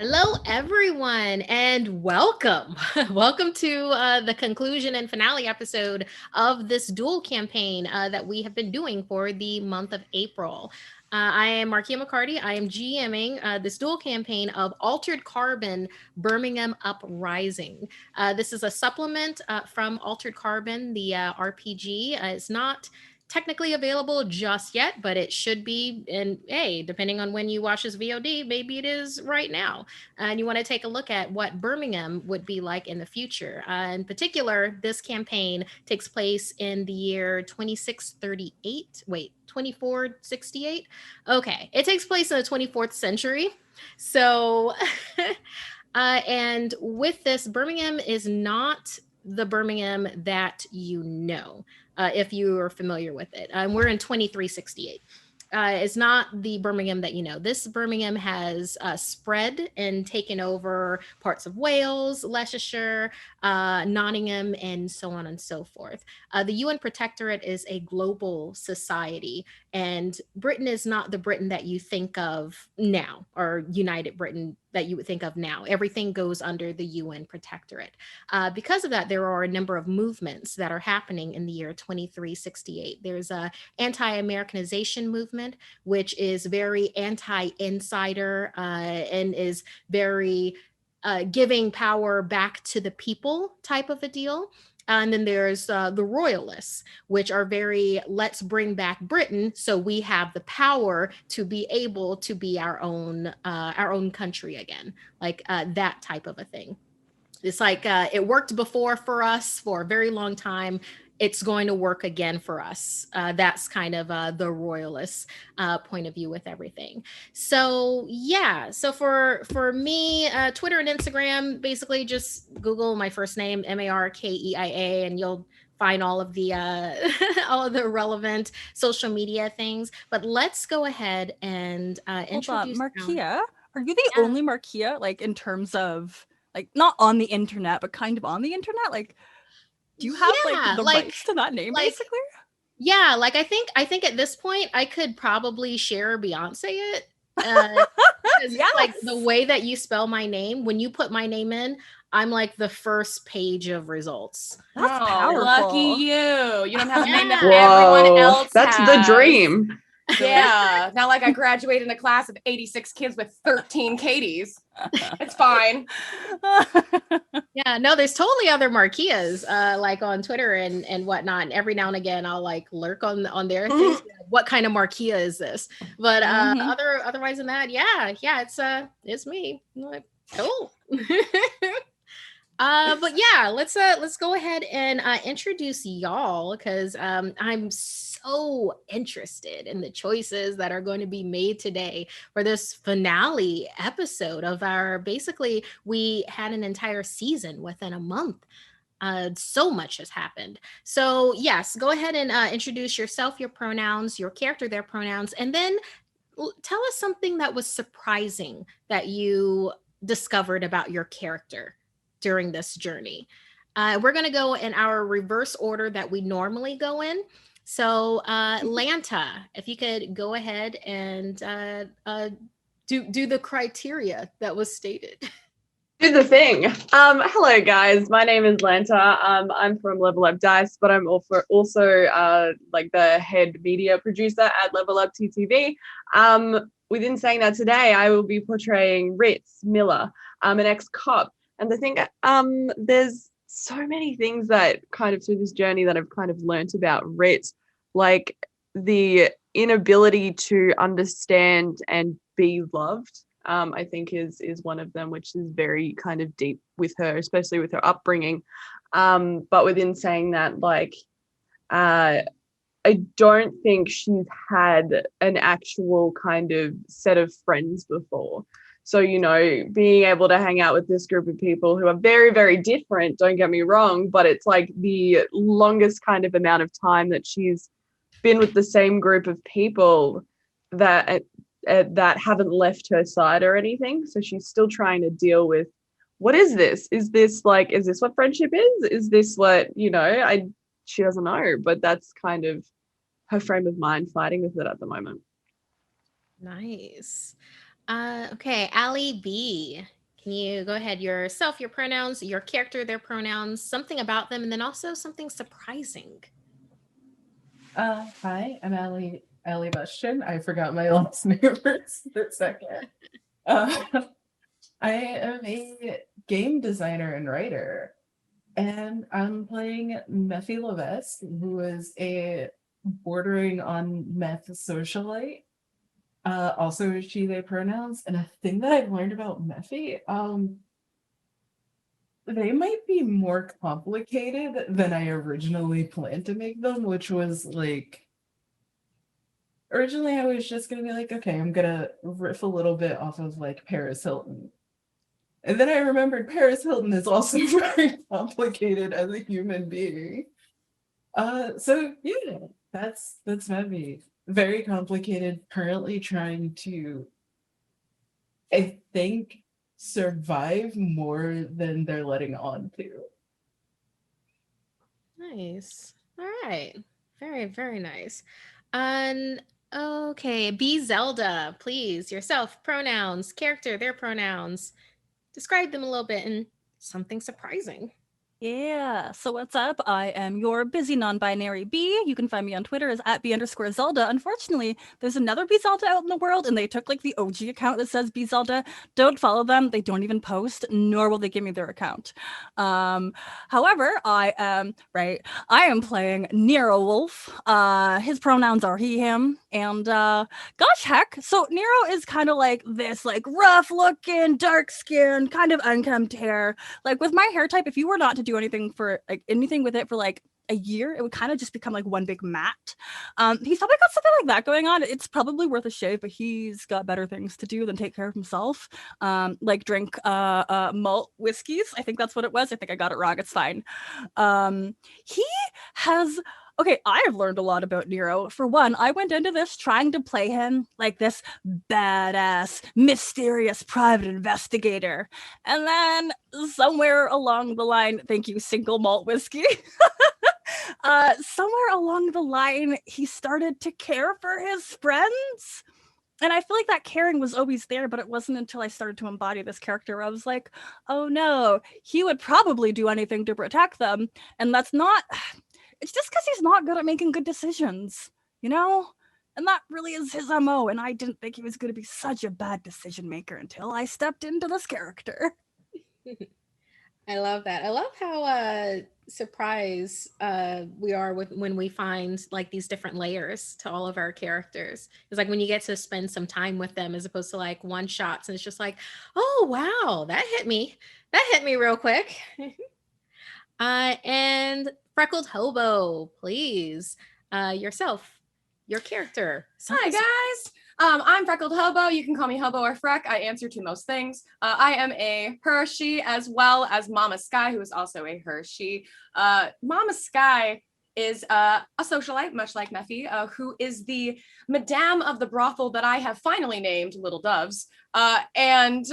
Hello, everyone, and welcome. Welcome to the conclusion and finale episode of this dual campaign that we have been doing for the month of April. I am Markeia McCarty. I am GMing this dual campaign of Altered Carbon Birmingham Uprising. This is a supplement from Altered Carbon, the RPG. It's not technically available just yet, but it should be. And hey, depending on when you watch this VOD, maybe it is right now. And you want to take a look at what Birmingham would be like in the future. In particular, this campaign takes place in the year 2638. Wait, 2468? Okay, it takes place in the 24th century. So, and with this, Birmingham is not the Birmingham that you know, if you are familiar with it. We're in 2368. It's not the Birmingham that you know. This Birmingham has spread and taken over parts of Wales, Leicestershire, Nottingham, and so on and so forth. The UN Protectorate is a global society, and Britain is not the Britain that you think of now, or United Britain that you would think of now. Everything goes under the UN Protectorate. Because of that, there are a number of movements that are happening in the year 2368. There's a anti-Americanization movement, which is very anti-insider and is very giving power back to the people type of a deal. And then there's the royalists, which are very, let's bring back Britain so we have the power to be able to be our own country again, like that type of a thing. It's like it worked before for us for a very long time. It's going to work again for us. That's kind of the royalist point of view with everything. So yeah, so for me, Twitter and Instagram, basically just Google my first name, Markeia, and you'll find all of the all of the relevant social media things. But let's go ahead and introduce Markeia. Are you the only Markeia, like in terms of like not on the internet, but kind of on the internet? Like, do you have like the rights to that name, basically? Yeah, like I think at this point I could probably share Beyonce it. Yes. Like the way that you spell my name, when you put my name in, I'm like the first page of results. That's powerful. Lucky you. You don't have a name that everyone else That's has. the dream. Yeah. Not like I graduated in a class of 86 kids with 13 Katies. It's fine. Yeah, no, there's totally other Markeias like on Twitter and whatnot. And every now and again I'll like lurk on their things. What kind of Markeia is this? But otherwise than that, yeah, it's me. I'm like, cool. But yeah, let's go ahead and introduce y'all, because I'm so interested in the choices that are going to be made today for this finale episode of our, basically we had an entire season within a month. So much has happened. So yes, go ahead and introduce yourself, your pronouns, your character, their pronouns, and then tell us something that was surprising that you discovered about your character during this journey. We're going to go in our reverse order that we normally go in. So Lanta, if you could go ahead and do the criteria that was stated. Do the thing. Hello guys, my name is Lanta. I'm from Level Up Dice, but I'm also like the head media producer at Level Up TTV. Within saying that, today I will be portraying Ritz Miller, an ex-cop. And I think there's so many things that kind of through this journey that I've kind of learnt about Ritz, like the inability to understand and be loved. I think is one of them, which is very kind of deep with her, especially with her upbringing. But within saying that, like, I don't think she's had an actual kind of set of friends before. So, you know, being able to hang out with this group of people who are very, very different, don't get me wrong, but it's like the longest kind of amount of time that she's been with the same group of people that haven't left her side or anything. So she's still trying to deal with, what is this? Is this what friendship is? Is this what, you know, she doesn't know, but that's kind of her frame of mind fighting with it at the moment. Nice. Okay, Allie B. Can you go ahead? Yourself, your pronouns, your character, their pronouns, something about them, and then also something surprising. Hi, I'm Allie Bushton. I forgot my last name for a second. I am a game designer and writer, and I'm playing Mephi Levesque, who is a bordering on meth socialite. Also she, they pronouns. And a thing that I've learned about Mephi, they might be more complicated than I originally planned to make them, which was like, originally I was just gonna be like, okay, I'm gonna riff a little bit off of like Paris Hilton. And then I remembered Paris Hilton is also very complicated as a human being. So yeah, that's Mevy. Very complicated, currently trying to, I think, survive more than they're letting on to. Nice. All right. Very, very nice. And okay, B Zelda, please. Yourself, pronouns, character, their pronouns. Describe them a little bit and something surprising. Yeah, so what's up? I am your busy non-binary B. You can find me on Twitter as @B_Zelda. Unfortunately, there's another B Zelda out in the world, and they took like the OG account that says B Zelda. Don't follow them. They don't even post, nor will they give me their account. However, I am playing Nero Wolf. His pronouns are he, him, and gosh heck. So Nero is kind of like this, like rough looking, dark skin, kind of unkempt hair. Like with my hair type, if you were not to do anything with it for like a year, it would kind of just become like one big mat. He's probably got something like that going on. It's probably worth a shave, but he's got better things to do than take care of himself. Like drink malt whiskeys. I think that's what it was. I think I got it wrong. It's fine. He has Okay, I have learned a lot about Nero. For one, I went into this trying to play him like this badass, mysterious private investigator. And then somewhere along the line, thank you, single malt whiskey. Somewhere along the line, he started to care for his friends. And I feel like that caring was always there, but it wasn't until I started to embody this character where I was like, oh no, he would probably do anything to protect them. And that's not... It's just because he's not good at making good decisions, you know? And that really is his MO, and I didn't think he was going to be such a bad decision maker until I stepped into this character. I love that. I love how surprised we are when we find like these different layers to all of our characters. It's like when you get to spend some time with them as opposed to like one shots, and it's just like, oh wow, that hit me real quick. And Freckled Hobo, please. Yourself, your character. Hi, guys. I'm Freckled Hobo. You can call me Hobo or Freck. I answer to most things. I am a her, she, as well as Mama Sky, who is also a her, she. Mama Sky is a socialite, much like Mephi, who is the madame of the brothel that I have finally named Little Doves. And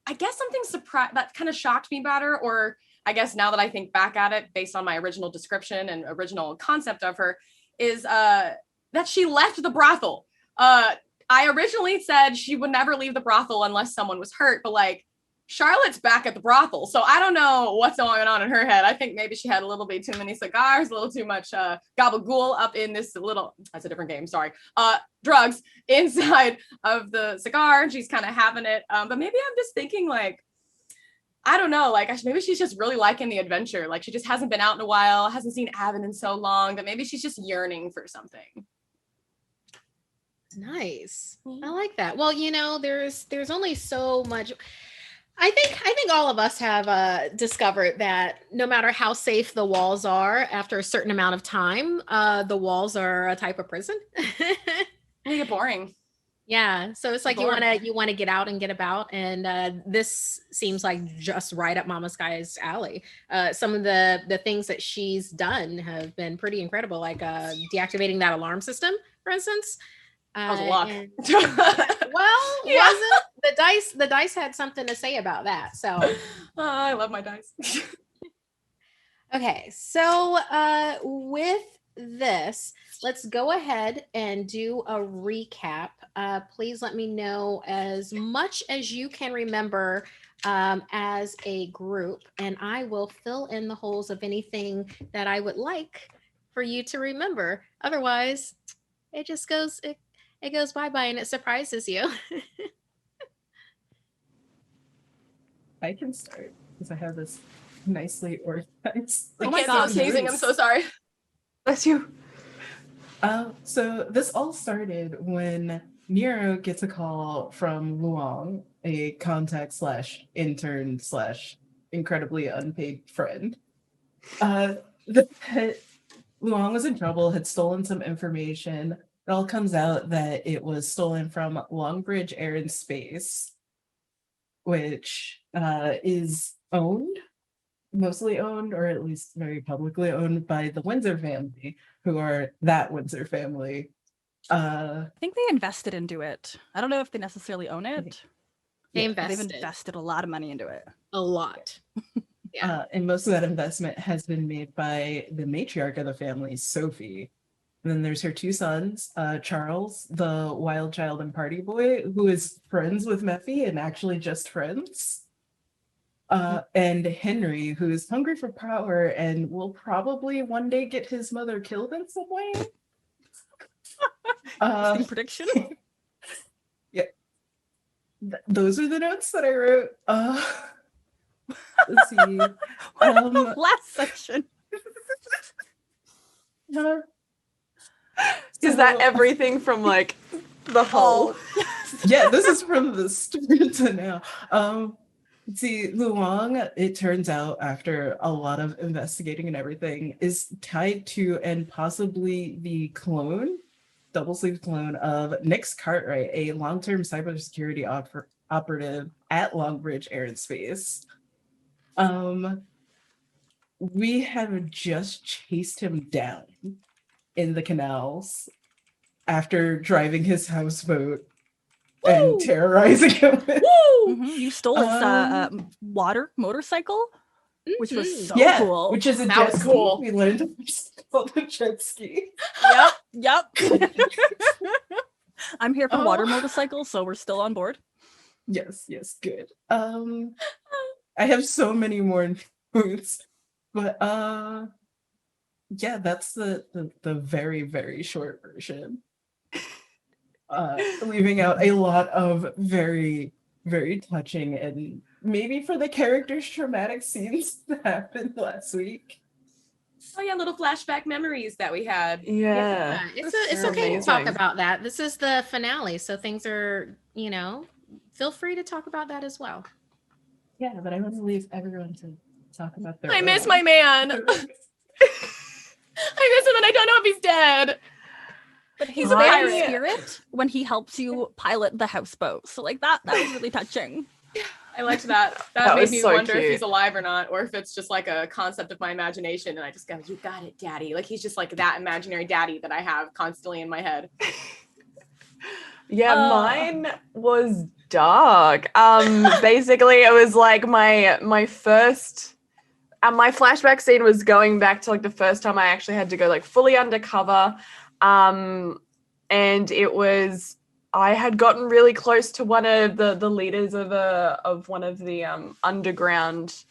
I guess something that kind of shocked me about her, or I guess now that I think back at it, based on my original description and original concept of her, is that she left the brothel. I originally said she would never leave the brothel unless someone was hurt, but like Charlotte's back at the brothel. So I don't know what's going on in her head. I think maybe she had a little bit too many cigars, a little too much gabagool up in this little, that's a different game, sorry, drugs inside of the cigar. She's kind of having it. But maybe I'm just thinking like, I don't know, like maybe she's just really liking the adventure. Like she just hasn't been out in a while, hasn't seen Avon in so long, but maybe she's just yearning for something. Nice. I like that. Well, you know, there's only so much. I think all of us have discovered that no matter how safe the walls are, after a certain amount of time, the walls are a type of prison. They get boring. Yeah, so it's like you want to get out and get about, and this seems like just right up Mama Sky's alley. Some of the things that she's done have been pretty incredible, like deactivating that alarm system, for instance. That was a lot. Well, yeah. Wasn't the dice had something to say about that? So I love my dice. Okay, so with this, let's go ahead and do a recap. Please let me know as much as you can remember as a group, and I will fill in the holes of anything that I would like for you to remember. Otherwise, it just goes it goes bye-bye and it surprises you. I can start because I have this nicely organized. I Oh my can't stop God, sneezing. I'm so sorry. Bless you. So this all started when Nero gets a call from Luan, a contact slash intern slash incredibly unpaid friend. That Luan was in trouble, had stolen some information. It all comes out that it was stolen from Longbridge Air and Space, which is mostly owned, or at least very publicly owned, by the Windsor family, who are that Windsor family. I think they invested into it. I don't know if they necessarily own it. They but they've invested invested a lot of money into it. a lot. Yeah. And most of that investment has been made by the matriarch of the family, Sophie. And then there's her two sons, Charles, the wild child and party boy, who is friends with Mephi and actually just friends. And Henry, who is hungry for power and will probably one day get his mother killed in some way. Interesting prediction. Those are the notes that I wrote. Let's see. Last section. Is that everything from like the whole? Yeah, this is from the start to now. See, Luang, it turns out after a lot of investigating and everything, is tied to and possibly the clone, double sleeve clone of Nix Cartwright, a long-term cybersecurity operative at Longbridge Air and Space. We have just chased him down in the canals after driving his houseboat and terrorizing him. You stole his water motorcycle, which was so cool. Which is a That jet was ski. cool. We learned it's called a jet ski. Yep. I'm here for water motorcycles, so we're still on board. Yes, good. I have so many more notes, but yeah, that's the very, very short version. Leaving out a lot of very, very touching and maybe for the characters traumatic scenes that happened last week. Oh yeah, little flashback memories that we had. Yeah. It's okay to talk about that. This is the finale, so things are, feel free to talk about that as well. Yeah, but I want to leave everyone to talk about their I miss own. my man. I miss him and I don't know if he's dead. But he's a a pirate pirate. spirit when he helps you pilot the houseboat. So like that was really touching. I liked that. That That made was me so wonder if cute. he's alive or not, or if it's just like a concept of my imagination and I just go, you got it, daddy. Like he's just like that imaginary daddy that I have constantly in my head. Yeah, mine was dark. Basically it was like my first my flashback scene was going back to like the first time I actually had to go like fully undercover. And it was I had gotten really close to one of the leaders of one of the underground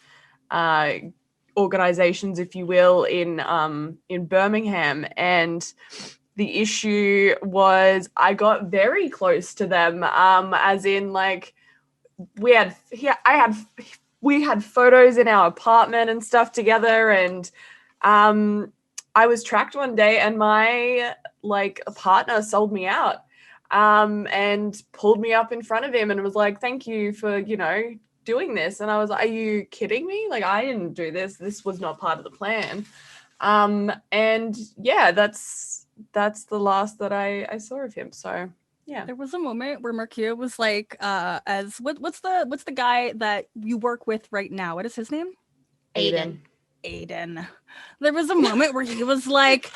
organizations, if you will, in Birmingham, and the issue was I got very close to them, as in like we had photos in our apartment and stuff together, and I was tracked one day and my like partner sold me out and pulled me up in front of him and was like, thank you for, doing this. And I was like, are you kidding me? Like, I didn't do this. This was not part of the plan. And yeah, that's the last that I saw of him. So yeah. There was a moment where Markeia was like, what's the guy that you work with right now? What is his name? Aiden. There was a moment where he was like,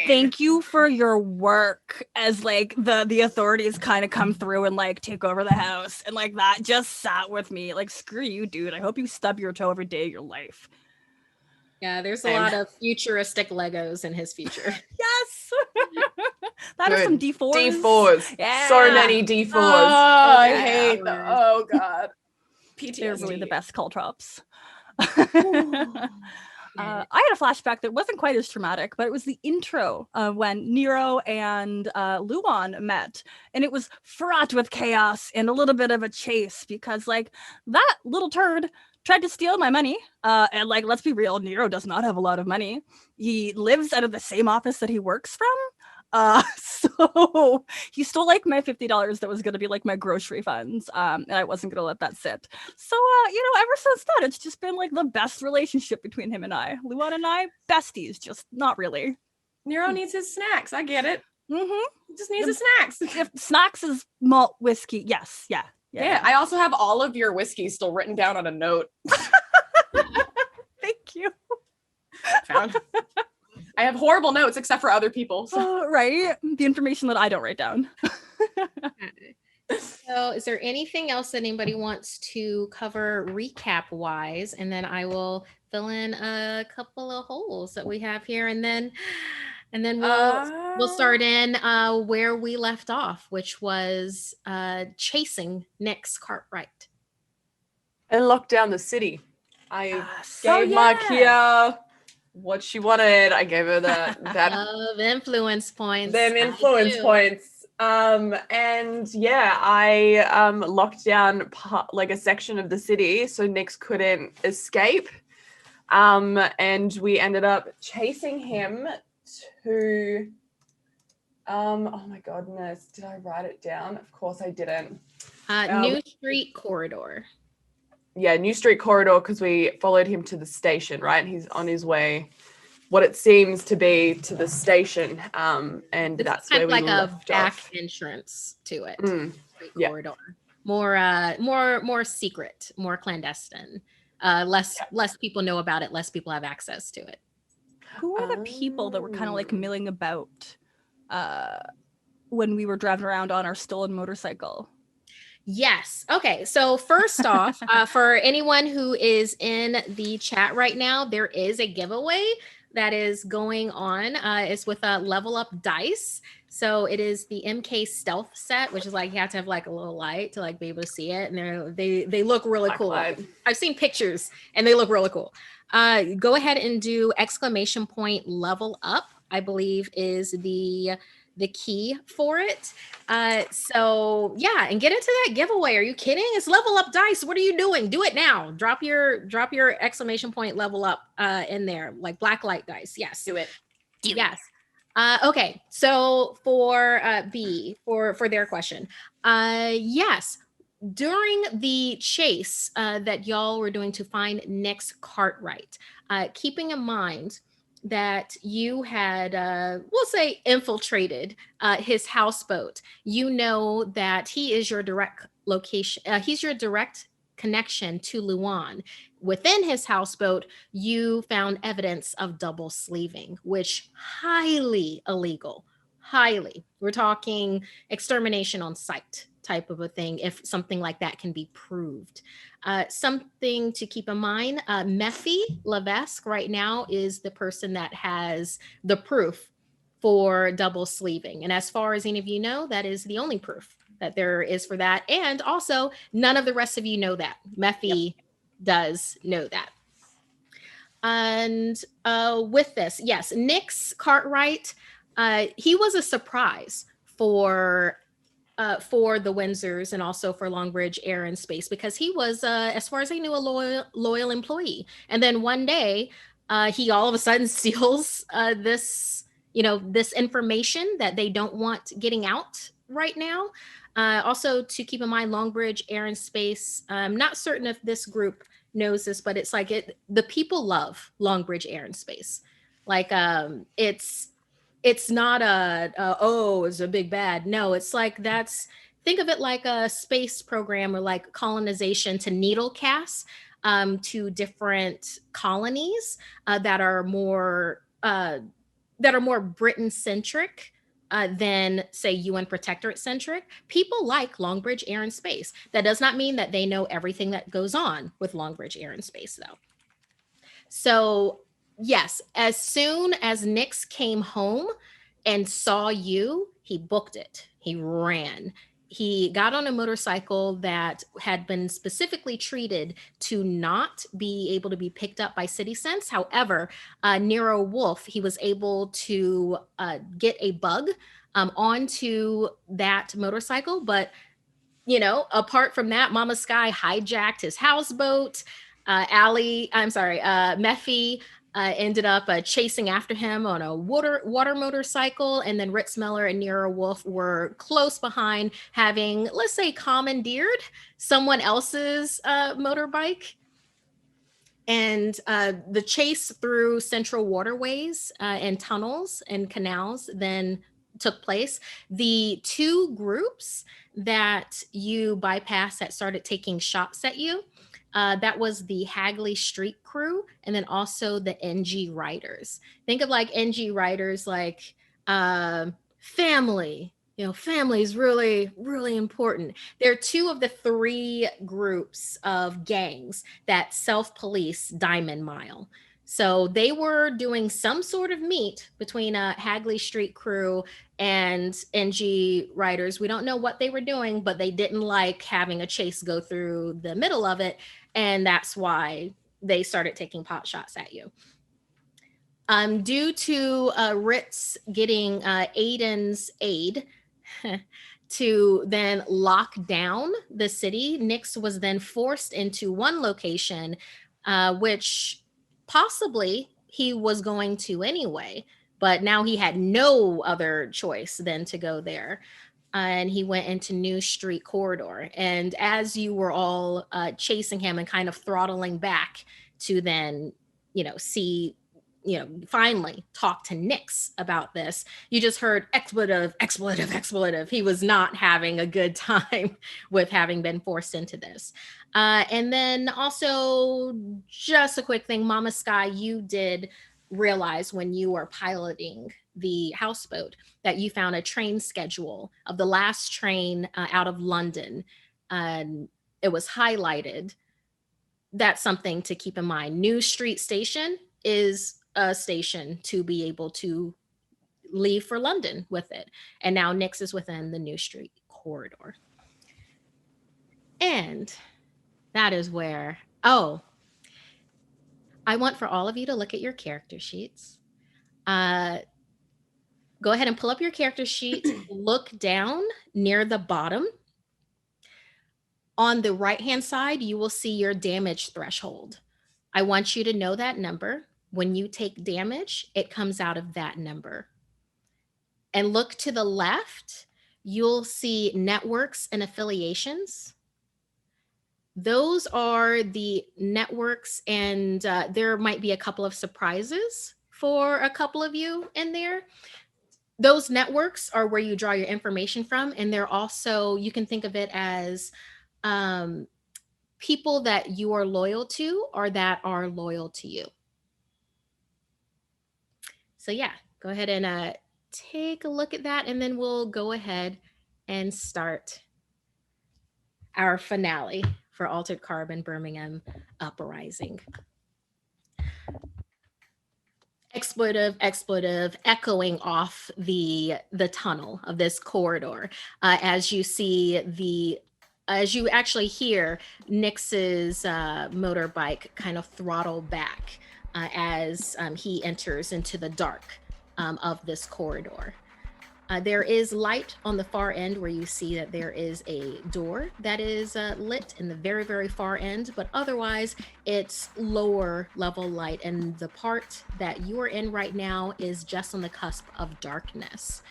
thank you for your work, as like the authorities kind of come through and like take over the house, and like that just sat with me. Like, screw you, dude. I hope you stub your toe every day of your life. Yeah, there's a lot of futuristic Legos in his future. Yes. That is some Good. D4s. D4s. Yeah. So many D4s. Oh, I Yeah. hate them. Oh god. PTSD. They're really the best caltrops. I had a flashback that wasn't quite as traumatic, but it was the intro of when Nero and Luan met, and it was fraught with chaos and a little bit of a chase because, like, that little turd tried to steal my money. And, like, let's be real, Nero does not have a lot of money. He lives out of the same office that he works from. So he stole like my $50 that was going to be like my grocery funds. And I wasn't going to let that sit. So, ever since then, it's just been like the best relationship between him and I. Luan and I, besties, just not really. Nero needs his snacks. I get it. Mm-hmm. He just needs his snacks. If snacks is malt whiskey, yes, yeah. Yeah, I also have all of your whiskey still written down on a note. Thank you. Found. I have horrible notes except for other people. So. Right? The information that I don't write down. So is there anything else that anybody wants to cover recap wise? And then I will fill in a couple of holes that we have here, and then we'll start in where we left off, which was chasing Nick's Cartwright. And locked down the city. I gave yeah. Markeia what she wanted. I gave her that Of influence points. them influence points. And yeah, I locked down like a section of the city so Nyx couldn't escape. And we ended up chasing him to oh my goodness, did I write it down? Of course I didn't. New Street Corridor. Yeah, New Street Corridor, because we followed him to the station, right? And he's on his way, what it seems to be, to the station. And that's where we like left a back off. entrance to it. Street yeah. Corridor. More secret, more clandestine. Less people know about it, less people have access to it. Who are the people that were kind of like milling about when we were driving around on our stolen motorcycle? Yes. Okay. So first off, for anyone who is in the chat right now, there is a giveaway that is going on. It's with a Level Up dice. So it is the MK Stealth set, which is like you have to have like a little light to like be able to see it, and they look really cool. Light. I've seen pictures and they look really cool. Go ahead and do ! level up, I believe is the key for it. So yeah, and get into that giveaway. Are you kidding? It's Level Up dice. What are you doing? Do it now. Drop your ! level up in there, like black light dice. Yes. Do it. Yes. Okay. So for B, for their question, yes. During the chase that y'all were doing to find Nick's Cartwright, keeping in mind that you had, we'll say, infiltrated his houseboat, you know that he is your direct location. He's your direct connection to Luan. Within his houseboat, you found evidence of double sleeving, which highly illegal. Highly. We're talking extermination on sight type of a thing if something like that can be proved. Something to keep in mind, Mephi Levesque right now is the person that has the proof for double sleeving. And as far as any of you know, that is the only proof that there is for that. And also, none of the rest of you know that. Mephi does know that. And with this, yes, Nick's Cartwright, he was a surprise for the Windsors and also for Longbridge Air and Space, because he was, as far as I knew, a loyal employee. And then one day, he all of a sudden steals this information that they don't want getting out right now. Also, to keep in mind, Longbridge Air and Space, I'm not certain if this group knows this, but it's like the people love Longbridge Air and Space. Like, it's not it's a big bad. No, it's like think of it like a space program or like colonization to needle cast to different colonies that are more Britain centric than say UN protectorate centric. People like Longbridge Air and Space. That does not mean that they know everything that goes on with Longbridge Air and Space though. So Yes, as soon as Nix came home and saw you, he booked it. He ran. He got on a motorcycle that had been specifically treated to not be able to be picked up by City Sense. However, Nero Wolf, he was able to get a bug onto that motorcycle. But, apart from that, Mama Sky hijacked his houseboat. Mephi ended up chasing after him on a water motorcycle, and then Ritzmeller and Nero Wolf were close behind, having, let's say, commandeered someone else's motorbike. And the chase through central waterways and tunnels and canals then took place. The two groups that you bypassed that started taking shots at you, that was the Hagley Street crew, and then also the NG Riders. Think of like NG Riders like family. Family is really, really important. They're two of the three groups of gangs that self-police Diamond Mile. So they were doing some sort of meet between Hagley Street crew and NG Riders. We don't know what they were doing, but they didn't like having a chase go through the middle of it. And that's why they started taking pot shots at you. Due to Ritz getting Aiden's aid to then lock down the city, Nix was then forced into one location, which possibly he was going to anyway, but now he had no other choice than to go there. And he went into New Street Corridor. And as you were all chasing him and kind of throttling back to then, finally talk to Nix about this, you just heard expletive, expletive, expletive. He was not having a good time with having been forced into this. And then also, just a quick thing, Mama Sky, you did realize when you were piloting the houseboat that you found a train schedule of the last train out of London. It was highlighted. That's something to keep in mind. New Street Station is a station to be able to leave for London with it. And now Nix is within the New Street corridor. And that is where, I want for all of you to look at your character sheets. Go ahead and pull up your character sheet, look down near the bottom. On the right-hand side, you will see your damage threshold. I want you to know that number. When you take damage, it comes out of that number. And look to the left, you'll see networks and affiliations. Those are the networks, and there might be a couple of surprises for a couple of you in there. Those networks are where you draw your information from, and they're also, you can think of it as people that you are loyal to or that are loyal to you. So yeah, go ahead and take a look at that, and then we'll go ahead and start our finale for Altered Carbon Birmingham Uprising. Expletive, echoing off the tunnel of this corridor. As you see as you actually hear Nix's motorbike kind of throttle back as he enters into the dark of this corridor. There is light on the far end where you see that there is a door that is lit in the very, very far end, but otherwise it's lower level light. And the part that you are in right now is just on the cusp of darkness.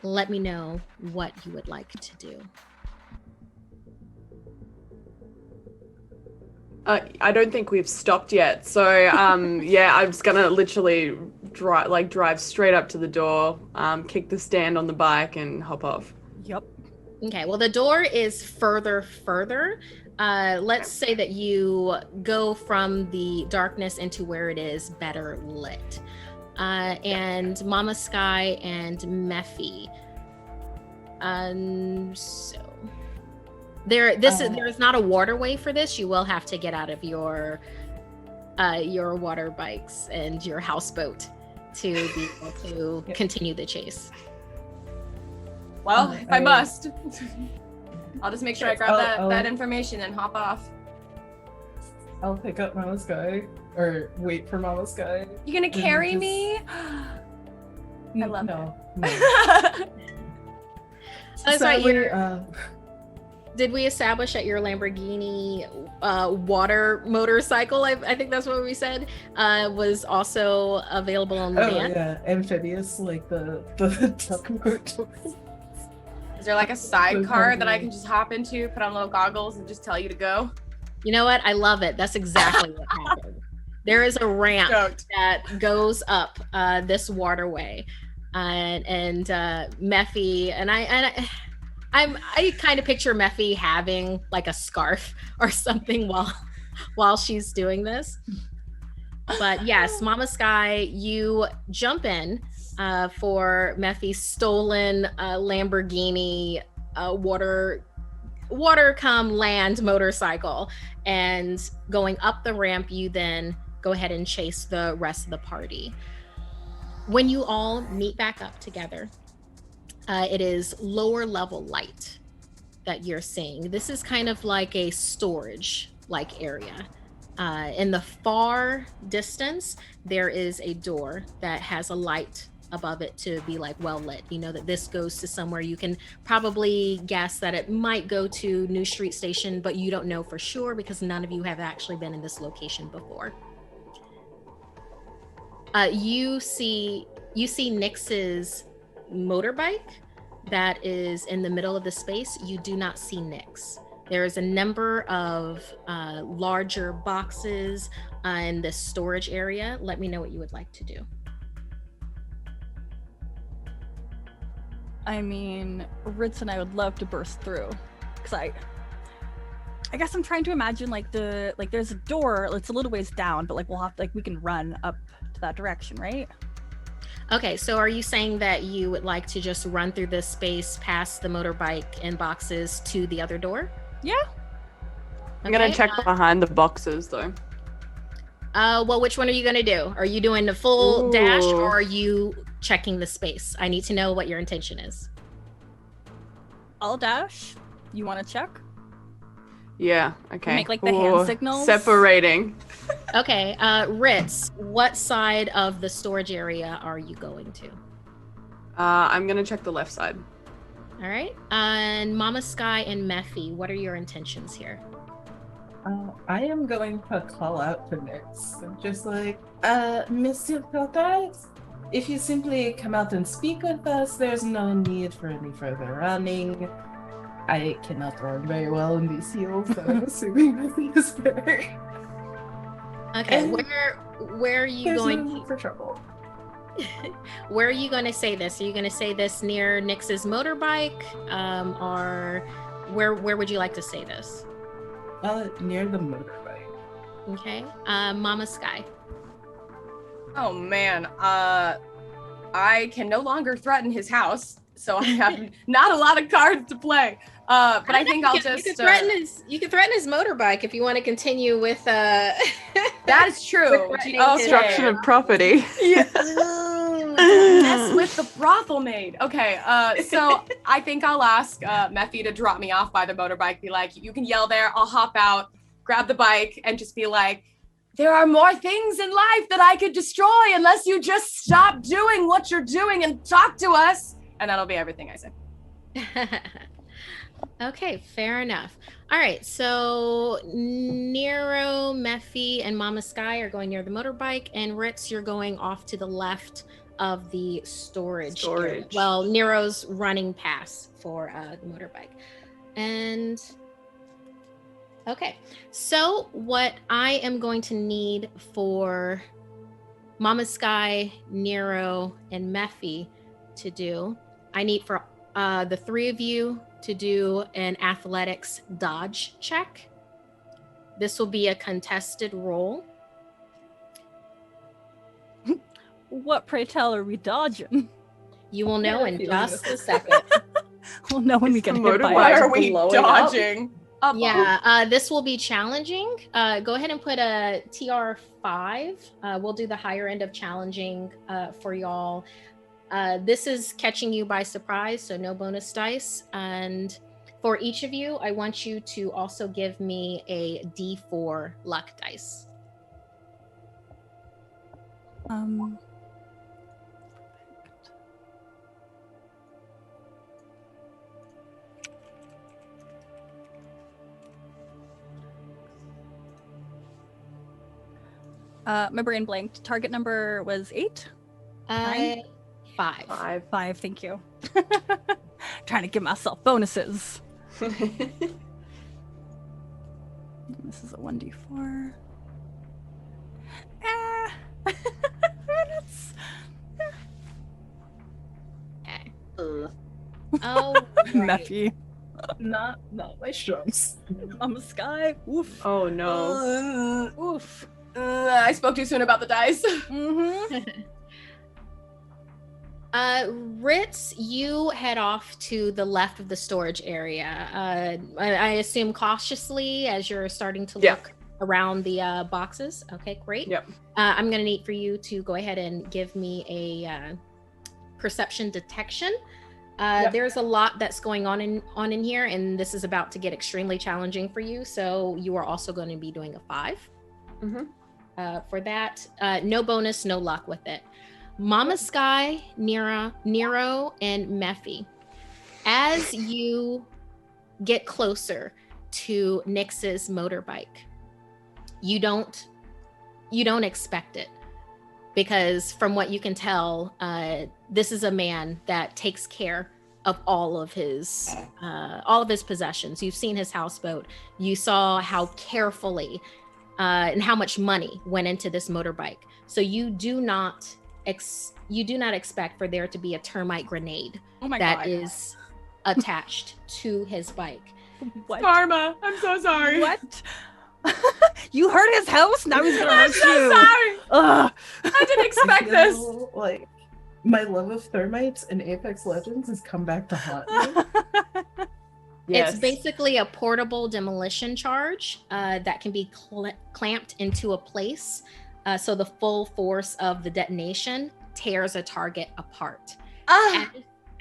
Let me know what you would like to do. I don't think we've stopped yet. So yeah, I'm just gonna literally drive straight up to the door, kick the stand on the bike and hop off. Yep. Okay, well, the door is further. Let's say that you go from the darkness into where it is better lit. And Mama Sky and Mephi. So there is not a waterway for this. You will have to get out of your your water bikes and your houseboat to be able to continue the chase. Well, if I must, I'll just make sure I grab that information and hop off. I'll pick up Mama Sky, or wait for Mama Sky. You gonna carry me? I love no. Did we establish that your Lamborghini water motorcycle, I think that's what we said, was also available on the van? Oh yeah, amphibious, like the tugboat. Is there like a sidecar that I can just hop into, put on little goggles, and just tell you to go? You know what? I love it. That's exactly what happened. There is a ramp that goes up this waterway, and Mephi and I kind of picture Mephi having like a scarf or something while she's doing this. But yes, Mama Sky, you jump in for Mephi's stolen Lamborghini water come land motorcycle, and going up the ramp, you then go ahead and chase the rest of the party. When you all meet back up together, it is lower level light that you're seeing. This is kind of like a storage like area. In the far distance, there is a door that has a light above it to be like well lit. You know that this goes to somewhere. You can probably guess that it might go to New Street Station, but you don't know for sure because none of you have actually been in this location before. You see Nix's motorbike that is in the middle of the space. You do not see Nix. There is a number of larger boxes in this storage area. Let me know what you would like to do. I mean, Ritz and I would love to burst through, because I guess I'm trying to imagine like there's a door. It's a little ways down, but like we can run up to that direction, right? Okay, so are you saying that you would like to just run through this space past the motorbike and boxes to the other door? Yeah. I'm gonna check behind the boxes though. Well, which one are you gonna do? Are you doing the full dash, or are you checking the space? I need to know what your intention is. I'll dash. You want to check? Yeah. Okay. Make like the hand signals. Separating. Okay. Ritz, what side of the storage area are you going to? I'm gonna check the left side. All right. And Mama Sky and Mephi, what are your intentions here? I am going to call out to Nix. I'm just like, Mr. Pilkeyes, if you simply come out and speak with us, there's no need for any further running. I cannot run very well in these heels, so I'm assuming Mephi is very. Okay, where are you going no need for trouble? Where are you going to say this? Are you going to say this near Nix's motorbike, or where would you like to say this? Near the motorbike. Okay, Mama Sky. Oh man, I can no longer threaten his house, so I have not a lot of cards to play. But I think I'll just you can threaten his motorbike if you want to continue with that is true. Destruction of property. Yeah. Mess with the brothel maid. Okay, so I think I'll ask Mephi to drop me off by the motorbike. Be like, you can yell there. I'll hop out, grab the bike, and just be like, there are more things in life that I could destroy unless you just stop doing what you're doing and talk to us. And that'll be everything I say. Okay, fair enough. All right, so Nero, Mephi, and Mama Sky are going near the motorbike, and Ritz, you're going off to the left of the storage area. Well, Nero's running past for the motorbike. And okay, so what I am going to need for Mama Sky, Nero, and Mephi to do, I need for the three of you to do an athletics dodge check. This will be a contested roll. What, pray tell, are we dodging? You will know in just a second. We'll know when we get hit by it. What are we dodging? Yeah, this will be challenging. Go ahead and put a TR5. We'll do the higher end of challenging for y'all. This is catching you by surprise, so no bonus dice. And for each of you, I want you to also give me a D4 luck dice. My brain blanked. Target number was 8? 9? 5. 5, thank you. Trying to give myself bonuses. This is a 1d4. Okay. Ugh. Oh, Meffy. Not my strokes. Mama Sky. Oof. Oh no. Oof. I spoke too soon about the dice. Mm-hmm. Ritz, you head off to the left of the storage area. I assume cautiously as you're starting to look around the boxes. Okay, great. Yep. I'm gonna need for you to go ahead and give me a perception detection. There's a lot that's going on in here, and this is about to get extremely challenging for you. So you are also going to be doing a 5 for that. No bonus, no luck with it. Mama Sky, Nero, and Meffy, as you get closer to Nyx's motorbike, you don't expect it, because from what you can tell, this is a man that takes care of all of his possessions. You've seen his houseboat. You saw how carefully and how much money went into this motorbike. So you do not expect for there to be a termite grenade that is attached to his bike. What? Karma. I'm so sorry. What? You hurt his house? Now he's gonna hurt I'm so you. sorry. Ugh. I didn't expect this. Like, my love of thermites in Apex Legends has come back to haunt me. It's basically a portable demolition charge that can be clamped into a place, so the full force of the detonation tears a target apart.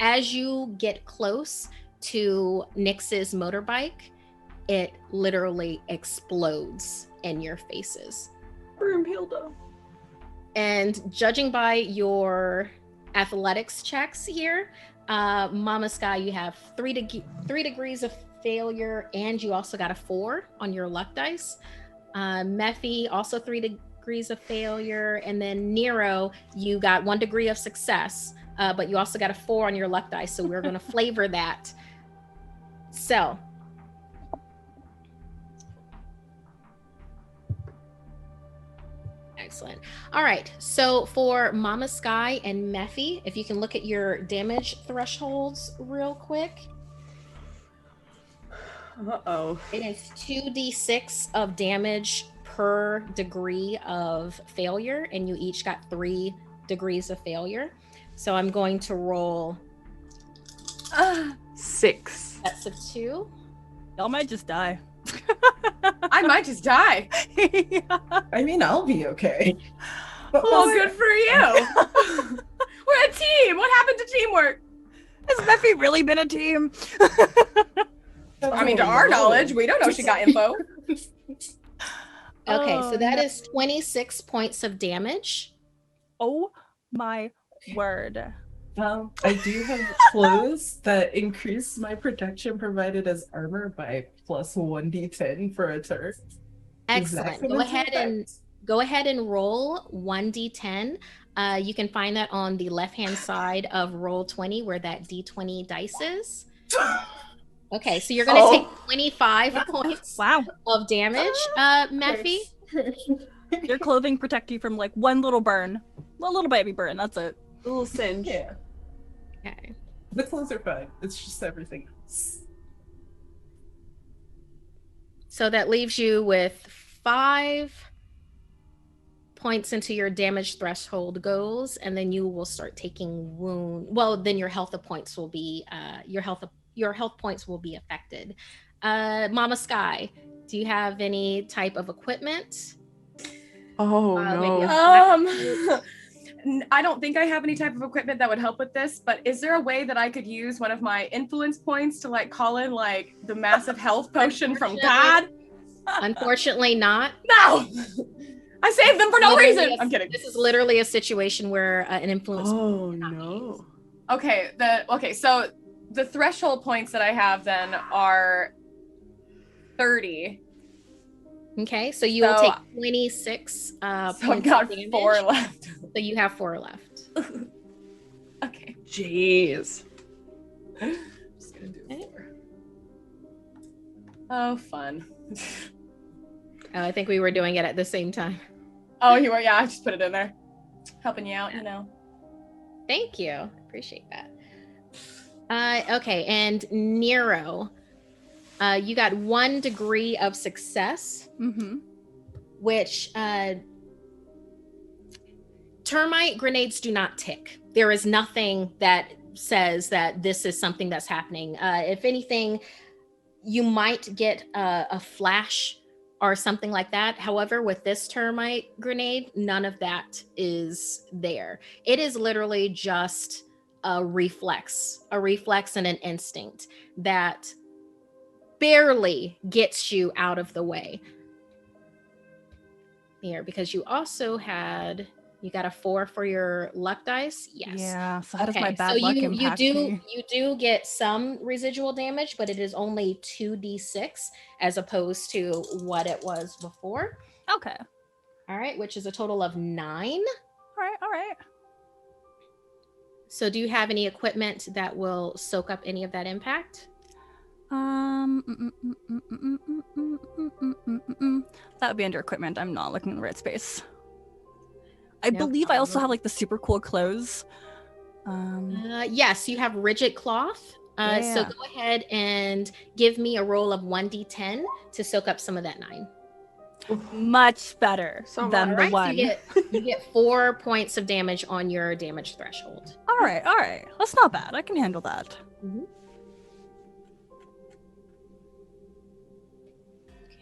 As you get close to Nyx's motorbike, it literally explodes in your faces. Broomhilda. And judging by your athletics checks here, Mama Sky, you have 3 degrees of failure, and you also got a 4 on your luck dice. Meffy, also 3 degrees of failure, and then Nero, you got 1 degree of success, but you also got a 4 on your luck dice, so we're going to flavor that. So excellent. All right, so for Mama Sky and Meffy, if you can look at your damage thresholds real quick. It is 2d6 of damage per degree of failure, and you each got 3 degrees of failure. So I'm going to roll 6. That's a 2. Y'all might just die. I might just die. I mean, I'll be okay. Well, good for you. We're a team. What happened to teamwork? Has Meffy really been a team? I mean, to our knowledge, we don't know she got info. Okay, so that is 26 points of damage. Oh my word. I do have clothes that increase my protection provided as armor by plus 1d10 for a turn. Excellent. Go ahead and roll 1d10. You can find that on the left-hand side of roll 20, where that d20 dice is. Okay, so you're going to take 25 points of damage, Meffy. Your clothing protect you from like one little burn. A little baby burn, that's it. A little singe. Yeah. Okay. The clothes are fine. It's just everything else. So that leaves you with 5 points into your damage threshold goals, and then you will start taking wound. Well, then your health points will be affected. Mama Sky, do you have any type of equipment? Oh Maybe no. I don't think I have any type of equipment that would help with this, but is there a way that I could use one of my influence points to like call in like the massive health potion from God? Unfortunately not. No! I saved them for no Literally reason! I'm kidding. This is literally a situation where an influence Oh cannot be used. no. Okay, so the threshold points that I have then are 30. Okay, so you will So- take 26 So I've points got of damage. 4 left. So you have 4 left. Okay. Jeez. Just gonna do 4. Oh, fun. Oh, I think we were doing it at the same time. Oh, you were? Yeah, I just put it in there. Helping you out, you know. Thank you. Appreciate that. Okay, and Nero, you got 1 degree of success, Mm-hmm. which termite grenades do not tick. There is nothing that says that this is something that's happening. If anything, you might get a flash or something like that. However, with this termite grenade, none of that is there. It is literally just a reflex and an instinct that barely gets you out of the way. Here, because you also had, you got a 4 for your luck dice. Yes. Yeah. So how does my bad so luck you impact do me? you do get some residual damage, but it is only 2d6 as opposed to what it was before. Okay. All right, which is a total of 9. All right. So do you have any equipment that will soak up any of that impact? That would be under equipment. I'm not looking in the right space. I No believe I also problem. have like the super cool clothes. Yes, you have rigid cloth. So Yeah. go ahead and give me a roll of 1d10 to soak up some of that 9. Much better So than All the right, one. so you get 4 points of damage on your damage threshold. All right. That's not bad. I can handle that.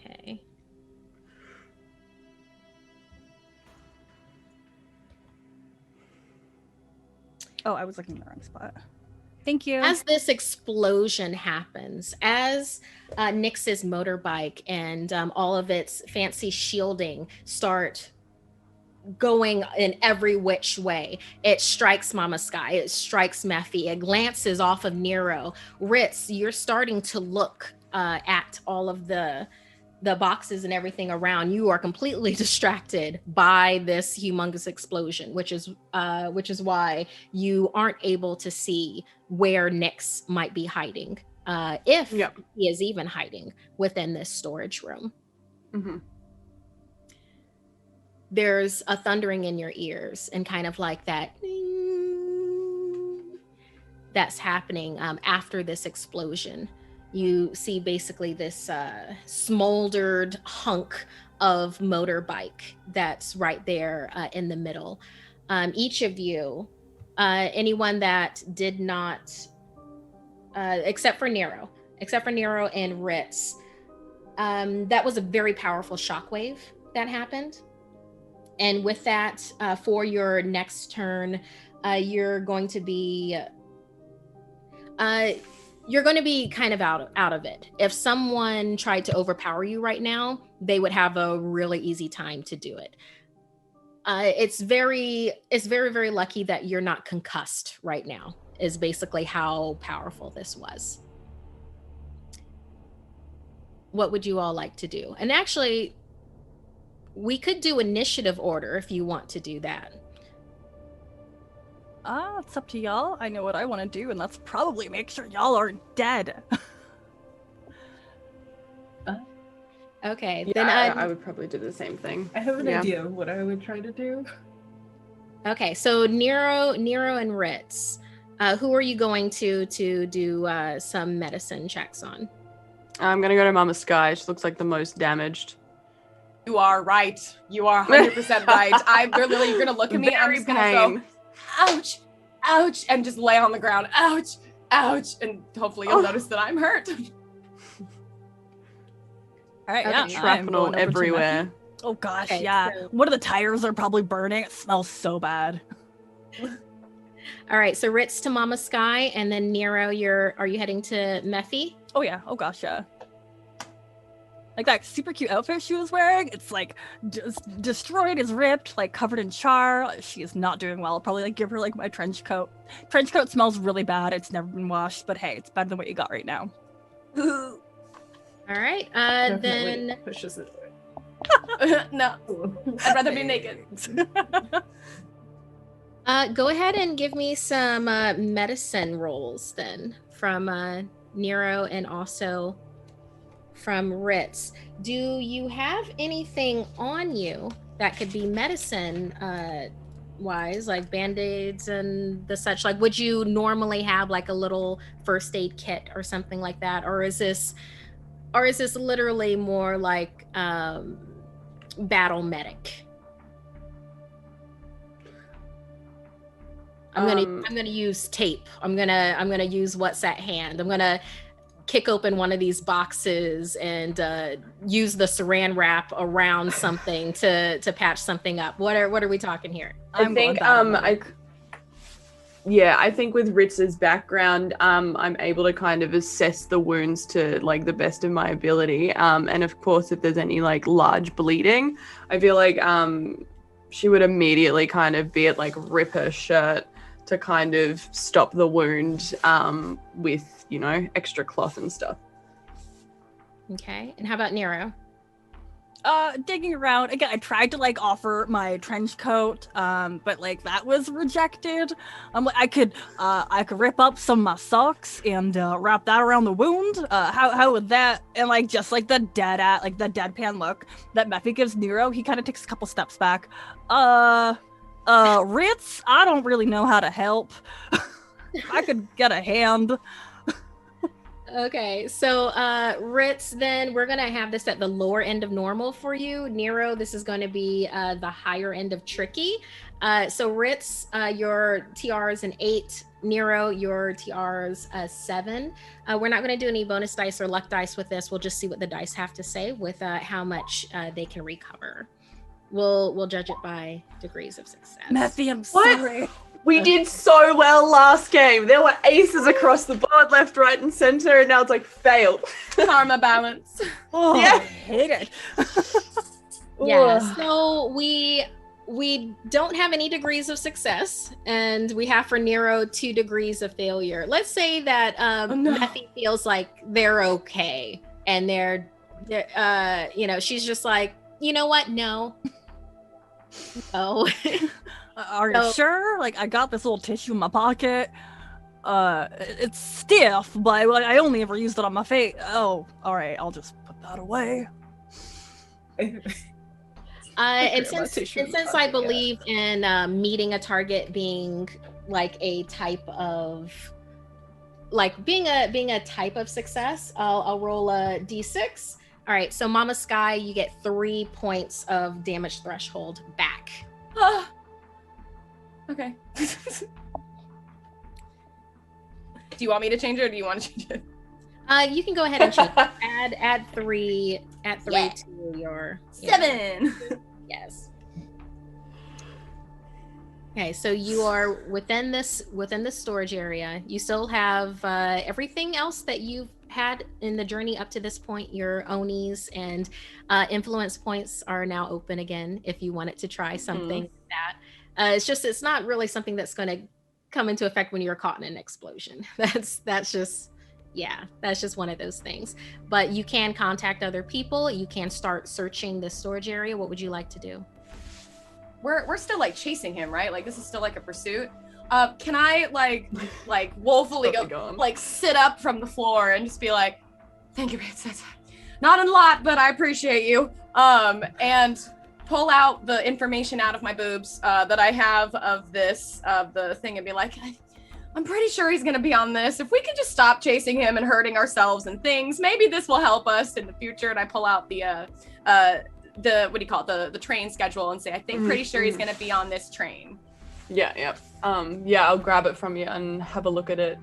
Okay. Oh, I was looking in the wrong spot. Thank you. As this explosion happens, as Nyx's motorbike and all of its fancy shielding start going in every which way, it strikes Mama Sky, it strikes Mephi, it glances off of Nero. Ritz, you're starting to look at all of the boxes and everything around. You are completely distracted by this humongous explosion, which is why you aren't able to see where Nyx might be hiding, if he is even hiding within this storage room. Mm-hmm. There's a thundering in your ears and kind of like that that's happening after this explosion. You see basically this smoldered hunk of motorbike that's right there in the middle. Each of you, anyone that did not, except for Nero and Ritz, that was a very powerful shockwave that happened. And with that, for your next turn, you're going to be kind of out of it. If someone tried to overpower you right now, they would have a really easy time to do it. It's very, very lucky that you're not concussed right now, is basically how powerful this was. What would you all like to do? And actually, we could do initiative order if you want to do that. It's up to y'all. I know what I want to do, and that's probably make sure y'all are dead. Okay, Yeah, then I would probably do the same thing. I have an Yeah. idea of what I would try to do. okay. So Nero and Ritz, who are you going to do some medicine checks on? I'm gonna go to Mama Sky. She looks like the most damaged. You are right. You are 100% right. They're literally, you're gonna look at me. I'm just gonna go, ouch, ouch, and just lay on the ground. Ouch, ouch, and hopefully you'll notice that I'm hurt. All right, Okay. yeah. I'm Shrapnel going over to everywhere. Matthew. Oh gosh, Okay, yeah. so- One of the tires are probably burning. It smells so bad. All right, so Ritz to Mama Sky, and then Nero, are you heading to Mephi? Oh yeah. Oh gosh, yeah. Like that super cute outfit she was wearing, it's like just destroyed, is ripped, like covered in char. She is not doing well. I'll probably like give her like my trench coat. Trench coat smells really bad. It's never been washed, but hey, it's better than what you got right now. All right, Definitely then pushes it away. No, I'd rather be naked. go ahead and give me some medicine rolls then from Nero and also from Ritz. Do you have anything on you that could be medicine wise, like band-aids and the such? Like, would you normally have like a little first aid kit or something like that, or is this literally more like battle medic? I'm gonna use tape. I'm gonna use what's at hand. I'm gonna kick open one of these boxes and use the saran wrap around something to patch something up. What are we talking here? I think I think with Ritz's background, I'm able to kind of assess the wounds to like the best of my ability. And of course, if there's any like large bleeding, I feel like she would immediately kind of be at like rip her shirt to kind of stop the wound with, you know, extra cloth and stuff. Okay. And how about Nero? Digging around again. I tried to like offer my trench coat, but like that was rejected. Like I could rip up some of my socks and wrap that around the wound. How would that? And like just like the deadpan look that Mephi gives Nero, he kind of takes a couple steps back. Ritz, I don't really know how to help. I could get a hand. Okay, so Ritz, then we're gonna have this at the lower end of normal for you. Nero, this is going to be the higher end of tricky. So Ritz, your TR is an 8. Nero, your TR is a 7. We're not going to do any bonus dice or luck dice with this. We'll just see what the dice have to say with how much they can recover. We'll judge it by degrees of success. Mephi, I'm What? sorry. We did so well last game. There were aces across the board, left, right, and center, and now it's like fail. Karma balance. Oh, Yeah. I hate it. Yeah, Ugh. so we don't have any degrees of success, and we have for Nero 2 degrees of failure. Let's say that no. Mephi feels like they're okay, and they're you know, she's just like, you know what? No. No. Are you sure? Like, I got this little tissue in my pocket. It's stiff, but like, I only ever used it on my face. Oh, all right. I'll just put that away. And since I believe in meeting a target being like a type of being a type of success, I'll roll a d6. All right, so Mama Sky, you get 3 points of damage threshold back. Okay. Do you want me to change it, or do you want to change it? You can go ahead and change it. add 3 Yeah. to your 7. Yes. Okay, so you are within this storage area. You still have everything else that you've had in the journey up to this point. Your Onis and influence points are now open again if you wanted to try something like that. It's not really something that's going to come into effect when you're caught in an explosion. That's just one of those things. But you can contact other people. You can start searching the storage area. What would you like to do? We're still like chasing him, right? Like this is still like a pursuit. Can I like woefully go like sit up from the floor and just be like, "Thank you, Princess. Not a lot, but I appreciate you." And pull out the information out of my boobs that I have of the thing and be like, I'm pretty sure he's gonna be on this. If we could just stop chasing him and hurting ourselves and things, maybe this will help us in the future. And I pull out the what do you call it, the train schedule and say, I think pretty sure he's gonna be on this train. Yeah. I'll grab it from you and have a look at it.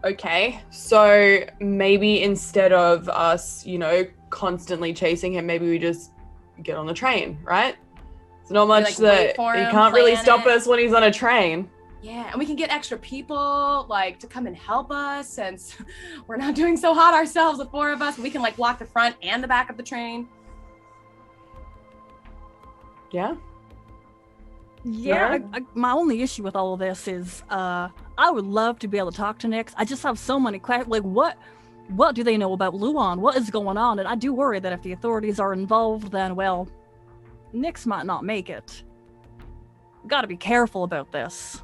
Okay, so maybe instead of us, constantly chasing him, maybe we just get on the train, right? It's not much like, that wait for he him, can't really plan stop it. us when he's on a train. Yeah, and we can get extra people like to come and help us since we're not doing so hot ourselves, the 4 of us. We can like block the front and the back of the train. Yeah. Yeah, Yeah. my only issue with all of this is I would love to be able to talk to Nyx. I just have so many questions. Like, what do they know about Luan? What is going on? And I do worry that if the authorities are involved, then, well, Nyx might not make it. Gotta be careful about this.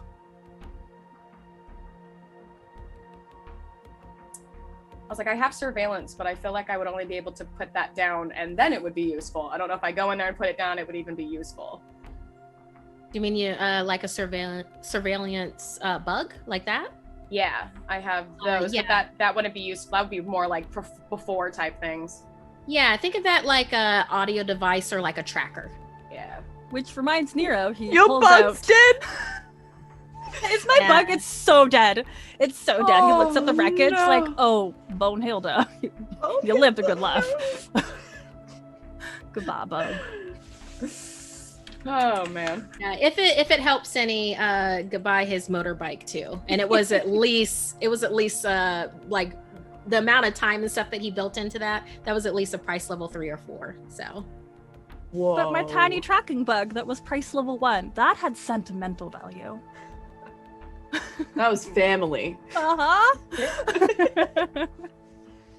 I was like, I have surveillance, but I feel like I would only be able to put that down and then it would be useful. I don't know if I go in there and put it down, it would even be useful. Do you mean you like a surveillance bug like that? Yeah, I have those, yeah. but that wouldn't be useful. That would be more like before type things. Yeah, think of that like a audio device or like a tracker. Yeah. Which reminds Nero, he Your pulls bug's out... dead! It's my Yeah. bug, it's so dead. It's so dead. He looks at the Oh, wreckage no. like, oh, Bonehilda, you lived a good life. Goodbye, bug. Oh man. Yeah, if it helps any, goodbye his motorbike too. And it was at least like the amount of time and stuff that he built into that was at least a price level 3 or 4. So Whoa. But my tiny tracking bug that was price level 1, that had sentimental value. That was family. Uh-huh.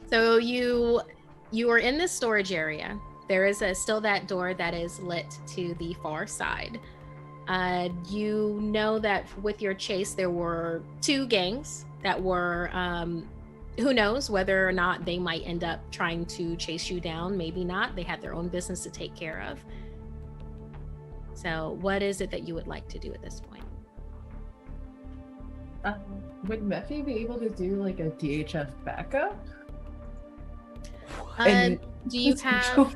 So you are in this storage area. There is still that door that is lit to the far side. You know that with your chase, there were 2 gangs that were, who knows whether or not they might end up trying to chase you down. Maybe not. They had their own business to take care of. So what is it that you would like to do at this point? Would Mephi be able to do like a DHF backup? Do you have...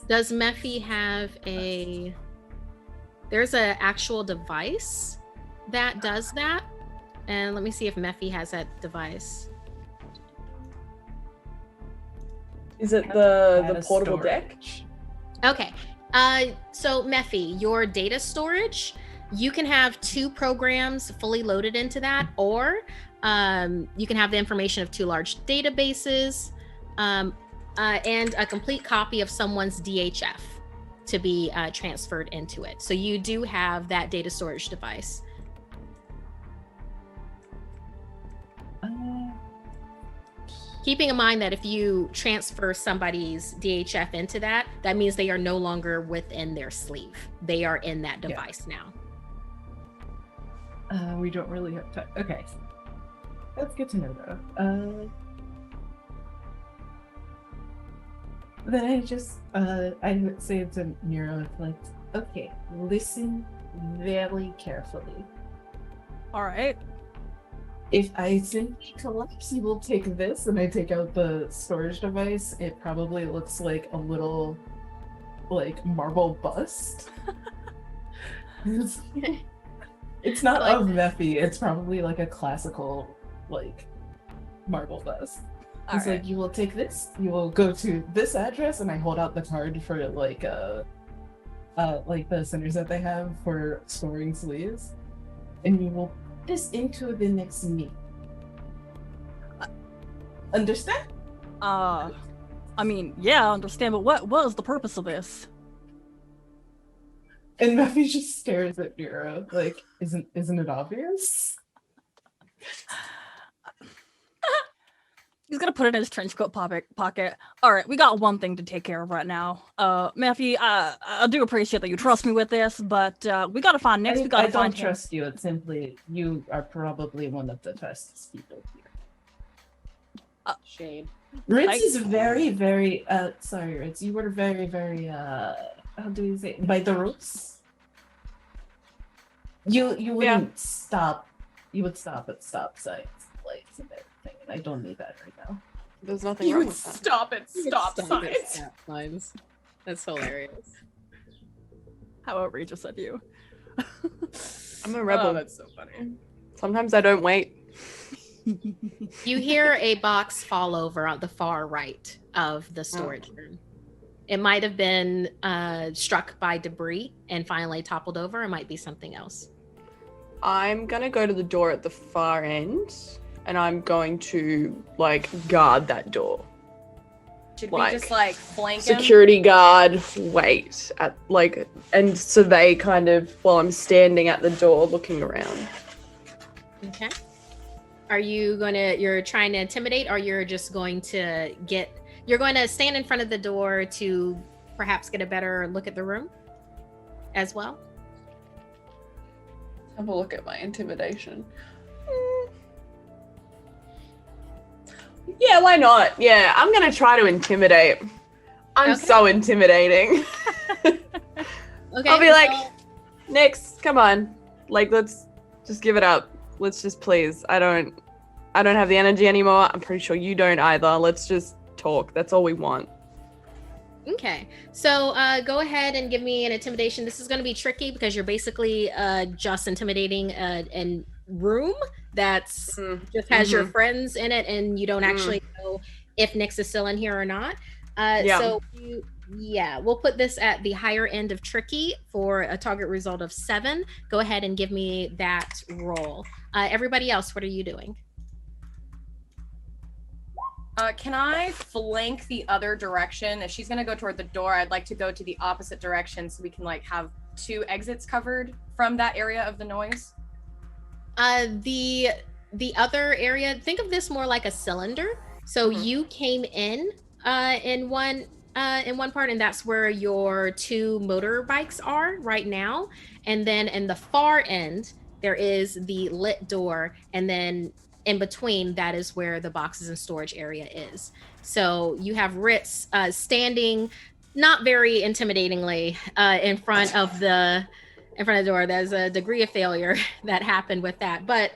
Does Mephi have a... There's an actual device that does that. And let me see if Mephi has that device. Is it the Data portable deck? storage. Okay. So Mephi, your data storage, you can have 2 programs fully loaded into that, or you can have the information of 2 large databases, and a complete copy of someone's DHF to be transferred into it. So you do have that data storage device. Keeping in mind that if you transfer somebody's DHF into that, that means they are no longer within their sleeve. They are in that device now. We don't really have time. Okay. That's good to know though. Then I would say to Nero, like, okay, listen very carefully. All right. If I simply collapse, you will take this, and I take out the storage device. It probably looks like a little, like, marble bust. It's not of Mephi. It's probably like a classical, like, marble bust. It's like, you will take this, you will go to this address, and I hold out the card for like the centers that they have for storing sleeves, and you will put this into the next meet. Understand? I mean, yeah, I understand, but what is the purpose of this? And Mephi just stares at Nero, like, isn't it obvious? He's gonna put it in his trench coat pocket. All right, we got one thing to take care of right now. Mephi, I do appreciate that you trust me with this, but we gotta find Nyx. We gotta I find don't him. trust you. It's simply you are probably one of the fastest people here. Shade. Ritz is very, very sorry, Ritz, you were very, very how do we say, by the rules? You wouldn't stop. You would stop at stop signs, lights and everything. I don't need that right now. There's nothing You wrong would with that. stop at stop signs. That's hilarious. How outrageous of you. I'm a rebel. Oh, that's so funny. Sometimes I don't wait. You hear a box fall over on the far right of the storage room. It might have been struck by debris and finally toppled over. It might be something else. I'm gonna go to the door at the far end, and I'm going to guard that door. Should we just flank him? Security guard, wait at and survey kind of while I'm standing at the door looking around. Okay. Are you you're trying to intimidate, or you're just going to you're going to stand in front of the door to perhaps get a better look at the room as well? Have a look at my intimidation. Yeah, why not? Yeah, I'm gonna try to intimidate. I'm so intimidating. Okay. I'll be like, Nix, come on. Let's just give it up. Let's just please. I don't have the energy anymore. I'm pretty sure you don't either. Let's just talk. That's all we want. Okay, so go ahead and give me an intimidation. This is going to be tricky because you're basically just intimidating a room that's just has your friends in it, and you don't actually know if Nix is still in here or not. So we'll put this at the higher end of tricky for a target result of 7. Go ahead and give me that roll. Everybody else, what are you doing? Can I flank the other direction? If she's gonna go toward the door, I'd like to go to the opposite direction so we can have 2 exits covered from that area of the noise. The other area, think of this more like a cylinder. So you came in one part, and that's where your 2 motorbikes are right now. And then in the far end, there is the lit door, and then in between, that is where the boxes and storage area is. So you have Ritz standing, not very intimidatingly, in front of the door. There's a degree of failure that happened with that, but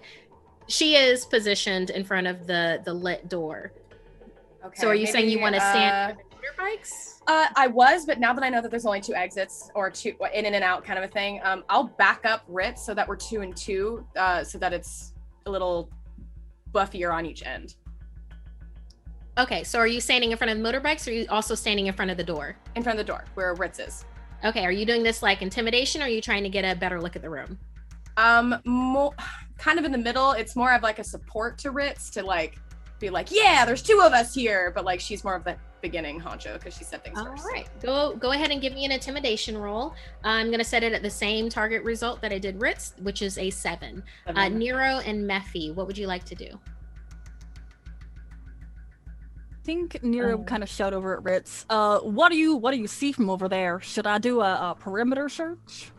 she is positioned in front of the lit door. Okay. So are you saying you want to stand with the motorbikes? I was, but now that I know that there's only 2 exits, or 2 in and out kind of a thing, I'll back up Ritz so that we're 2 and 2, so that it's a little buffier on each end. Okay, so are you standing in front of the motorbikes, or are you also standing in front of the door? In front of the door, where Ritz is. Okay, are you doing this like intimidation, or are you trying to get a better look at the room? Kind of in the middle. It's more of a support to Ritz to be yeah, there's 2 of us here, but she's more of the beginning honcho because she said things first. All right, go ahead and give me an intimidation roll. I'm gonna set it at the same target result that I did Ritz, which is a 7. Nero and Mephi, what would you like to do? I think Nero would kind of shout over at Ritz. What do you see from over there? Should I do a perimeter search?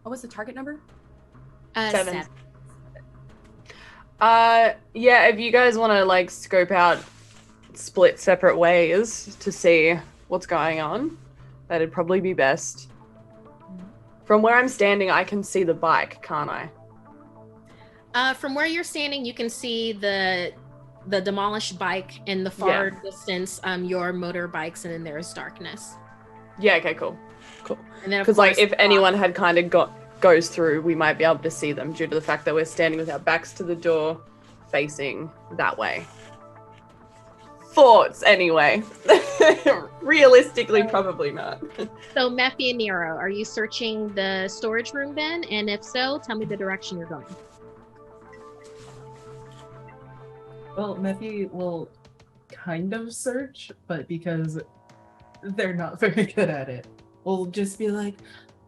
What was the target number? 7. Yeah, if you guys want to scope out split separate ways to see what's going on, that'd probably be best. From where I'm standing, I can see the bike, can't I? From where you're standing, you can see the demolished bike in the far distance, your motorbikes, and then there's darkness. Yeah, okay, cool. And then because if anyone had kind of goes through, we might be able to see them due to the fact that we're standing with our backs to the door facing that way. Thoughts anyway. Realistically, probably not. So Mephi and Nero, are you searching the storage room then? And if so, tell me the direction you're going. Well, Mephi will kind of search, but because they're not very good at it, we'll just be like,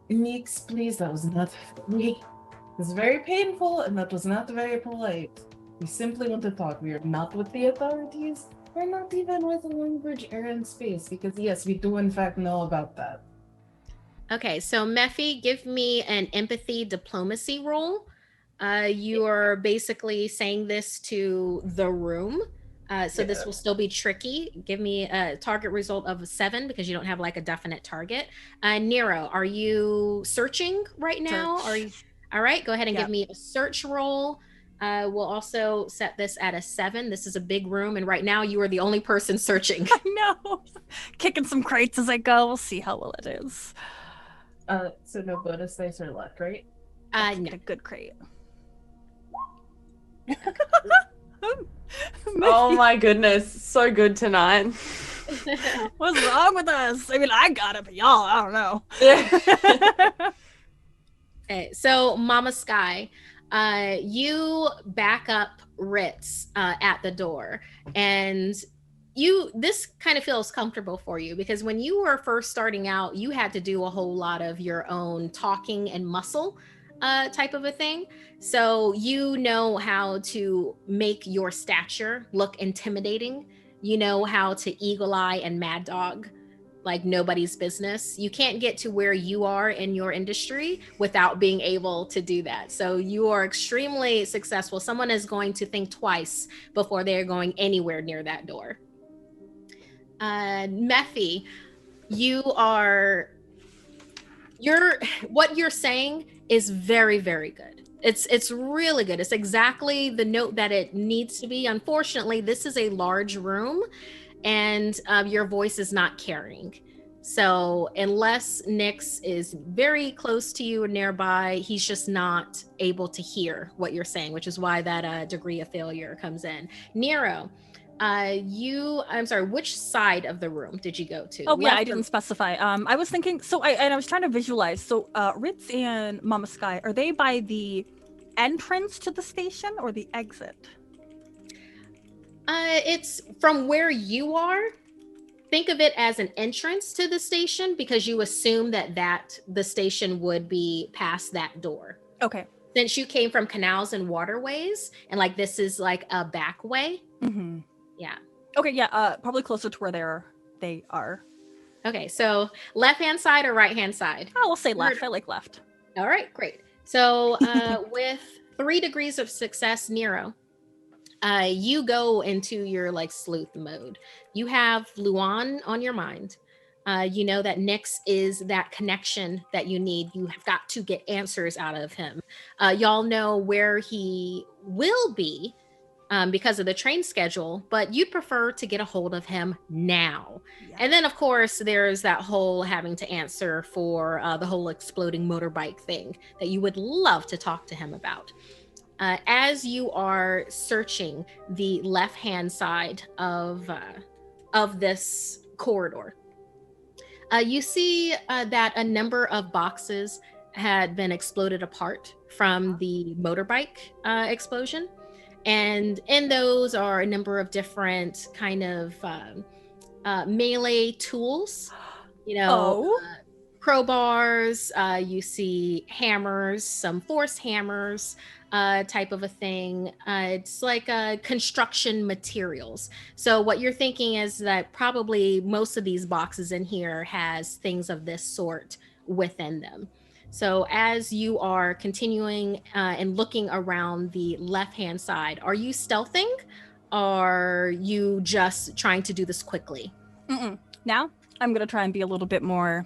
Nix, please, that was not me. It was very painful, and that was not very polite. We simply want to talk. We are not with the authorities. We're not even with the Longbridge Air and Space, because yes, we do in fact know about that. Okay, so Mephi, give me an empathy diplomacy roll. You are basically saying this to the room. This will still be tricky. Give me a target result of 7 because you don't have a definite target. Nero, are you searching right now? Are you all right? Go ahead and give me a search roll. We'll also set this at a 7. This is a big room, and right now you are the only person searching. I know. Kicking some crates as I go. We'll see how well it is. So no bonus dice are left, right? No. A good crate. Oh my goodness, so good tonight. What's wrong with us? I mean, I got it, but y'all, I don't know. Yeah. Okay, so Mama Sky, you back up Ritz at the door, and this kind of feels comfortable for you because when you were first starting out, you had to do a whole lot of your own talking and muscle type of a thing. So you know how to make your stature look intimidating. You know how to eagle eye and mad dog like nobody's business. You can't get to where you are in your industry without being able to do that. So you are extremely successful. Someone is going to think twice before they're going anywhere near that door. Mephi, what you're saying is very, very good. It's really good. It's exactly the note that it needs to be. Unfortunately, this is a large room and your voice is not carrying. So unless Nyx is very close to you or nearby, he's just not able to hear what you're saying, which is why that degree of failure comes in. Nero, I'm sorry, which side of the room did you go to? Oh yeah, Left I or- didn't specify. I was thinking. So I was trying to visualize. So Ritz and Mama Sky, are they by the entrance to the station or the exit? It's from where you are. Think of it as an entrance to the station because you assume that the station would be past that door. Okay. Since you came from canals and waterways, and like this is like a back way. Mm-hmm. Yeah. Okay. Yeah. Probably closer to where they are. Okay. So left hand side or right hand side? Oh, we'll say left. I like left. All right. Great. So with 3 degrees of success, Nero, you go into your like sleuth mode. You have Luan on your mind. You know that Nyx is that connection that you need. You have got to get answers out of him. Y'all know where he will be because of the train schedule, but you'd prefer to get a hold of him now. Yeah. And then, of course, there's that whole having to answer for the whole exploding motorbike thing that you would love to talk to him about. As you are searching the left-hand side of this corridor, you see that a number of boxes had been exploded apart from the motorbike explosion. And in those are a number of different kind of melee tools, crowbars, you see hammers, some force hammers, type of a thing. It's like construction materials. So what you're thinking is that probably most of these boxes in here has things of this sort within them. So as you are continuing and looking around the left-hand side, are you stealthing? Or are you just trying to do this quickly? Now I'm going to try and be a little bit more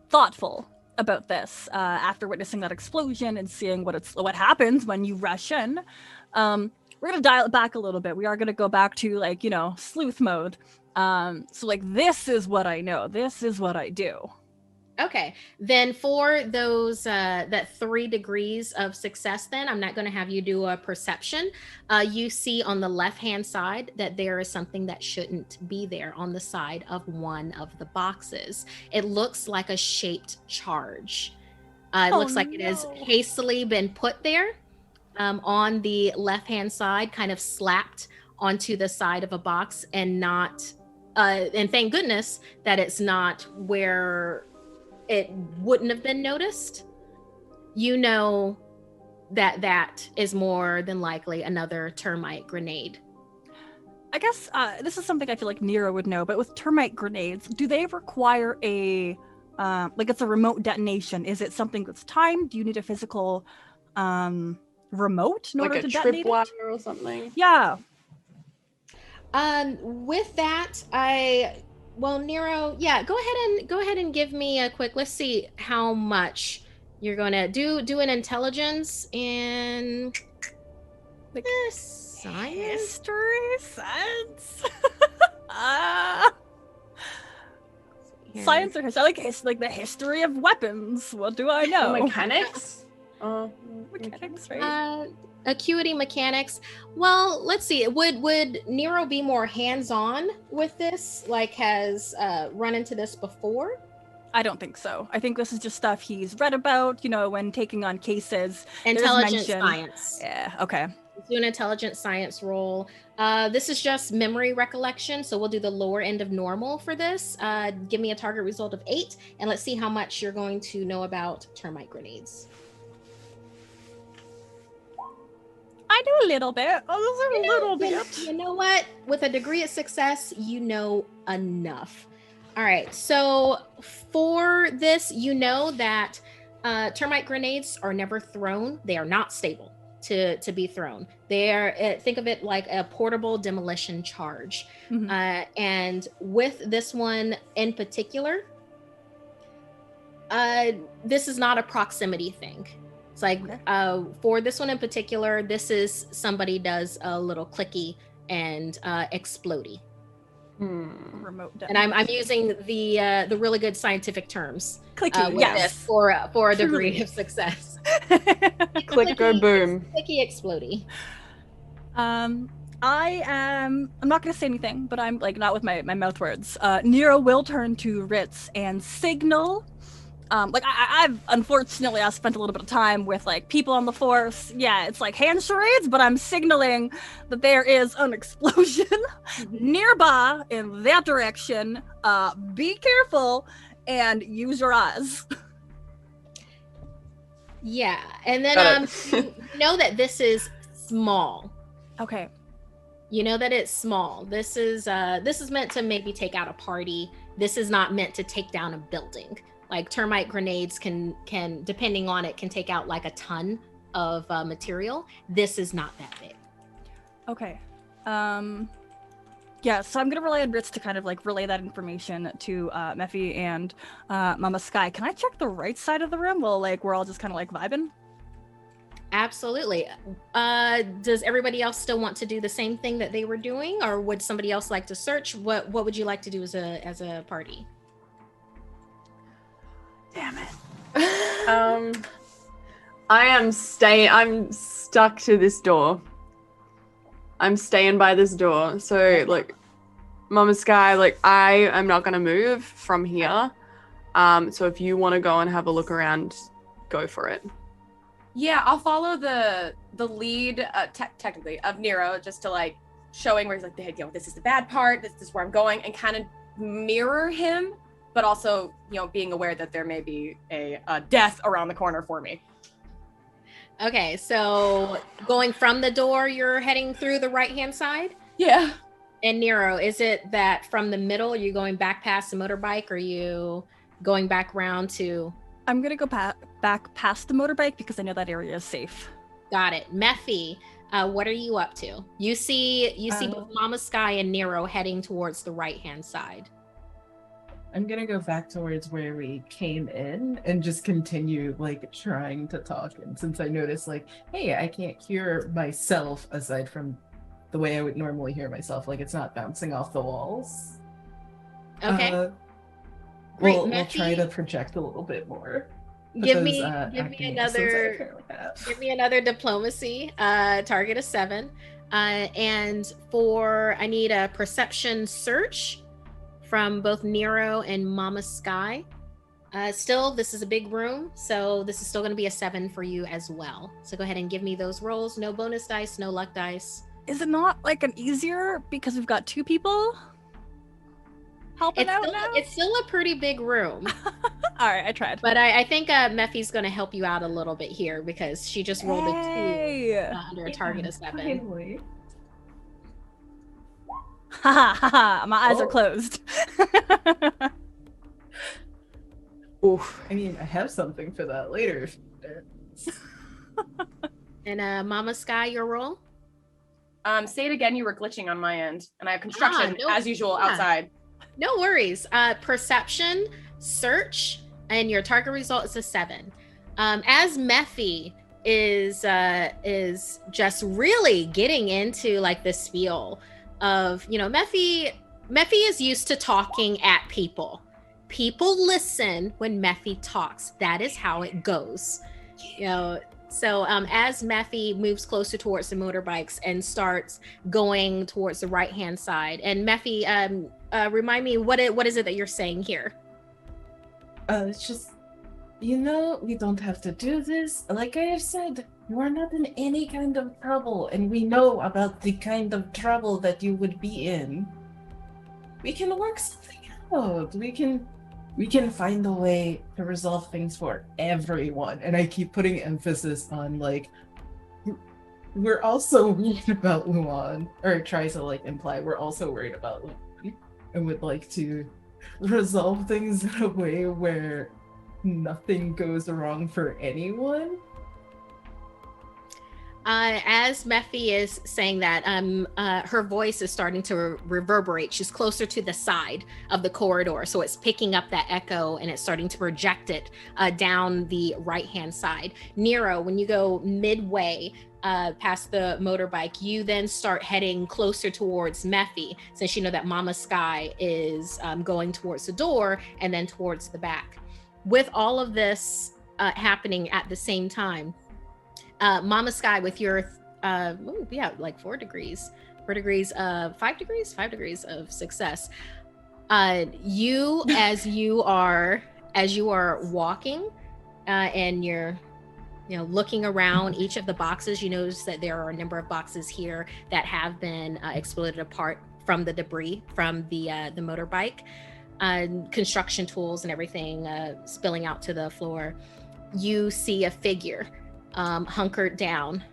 thoughtful about this after witnessing that explosion and seeing what happens when you rush in. We're going to dial it back a little bit. We are going to go back to sleuth mode. So this is what I know. This is what I do. Okay, then for those that 3 degrees of success, then I'm not going to have you do a perception. You see on the left-hand side that there is something that shouldn't be there on the side of one of the boxes. It looks like a shaped charge. It looks like it has hastily been put there on the left-hand side, kind of slapped onto the side of a box and not, and thank goodness that it's not where it wouldn't have been noticed. You know that is more than likely another termite grenade. I guess this is something I feel like Nero would know, but with termite grenades, do they require it's a remote detonation? Is it something that's timed? Do you need a physical remote in order to detonate it? Like a tripwire or something? Yeah. With that, Nero, yeah, go ahead and give me a quick, let's see how much you're going to do an intelligence and science. History, science. Science or history? I like the history of weapons. What do I know? Mechanics? Mechanics, right? Acuity mechanics. Well, let's see. Would Nero be more hands-on with this? Like, has run into this before? I don't think so. I think this is just stuff he's read about, when taking on cases. Intelligent science. Yeah, okay. Let's do an intelligent science roll. This is just memory recollection, so we'll do the lower end of normal for this. Give me a target result of 8, and let's see how much you're going to know about termite grenades. I know a little bit. A little bit. You know what? With a degree of success, you know enough. All right, so for this, you know that termite grenades are never thrown. They are not stable to be thrown. They are, think of it like a portable demolition charge. Mhm. And with this one in particular, this is not a proximity thing. It's like, for this one in particular, this is somebody does a little clicky and explodey. Remote And I'm using the really good scientific terms. clicky, With yes. this for a degree of success. Click, go, boom. Clicky explodey. I'm not gonna say anything, but I'm like not with my mouth words. Nero will turn to Ritz and signal. I've unfortunately I spent a little bit of time with like people on the force. Yeah, it's like hand charades, but I'm signaling that there is an explosion nearby in that direction. Be careful and use your eyes. Yeah, and then Got you know that this is small. Okay. You know that it's small. This is meant to maybe take out a party. This is not meant to take down a building. Like termite grenades can depending on it can take out like a ton of material. This is not that big. Okay. Yeah, so I'm gonna rely on Ritz to kind of like relay that information to Mephi and Mama Sky. Can I check the right side of the room while like we're all just kind of like vibing? Absolutely. Does everybody else still want to do the same thing that they were doing, or would somebody else like to search? What would you like to do as a party? Damn it. I'm stuck to this door. I'm staying by this door. So like Mama Sky, like I am not gonna move from here. So if you want to go and have a look around, go for it. Yeah, I'll follow the lead, technically, of Nero, just to like showing where he's like, this is the bad part, this is where I'm going, and kind of mirror him, but also, being aware that there may be a death around the corner for me. Okay, so going from the door, you're heading through the right-hand side? Yeah. And Nero, is it that from the middle, are you going back past the motorbike, or are you going back around to... I'm gonna go back past the motorbike because I know that area is safe. Got it. Mephi, what are you up to? You see both Mama Sky and Nero heading towards the right-hand side. I'm gonna go back towards where we came in and just continue like trying to talk. And since I noticed like, hey, I can't hear myself aside from the way I would normally hear myself, like it's not bouncing off the walls. Okay. Great, We'll try to project a little bit more. Give me another diplomacy. Target of 7. And I need a perception search from both Nero and Mama Sky. Still, this is a big room, so this is still going to be a 7 for you as well. So go ahead and give me those rolls. No bonus dice, no luck dice. Is it not like an easier because we've got 2 people helping out now? It's still a pretty big room. All right, I tried. But I think Mephi's going to help you out a little bit here because she just rolled a 2 under a target of 7. Finally. Ha, my eyes are closed. Oof. I mean, I have something for that later. And Mama Sky, your roll? Say it again, you were glitching on my end. And I have construction, as usual, outside. No worries. Perception, search, and your target result is a 7. As Mephi is just really getting into like the spiel of, Mephi is used to talking at people. People listen when Mephi talks. That is how it goes. So as Mephi moves closer towards the motorbikes and starts going towards the right-hand side, and Mephi, remind me, what is it that you're saying here? It's just, we don't have to do this. Like I have said, you are not in any kind of trouble, and we know about the kind of trouble that you would be in. We can work something out. We can find a way to resolve things for everyone. And I keep putting emphasis on, like, we're also worried about Luan, or try to, like, imply we're also worried about Luan, and would like to resolve things in a way where nothing goes wrong for anyone. As Mephi is saying that, her voice is starting to reverberate. She's closer to the side of the corridor, so it's picking up that echo and it's starting to project it down the right-hand side. Nero, when you go midway past the motorbike, you then start heading closer towards Mephi, since you know that Mama Sky is going towards the door and then towards the back. With all of this happening at the same time, Mama Sky, with your like 5 degrees of success. You as you are walking and you're looking around each of the boxes, you notice that there are a number of boxes here that have been exploded apart from the debris from the motorbike, construction tools and everything spilling out to the floor. You see a figure hunkered down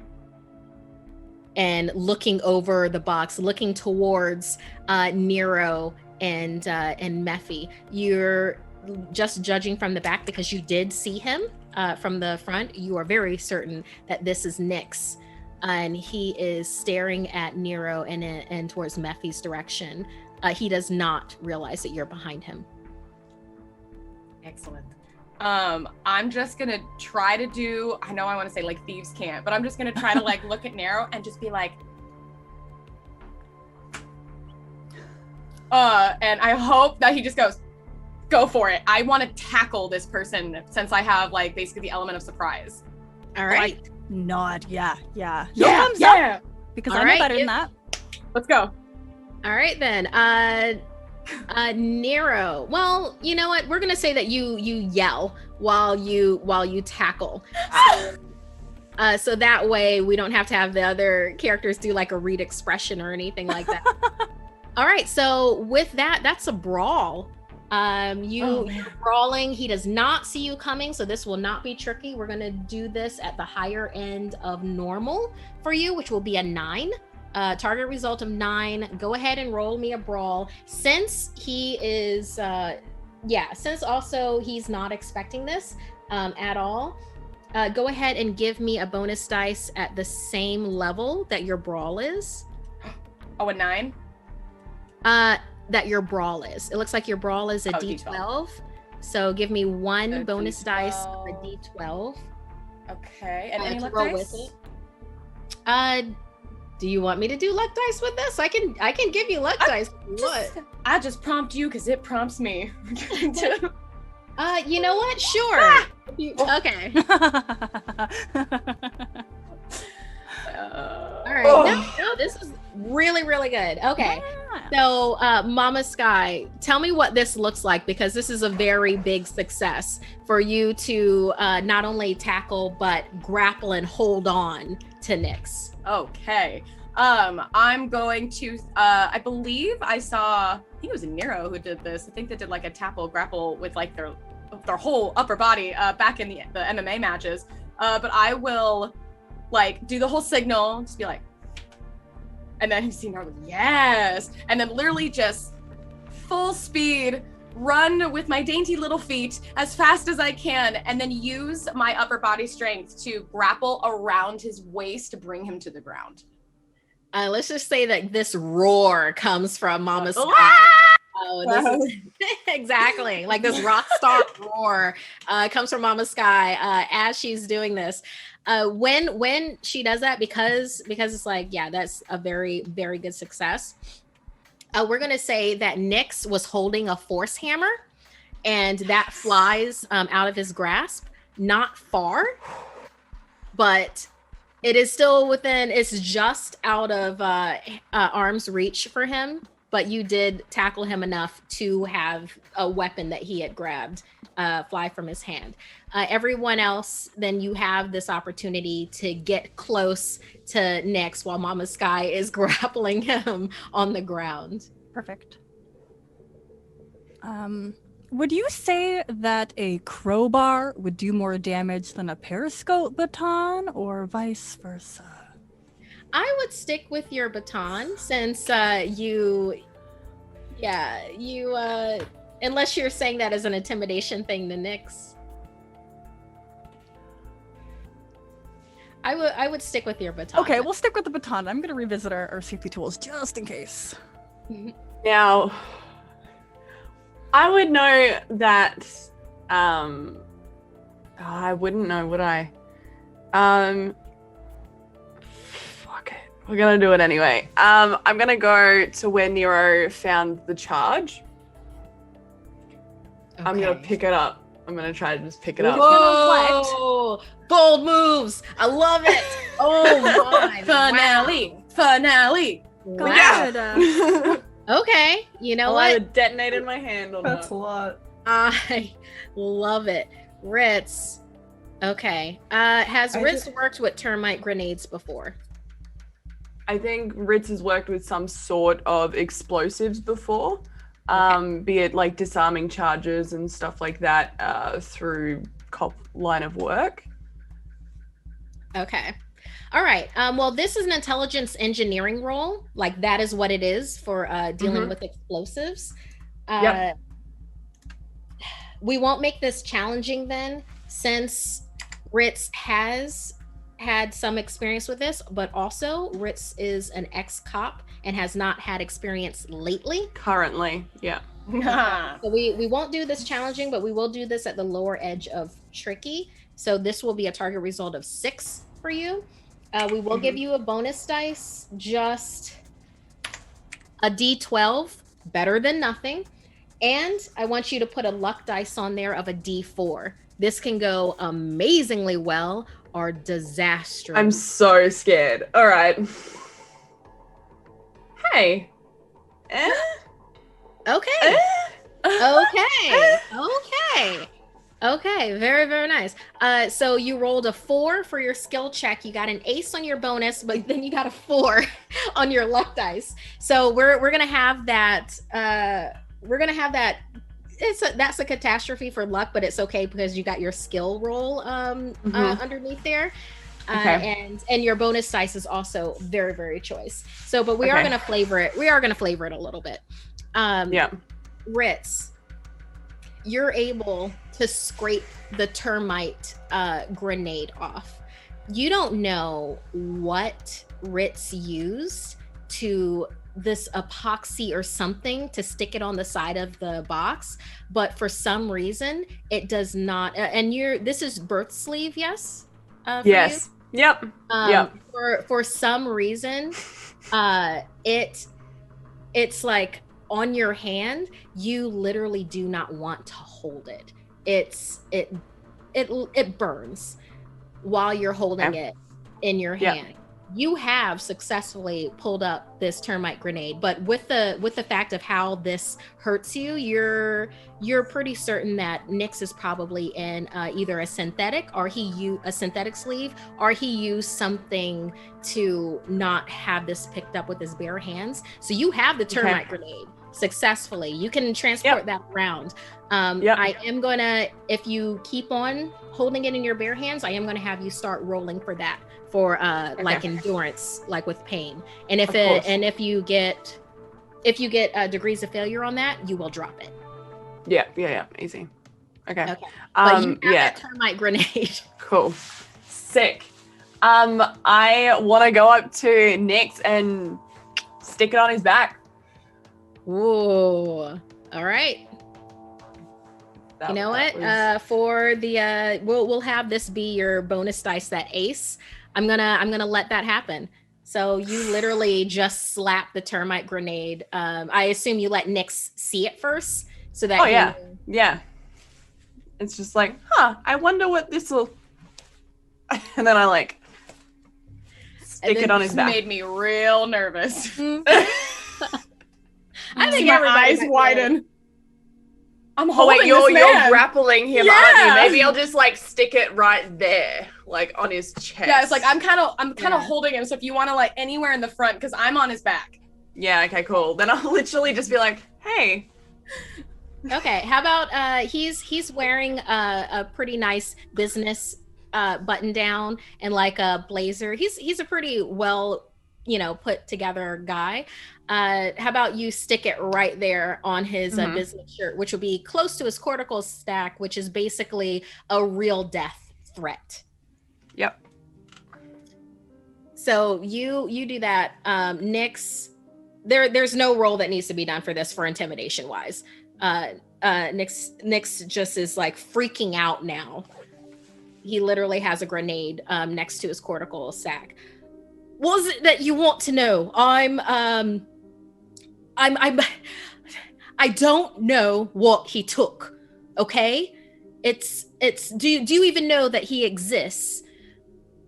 and looking over the box, looking towards Nero and Mephi. You're just judging from the back because you did see him from the front. You are very certain that this is Nyx, and he is staring at Nero and towards Mephi's direction. He does not realize that you're behind him. Excellent. I'm just gonna try to do, I know I want to say like thieves can't, but I'm just gonna try to like look at Nero and just be like, and I hope that he just goes, go for it. I want to tackle this person since I have like basically the element of surprise. All right. Like, nod. Yeah. Yeah. Because All I know right, better than that. Let's go. All right then. Nero. Well, you know what? We're gonna say that you yell while you tackle. So that way we don't have to have the other characters do like a read expression or anything like that. All right. So with that, that's a brawl. You're brawling. He does not see you coming, so this will not be tricky. We're gonna do this at the higher end of normal for you, which will be a 9. Target result of 9. Go ahead and roll me a brawl. Since he is, since also he's not expecting this at all, go ahead and give me a bonus dice at the same level that your brawl is. Oh, a 9? That your brawl is. It looks like your brawl is a D12. So give me one bonus dice of a D12. Okay, and any luck roll dice? with it. Do you want me to do luck dice with this? I can give you luck dice. What? I just prompt you because it prompts me. You know what? Sure. Okay. All right. No, this is really, really good. Okay. Yeah. So, Mama Sky, tell me what this looks like, because this is a very big success for you to not only tackle, but grapple and hold on to Nyx. Okay. I'm going to, I believe I think it was Nero who did this. I think they did like a grapple with like their whole upper body back in the MMA matches. But I will like do the whole signal, just be like, and then you see Nero, yes, and then literally just full speed run with my dainty little feet as fast as I can, and then use my upper body strength to grapple around his waist to bring him to the ground. Let's just say that this roar comes from Mama Sky. Oh, this is exactly like this rock star roar comes from Mama Sky as she's doing this. When she does that, because it's like, yeah, that's a very, very good success. We're gonna say that Nyx was holding a force hammer, and that flies out of his grasp, not far, but it is still within, it's just out of arm's reach for him, but you did tackle him enough to have a weapon that he had grabbed fly from his hand. Everyone else, then you have this opportunity to get close to Nyx while Mama Sky is grappling him on the ground. Perfect. Would you say that a crowbar would do more damage than a periscope baton, or vice versa? I would stick with your baton since unless you're saying that as an intimidation thing to Nyx. I would stick with your baton. Okay, we'll stick with the baton. I'm gonna revisit our safety tools just in case. Now, I would know that. I wouldn't know, would I? Fuck it. We're gonna do it anyway. I'm gonna go to where Nero found the charge. Okay. I'm gonna pick it up. I'm gonna try to just pick it up. Whoa! Bold moves. I love it. Oh my! Finale. Wow. Yeah. Okay. You know I'll what? either detonate in my hand or That's not. a lot. I love it. Ritz. Okay. Has Ritz worked with termite grenades before? I think Ritz has worked with some sort of explosives before, be it like disarming charges and stuff like that through cop line of work. Okay. All right. Well, this is an intelligence engineering role. Like that is what it is for dealing with explosives. Yep. We won't make this challenging then, since Ritz has had some experience with this, but also Ritz is an ex-cop and has not had experience lately. Currently, yeah. So we won't do this challenging, but we will do this at the lower edge of tricky. So this will be a target result of 6 for you. We will give you a bonus dice, just a D12, better than nothing. And I want you to put a luck dice on there of a D4. This can go amazingly well or disastrous. I'm so scared. All right. Hey. Okay. Okay. Very, very nice. So you rolled a 4 for your skill check. You got an ace on your bonus, but then you got a 4 on your luck dice. So we're gonna have that. That's a catastrophe for luck, but it's okay because you got your skill roll underneath there. And your bonus dice is also very, very choice. So, but we are gonna flavor it. We are gonna flavor it a little bit. Ritz, you're able to scrape the termite grenade off. You don't know what Ritz used to this epoxy or something to stick it on the side of the box, but for some reason it does not. And this is birth sleeve, yes? Yes. You? Yep. For some reason, it's like on your hand. You literally do not want to hold it. It burns while you're holding it in your hand. You have successfully pulled up this termite grenade, but with the fact of how this hurts you, you're pretty certain that Nyx is probably in either a synthetic sleeve, or he used something to not have this picked up with his bare hands. So you have the termite grenade successfully. You can transport that around. I am gonna, if you keep on holding it in your bare hands, I am gonna have you start rolling for that. For like endurance, like with pain, and if you get degrees of failure on that, you will drop it. Yeah, easy. Okay. But you have that termite grenade. Cool. Sick. I want to go up to Nyx and stick it on his back. Ooh. All right. You know what? For the we'll have this be your bonus dice, that ace. I'm gonna let that happen. So you literally just slap the termite grenade. I assume you let Nyx see it first, so that yeah. It's just like, I wonder what this will. And then I like stick it on his back. Made me real nervous. I think my everybody eyes might widen. I'm Oh holding wait, you're this man. grappling him, Yeah. aren't you? Maybe I'll just like stick it right there, like on his chest. Yeah, it's like I'm kind of Yeah. holding him. So if you want to like anywhere in the front, because I'm on his back. Yeah, okay, cool. Then I'll literally just be like, hey. Okay, how about he's wearing a pretty nice business button down and like a blazer. He's a pretty well, put together guy. How about you stick it right there on his business shirt, which would be close to his cortical stack, which is basically a real death threat. Yep. So you do that. Nyx, there's no roll that needs to be done for this for intimidation wise. Nyx just is like freaking out now. He literally has a grenade next to his cortical sack. What is it that you want to know? I don't know what he took. Okay, it's. Do you even know that he exists?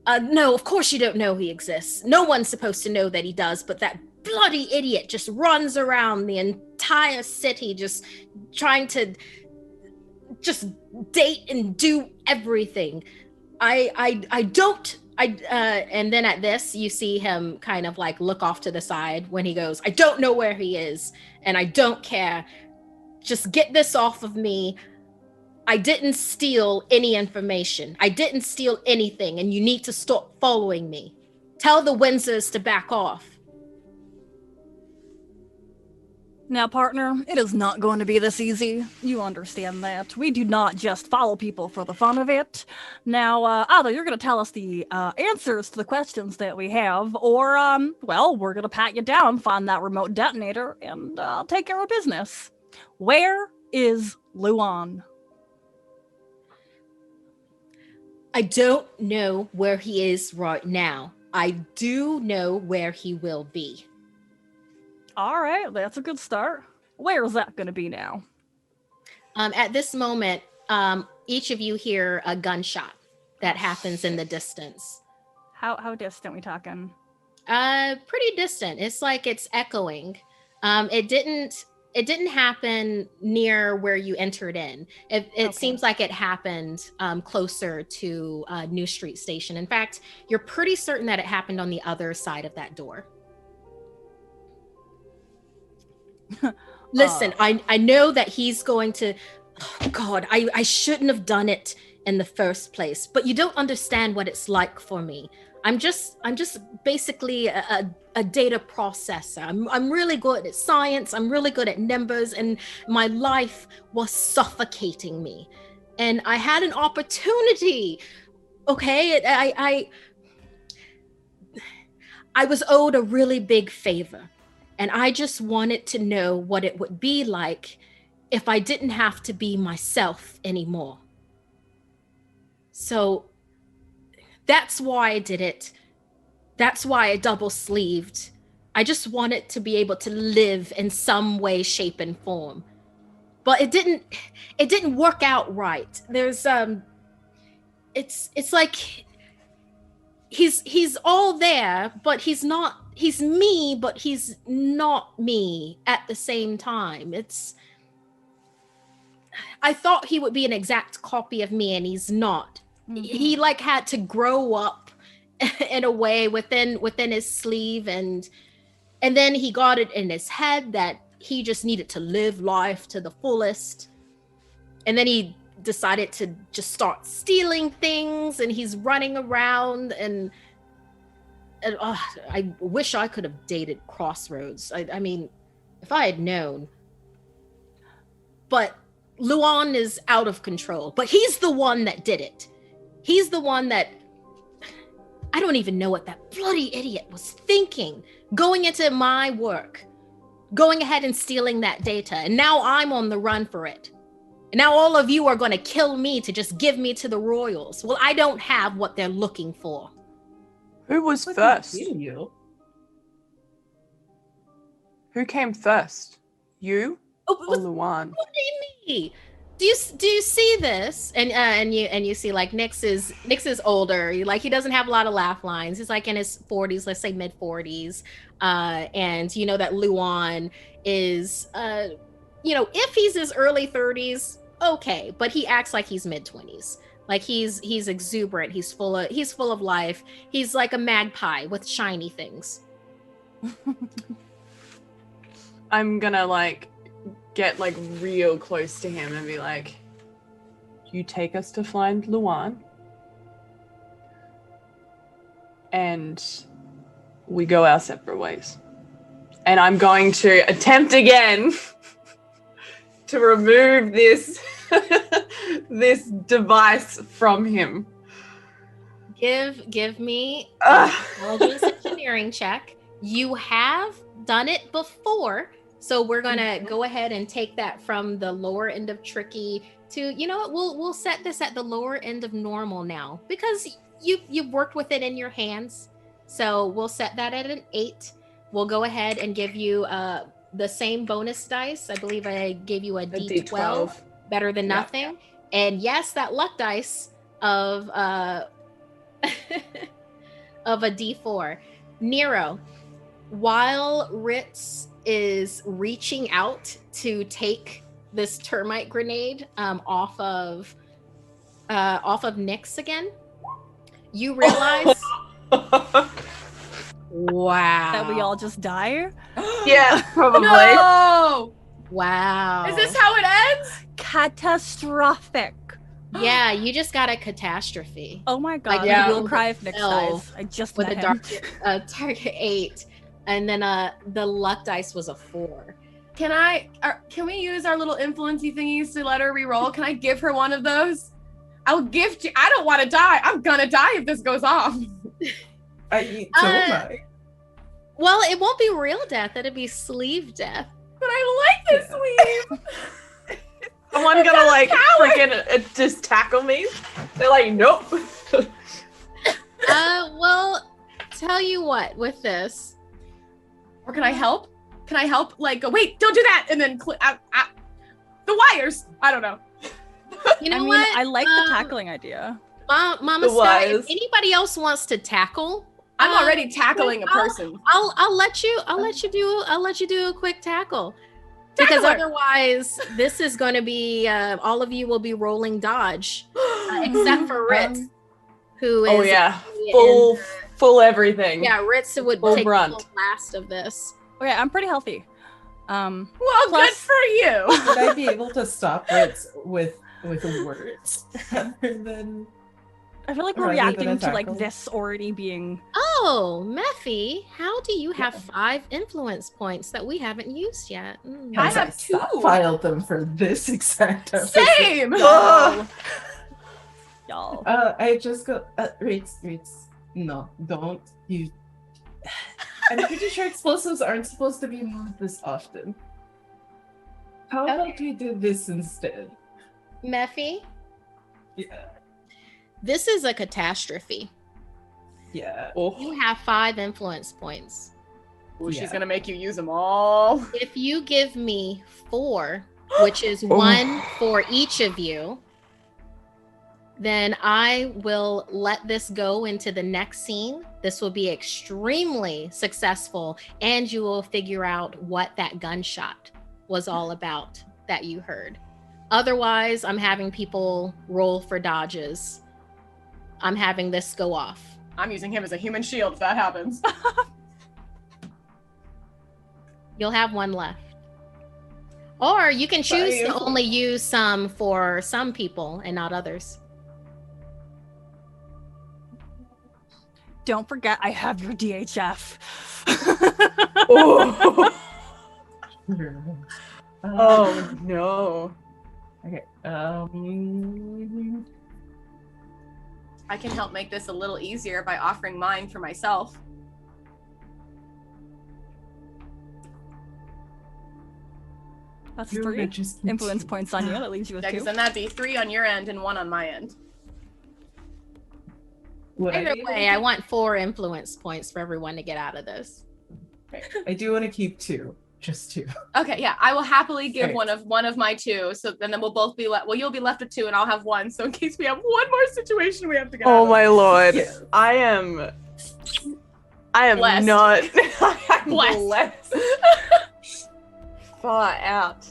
No, of course you don't know he exists. No one's supposed to know that he does, but that bloody idiot just runs around the entire city just trying to just date and do everything. I don't. And then at this, you see him kind of like look off to the side when he goes, I don't know where he is, and I don't care. Just get this off of me. I didn't steal any information. I didn't steal anything, and you need to stop following me. Tell the Windsors to back off. Now, partner, it is not going to be this easy. You understand that. We do not just follow people for the fun of it. Now, either you're going to tell us the answers to the questions that we have, or, well, we're going to pat you down, find that remote detonator, and take care of business. Where is Luan? I don't know where he is right now. I do know where he will be. All right, that's a good start. Where is that going to be now? At this moment, each of you hear a gunshot that happens in the distance. How distant we talking? Pretty distant. It's like it's echoing. It didn't happen near where you entered in. It seems like it happened closer to New Street Station. In fact, you're pretty certain that it happened on the other side of that door. Listen, I know that he's going to, oh God, I shouldn't have done it in the first place, but you don't understand what it's like for me. I'm just basically a data processor. I'm really good at science. I'm really good at numbers, and my life was suffocating me. And I had an opportunity. Okay, I was owed a really big favor. And I just wanted to know what it would be like if I didn't have to be myself anymore. So that's why I did it. That's why I double sleeved. I just wanted to be able to live in some way, shape, and form. But it didn't work out right. There's it's like he's all there, but he's not. He's me, but he's not me at the same time. I thought he would be an exact copy of me, and he's not. Mm-hmm. He like had to grow up in a way within his sleeve, and then he got it in his head that he just needed to live life to the fullest. And then he decided to just start stealing things, and he's running around and I wish I could have dated Crossroads. I mean, if I had known. But Luan is out of control. But he's the one that did it. He's the one that... I don't even know what that bloody idiot was thinking. Going into my work. Going ahead and stealing that data. And now I'm on the run for it. And now all of you are going to kill me to just give me to the Royals. Well, I don't have what they're looking for. Who was first? You. Who came first? You or What Luan? do you mean? do you see this? And you see like Nyx is older. Like he doesn't have a lot of laugh lines. He's like in his 40s, let's say mid 40s. And you know that Luan is if he's his early 30s, okay, but he acts like he's mid 20s. Like he's exuberant. He's full of life. He's like a magpie with shiny things. I'm gonna like get like real close to him and be like, you take us to find Luan and we go our separate ways. And I'm going to attempt again to remove this this device from him. Give me an intelligence engineering check. You have done it before, so we're gonna go ahead and take that from the lower end of tricky to, you know what, we'll set this at the lower end of normal now because you've worked with it in your hands. So we'll set that at an 8. We'll go ahead and give you the same bonus dice. I believe I gave you a D12. Better than nothing. And yes, that luck dice of of a D4. Nero, while Ritz is reaching out to take this termite grenade off of Nyx again, you realize wow, That we all just die? Yeah, probably. No! Wow. Is this how it ends? Catastrophic. Yeah, you just got a catastrophe. Oh my god, yeah. I will cry if Nick 12 dies. I just with met a him. target 8, and then the luck dice was a 4. Can we use our little influency thingies to let her re-roll? Can I give her one of those? I'll gift you. I don't want to die. I'm gonna die if this goes off. So am I. Well, it won't be real death. It'll be sleeve death. But I like this sleeve. Someone gonna like freaking just tackle me? They're like, nope. Well, tell you what, with this. Or can I help? Can I help? Like, go, wait, don't do that, and then the wires. I don't know. You know I mean, what? I like the tackling idea. Mama Sky, if anybody else wants to tackle, I'm already tackling a person. I'll let you do a quick tackle. Because otherwise, this is going to be all of you will be rolling dodge, except for Ritz, who is full everything. Yeah, Ritz would full take brunt. the last of this. Okay, I'm pretty healthy. Well, plus- good for you. Would I be able to stop it with words rather than? I feel like we're Rather than reacting a to like tackle. this already being. Oh, Mephi, how do you have 5 influence points that we haven't used yet? I Has have 2. Stockpiled them for this exact episode. Same. Y'all. I just go. Rates. No, don't you. I'm pretty sure explosives aren't supposed to be moved this often. How about we do this instead? Mephi, Yeah. this is a catastrophe. Yeah. You have 5 influence points. Ooh, she's Yeah. gonna make you use them all. If you give me 4, which is 1 for each of you, then I will let this go into the next scene. This will be extremely successful, and you will figure out what that gunshot was all about that you heard. Otherwise, I'm having people roll for dodges. I'm having this go off. I'm using him as a human shield if that happens. You'll have 1 left. Or you can choose to only use some for some people and not others. Don't forget, I have your DHF. Oh no. Okay. I can help make this a little easier by offering mine for myself. That's You're 3 gonna just influence continue. points on you. That leaves you with Yeah, because 2. then that'd be 3 on your end and 1 on my end. Would I Either be able way, to- I want 4 influence points for everyone to get out of this. I do want to keep 2. just 2. Okay, yeah, I will happily give Right. one of my 2. So then we'll both be left. Well, you'll be left with 2, and I'll have 1. So in case we have one more situation we have to get out Oh of. my lord. Yes. I am Blessed. not I'm Blessed. far out.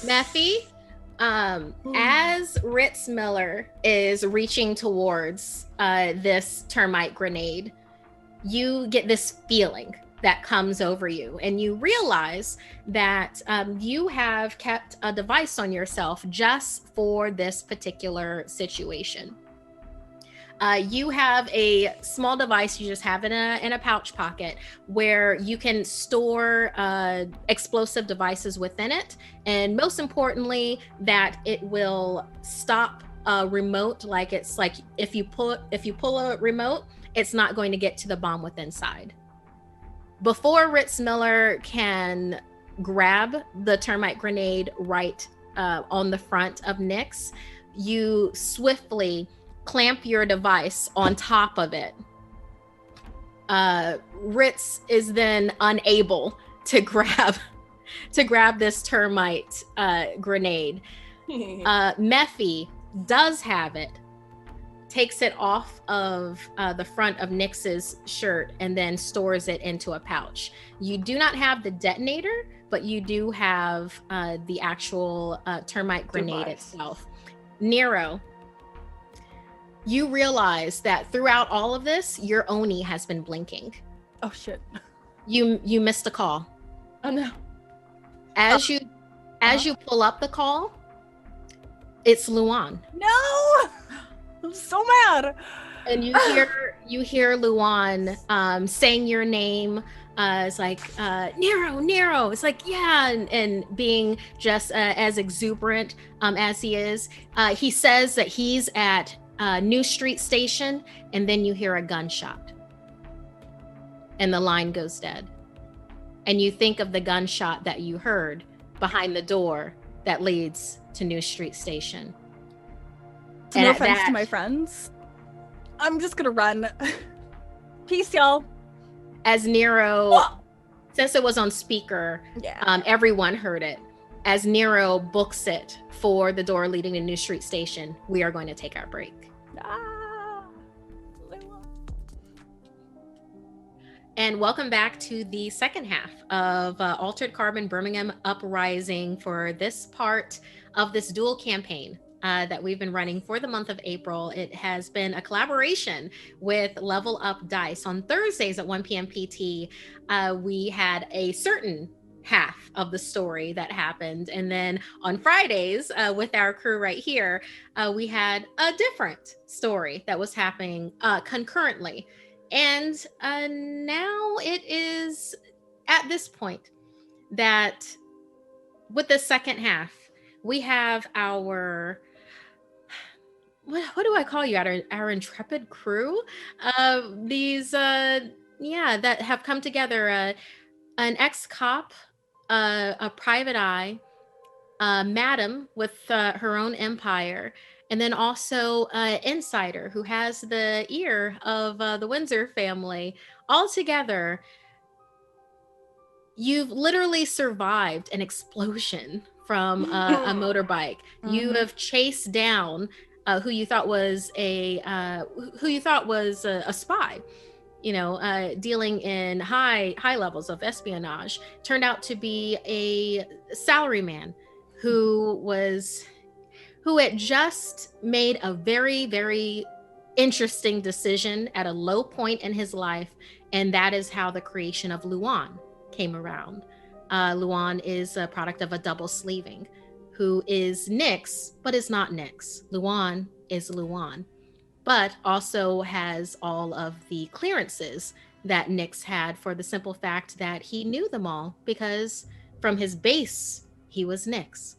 Mephi, as Ritz Miller is reaching towards this termite grenade, you get this feeling that comes over you, and you realize that you have kept a device on yourself just for this particular situation. You have a small device you just have in a pouch pocket where you can store explosive devices within it, and most importantly, that it will stop a remote. Like it's like if you pull a remote, it's not going to get to the bomb within inside. Before Ritz Miller can grab the termite grenade right on the front of Nyx, you swiftly clamp your device on top of it. Ritz is then unable to grab this termite grenade. Mephi does have it, takes it off of the front of Nyx's shirt, and then stores it into a pouch. You do not have the detonator, but you do have the actual termite grenade itself. Nero, you realize that throughout all of this, your Oni has been blinking. Oh shit. You missed a call. Oh no. As you pull up the call, it's Luan. No! I'm so mad. And you hear Luan saying your name. It's like Nero. It's like, yeah, and being just as exuberant as he is. He says that he's at New Street Station, and then you hear a gunshot, and the line goes dead. And you think of the gunshot that you heard behind the door that leads to New Street Station. So no offense to my friends, I'm just gonna run. Peace, y'all. As Nero, since it was on speaker, Yeah. Everyone heard it. As Nero books it for the door leading to New Street Station, we are going to take our break. And welcome back to the second half of Altered Carbon Birmingham Uprising for this part of this dual campaign that we've been running for the month of April. It has been a collaboration with Level Up Dice. On Thursdays at 1 p.m. PT, we had a certain half of the story that happened. And then on Fridays with our crew right here, we had a different story that was happening concurrently. And now it is at this point that with the second half, we have our, what do I call you? Our intrepid crew? That have come together. An ex-cop, a private eye, a madam with her own empire, and then also an insider who has the ear of the Windsor family. All together, you've literally survived an explosion from a motorbike. Mm-hmm. You have chased down who you thought was a spy. Dealing in high levels of espionage. Turned out to be a salaryman who had just made a very, very interesting decision at a low point in his life, and that is how the creation of Luan came around. Luan is a product of a double sleeving, who is Nyx, but is not Nyx. Luan is Luan, but also has all of the clearances that Nyx had, for the simple fact that he knew them all, because from his base, he was Nyx.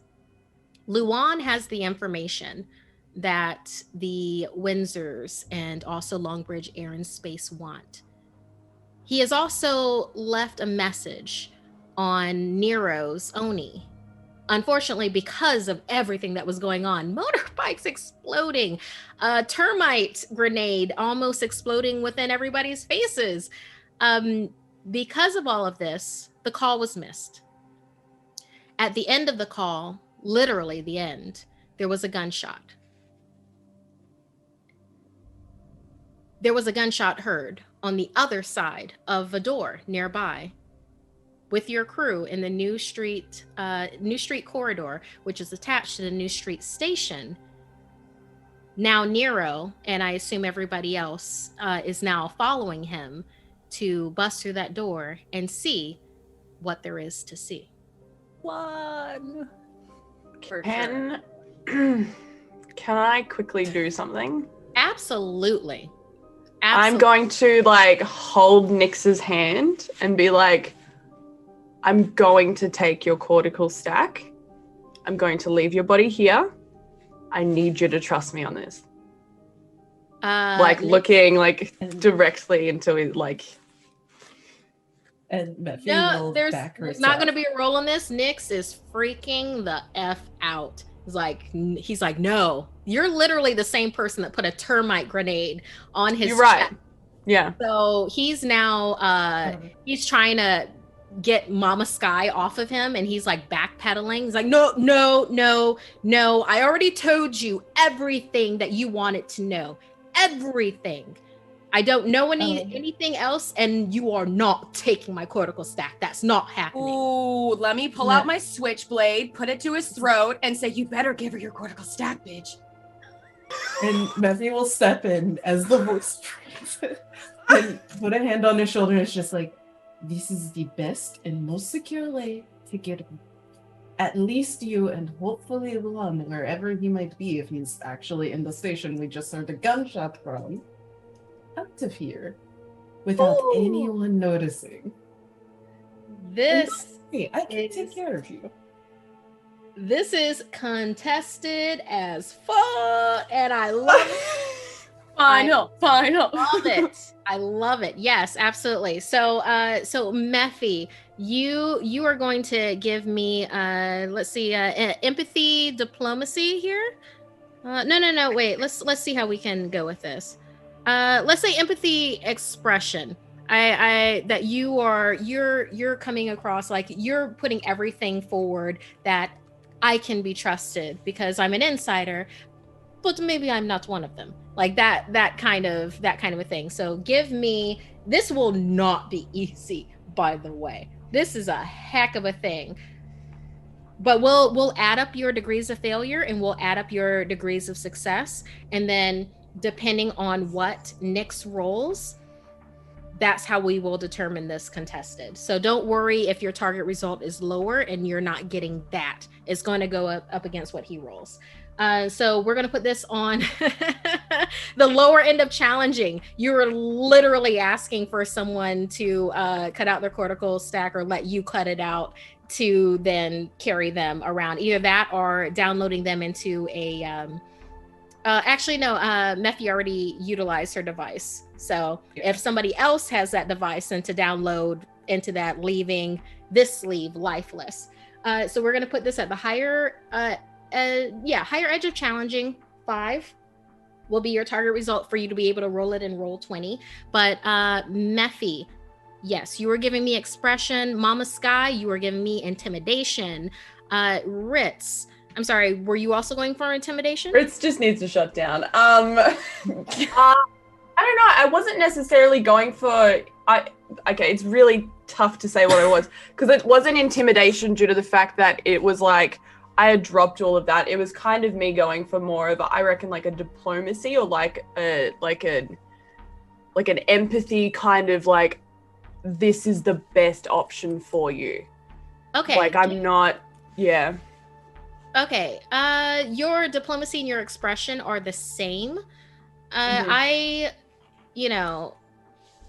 Luan has the information that the Windsors and also Longbridge Air and Space want. He has also left a message on Nero's Oni. Unfortunately, because of everything that was going on, motorbikes exploding, a termite grenade almost exploding within everybody's faces. Because of all of this, the call was missed. At the end of the call, literally the end, there was a gunshot. There was a gunshot heard on the other side of a door nearby. With your crew in the New Street corridor, which is attached to the New Street station, now Nero, and I assume everybody else, is now following him to bust through that door and see what there is to see. One. Can I quickly do something? Absolutely. I'm going to like hold Nyx's hand and be like, I'm going to take your cortical stack. I'm going to leave your body here. I need you to trust me on this. Like looking like directly into it, like. And Mephi No, will there's back herself. not going to be a roll on this. Nyx is freaking the F out. He's like, no, you're literally the same person that put a termite grenade on his You're right. chest. Yeah. So he's now, he's trying to get Mama Sky off of him, and he's like backpedaling. He's like, no. I already told you everything that you wanted to know. Everything. I don't know anything else, and you are not taking my cortical stack. That's not happening. Ooh, let me pull out my switchblade, put it to his throat, and say, you better give her your cortical stack, bitch. And Mephi will step in as the voice and put a hand on his shoulder. And it's just like, this is the best and most secure way to get at least you and hopefully Luan, wherever he might be, if he's actually in the station we just heard a gunshot from, out of here without anyone noticing. This I can take care of you. This is contested as fuck, and I love it. Final. Love it. I love it. Yes, absolutely. So Mephi, you are going to give me let's see, empathy diplomacy here. No. Wait. Let's see how we can go with this. Let's say empathy expression. That you're coming across like you're putting everything forward that I can be trusted because I'm an insider, but maybe I'm not one of them. Like that kind of a thing. So give me, this will not be easy, by the way. This is a heck of a thing. But we'll add up your degrees of failure and we'll add up your degrees of success. And then depending on what Nyx rolls, that's how we will determine this contested. So don't worry if your target result is lower and you're not getting that. It's going to go up against what he rolls. So we're going to put this on the lower end of challenging. You're literally asking for someone to cut out their cortical stack or let you cut it out to then carry them around. Either that or downloading them into a... Mephi already utilized her device. So if somebody else has that device, then to download into that, leaving this sleeve lifeless. So we're going to put this at the higher edge of challenging. 5 will be your target result for you to be able to roll it and roll 20. But Mephi, yes, you were giving me expression. Mama Sky, you were giving me intimidation. Ritz, I'm sorry, were you also going for intimidation? Ritz just needs to shut down. I don't know. I wasn't necessarily going for... Okay, it's really tough to say what it was because it wasn't intimidation due to the fact that it was like I had dropped all of that. It was kind of me going for more of, I reckon, like a diplomacy or like an empathy kind of like, this is the best option for you. Okay. Like I'm not... Yeah. Okay, your diplomacy and your expression are the same. I,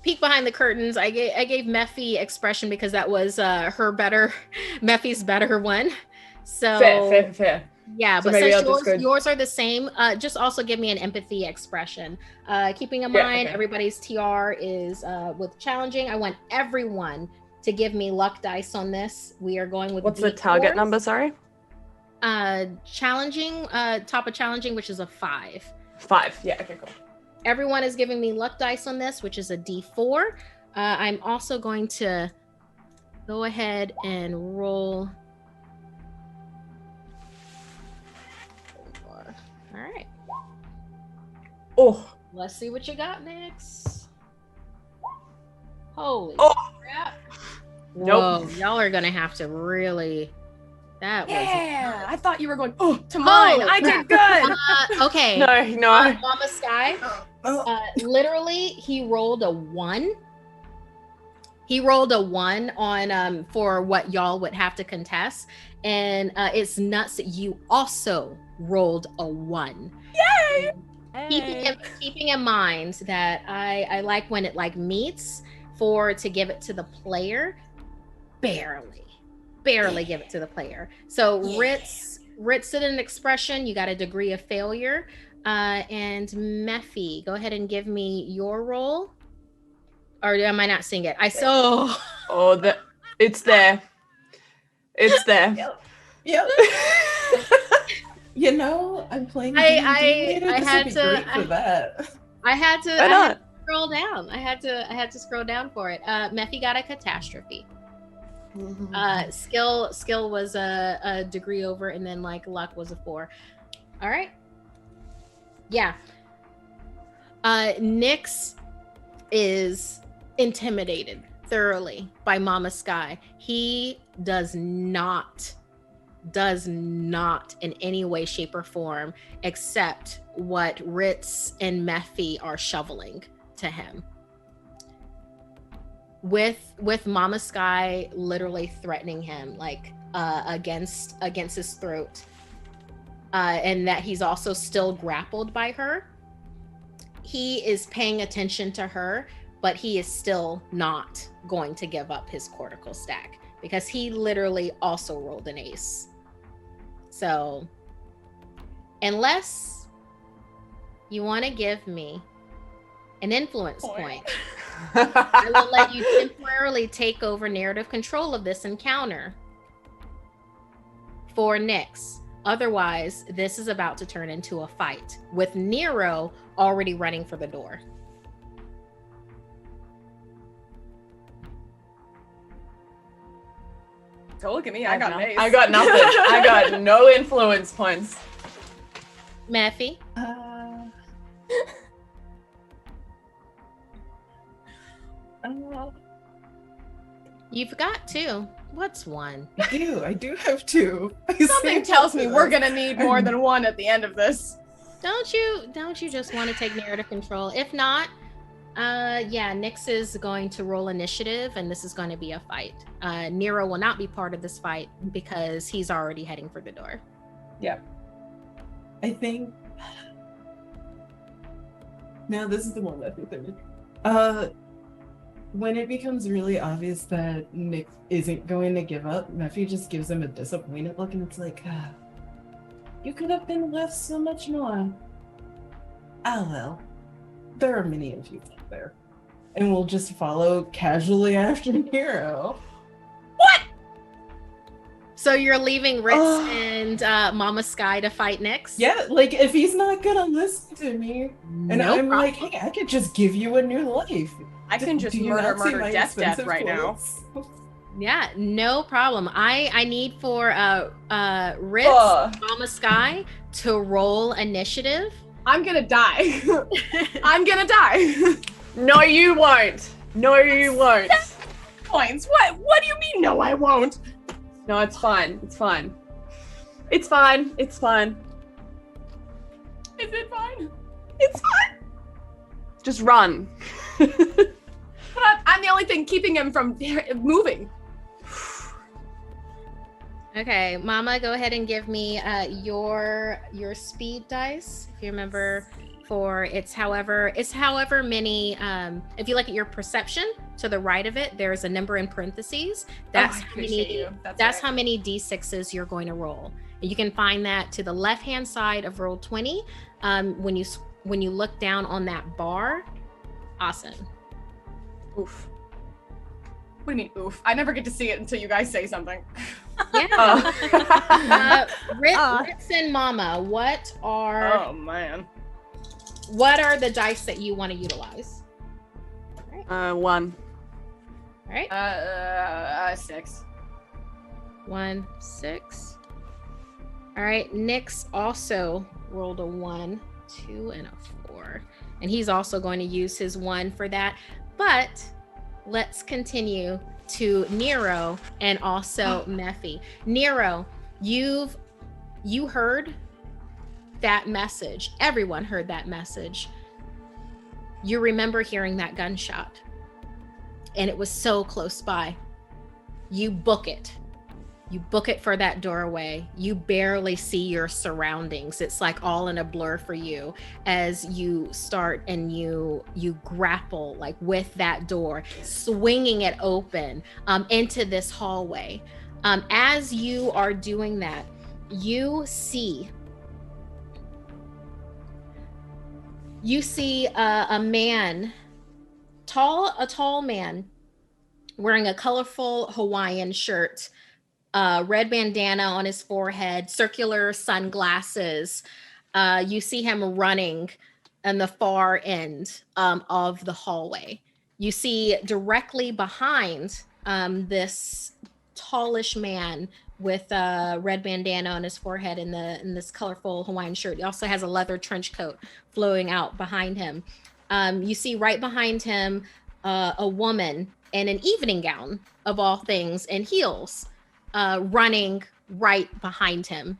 peek behind the curtains. I gave Mephi expression because that was Mephi's better one. So Fair. Yeah, so but since yours are the same, just also give me an empathy expression. Keeping in mind, everybody's TR is with challenging. I want everyone to give me luck dice on this. We are going with what's the target number? Sorry. Challenging, top of challenging, which is a 5. 5, yeah, okay, cool. Everyone is giving me luck dice on this, which is a D4. I'm also going to go ahead and roll Oh. Let's see what you got next. Holy crap. Nope. Whoa, y'all are gonna have to really. That was. Yeah, I thought you were going, oh, to mine. Holy I did good. Okay. No. Mama Sky. Literally, he rolled a 1. He rolled a 1 on for what y'all would have to contest, and it's nuts that you also rolled a 1. Yay! Keeping in mind that I like when it like meets to give it to the player, barely give it to the player. So Ritz did an expression. You got a degree of failure. And Mephi, go ahead and give me your roll. Or am I not seeing it? I saw. Oh, it's there. It's there. Yep. You know, I'm playing. I had to. For that. I had to. Why not? Scroll down. I had to scroll down for it. Mephi got a catastrophe. Skill was a degree over, and then like luck was a 4. All right. Yeah. Nyx is intimidated thoroughly by Mama Sky. He does not in any way, shape, or form accept what Ritz and Mephi are shoveling to him. With Mama Sky literally threatening him like against his throat, and that he's also still grappled by her. He is paying attention to her, but he is still not going to give up his cortical stack because he literally also rolled an ace. So unless you want to give me an influence point, I will let you temporarily take over narrative control of this encounter for Nyx. Otherwise, this is about to turn into a fight with Nero already running for the door. Don't look at me. I got an ace. I got nothing. I got no influence points. Mephi? You've got 2. What's 1? I do have 2. Something tells me we're gonna need more than 1 at the end of this. Don't you just want to take narrative control? If not, Nyx is going to roll initiative, and this is going to be a fight. Nero will not be part of this fight because he's already heading for the door. Yeah. I think. Now this is the one that I think. When it becomes really obvious that Nyx isn't going to give up, Mephi just gives him a disappointed look, and it's like, you could have been left so much more. Oh well, there are many of you out there, and we'll just follow casually after Nero. What? So you're leaving Ritz and Mama Sky to fight Nyx? Yeah, like if he's not gonna listen to me, and I'm like, hey, I could just give you a new life. I can just murder, death right now. Yeah, no problem. I need for Ritz, Mama Sky to roll initiative. I'm gonna die. I'm gonna die. No, you won't. No, you won't. Points. What do you mean? No, I won't. No, it's fine. It's fine. It's fine. It's fine. Is it fine? It's fine. Just run. But I'm the only thing keeping him from moving. Okay, Mama, go ahead and give me your speed dice. If you remember, it's however many. If you look at your perception to the right of it, there's a number in parentheses. That's how many. That's how many d6s you're going to roll. And you can find that to the left-hand side of roll 20. When you look down on that bar. Awesome. Oof. What do you mean, oof? I never get to see it until you guys say something. Yeah. Ritz and Mama, what are... Oh, man. What are the dice that you want to utilize? All right. 1. All right. 6. 1, 6. All right. Nyx also rolled a 1. 2 and a 4. And he's also going to use his 1 for that. But let's continue to Nero and also Mephi. Nero, you heard that message. Everyone heard that message. You remember hearing that gunshot. And it was so close by. You book it. You book it for that doorway. You barely see your surroundings. It's like all in a blur for you as you start and you grapple like with that door, swinging it open into this hallway. As you are doing that, you see a man, a tall man wearing a colorful Hawaiian shirt, red bandana on his forehead, circular sunglasses. You see him running in the far end of the hallway. You see directly behind this tallish man with a red bandana on his forehead in this colorful Hawaiian shirt. He also has a leather trench coat flowing out behind him. You see right behind him a woman in an evening gown, of all things, and heels, running right behind him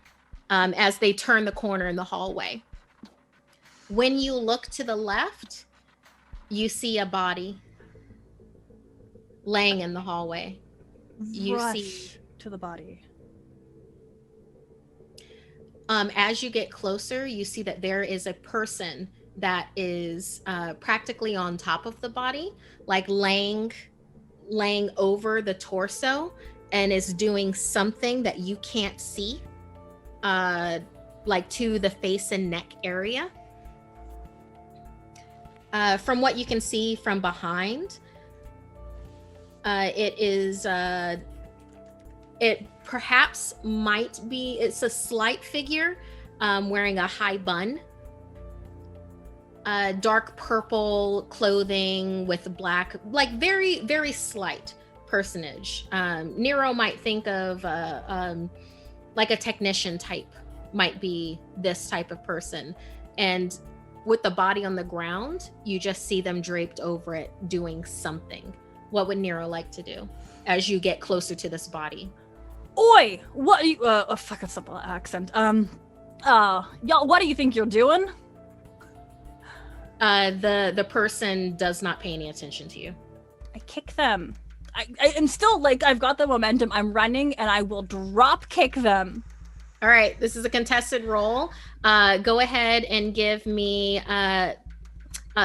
as they turn the corner in the hallway. When you look to the left, you see a body laying in the hallway. You Rush see to the body. As you get closer, you see that there is a person that is practically on top of the body, like laying over the torso, and is doing something that you can't see, like to the face and neck area. From what you can see from behind, it perhaps might be, it's a slight figure wearing a high bun, dark purple clothing with black, like very, very slight personage. Nero might think of like a technician type, might be this type of person. And with the body on the ground, you just see them draped over it doing something. What would Nero like to do as you get closer to this body? Oi! What are you, fucking simple accent. Y'all, what do you think you're doing? The person does not pay any attention to you. I kick them. I am still, like, I've got the momentum. I'm running, and I will drop kick them. All right, this is a contested roll. Go ahead and give me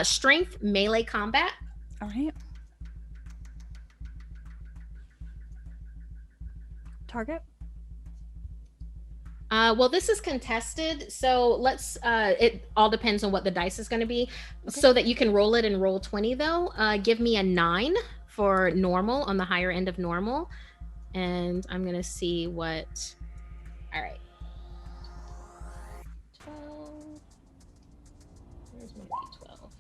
strength melee combat. All right. Target? Well, this is contested, so let's, it all depends on what the dice is going to be. Okay. So that you can roll it and roll 20, though. Give me a 9 for normal, on the higher end of normal. And I'm going to see what... All right. 12. Where's my D12?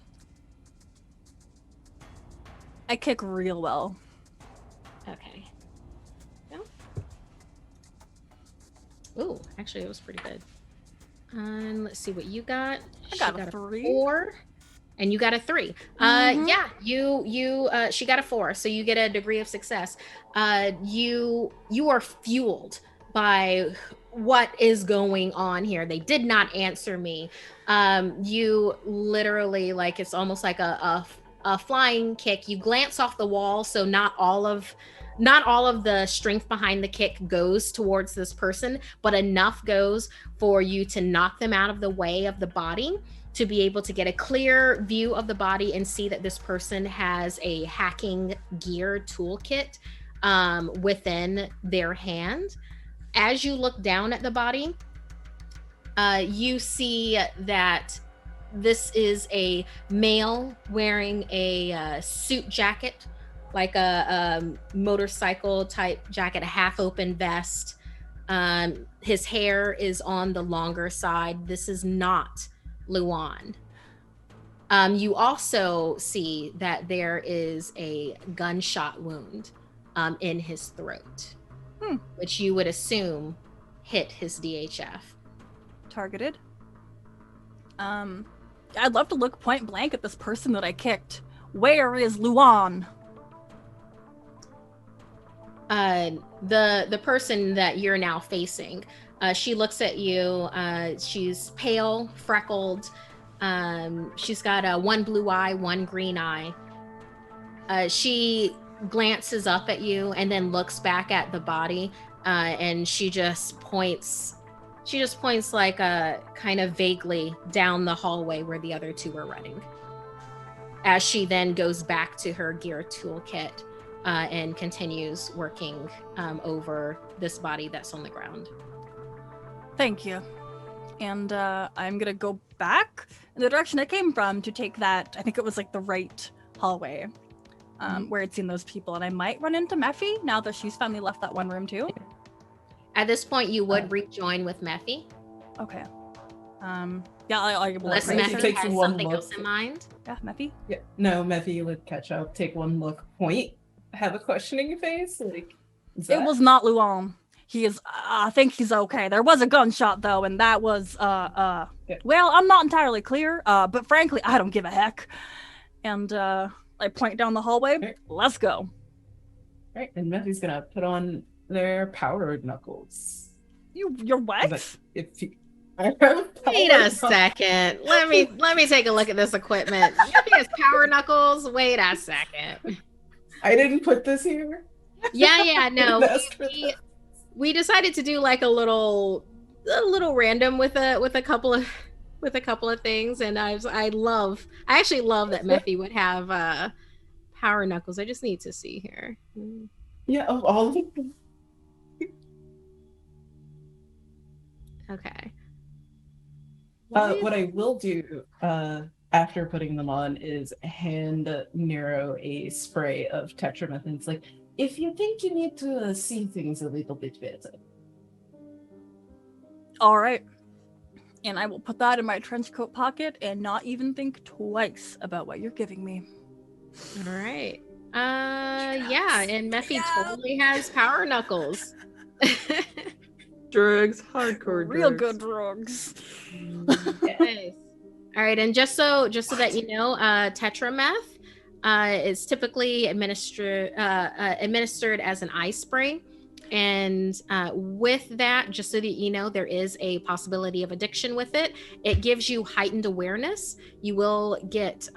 I kick real well. Okay. Ooh, actually, it was pretty good. Let's see what you got. I got a 3. 4, and you got a 3. Yeah, she got a 4, so you get a degree of success. You are fueled by what is going on here. They did not answer me. You literally, like, it's almost like a flying kick. You glance off the wall, so not all of the strength behind the kick goes towards this person, but enough goes for you to knock them out of the way of the body, to be able to get a clear view of the body and see that this person has a hacking gear toolkit within their hand. As you look down at the body, you see that this is a male wearing a suit jacket, like a motorcycle type jacket, a half open vest. His hair is on the longer side. This is not Luan. You also see that there is a gunshot wound in his throat, which you would assume hit his DHF. Targeted? I'd love to look point blank at this person that I kicked. Where is Luan? The person that you're now facing, she looks at you. She's pale, freckled. She's got one blue eye, one green eye. She glances up at you and then looks back at the body, and she just points like kind of vaguely down the hallway where the other two were running, as she then goes back to her gear toolkit and continues working over this body that's on the ground. Thank you. And I'm gonna go back in the direction I came from to take that, I think it was like the right hallway, where it's seen those people, and I might run into Mephi now that she's finally left that one room too. At this point, you would rejoin with Mephi. Okay. Yeah, I will. Unless Mephi has something else in mind. Yeah, Mephi? Yeah. No, Mephi would catch up, take one look, point, have a questioning face. Like, It was not Luan. He is, I think he's okay. There was a gunshot though, and that was, Yeah. well, I'm not entirely clear, but frankly, I don't give a heck. And I point down the hallway. Okay. Let's go. Right, and Mephi's gonna put on their power knuckles. You're what? But if you, Wait a second. Let me take a look at this equipment. Mephi has power knuckles. Wait a second. I didn't put this here. Yeah, no. That's We decided to do like a little random with a couple of things, and I actually love that Mephi would have power knuckles. I just need to see here. Yeah, of all of them. Okay. What I will do after putting them on is hand Nero a spray of tetramethrin. It's like, if you think you need to see things a little bit better. All right. And I will put that in my trench coat pocket and not even think twice about what you're giving me. All right. Yeah, and Mephi totally has power knuckles. Drugs, hardcore drugs. Real good drugs. Nice. All right, and just so that you know, tetrameth is typically administered as an eye spray, and with that, just so that you know, there is a possibility of addiction with it. It gives you heightened awareness. You will get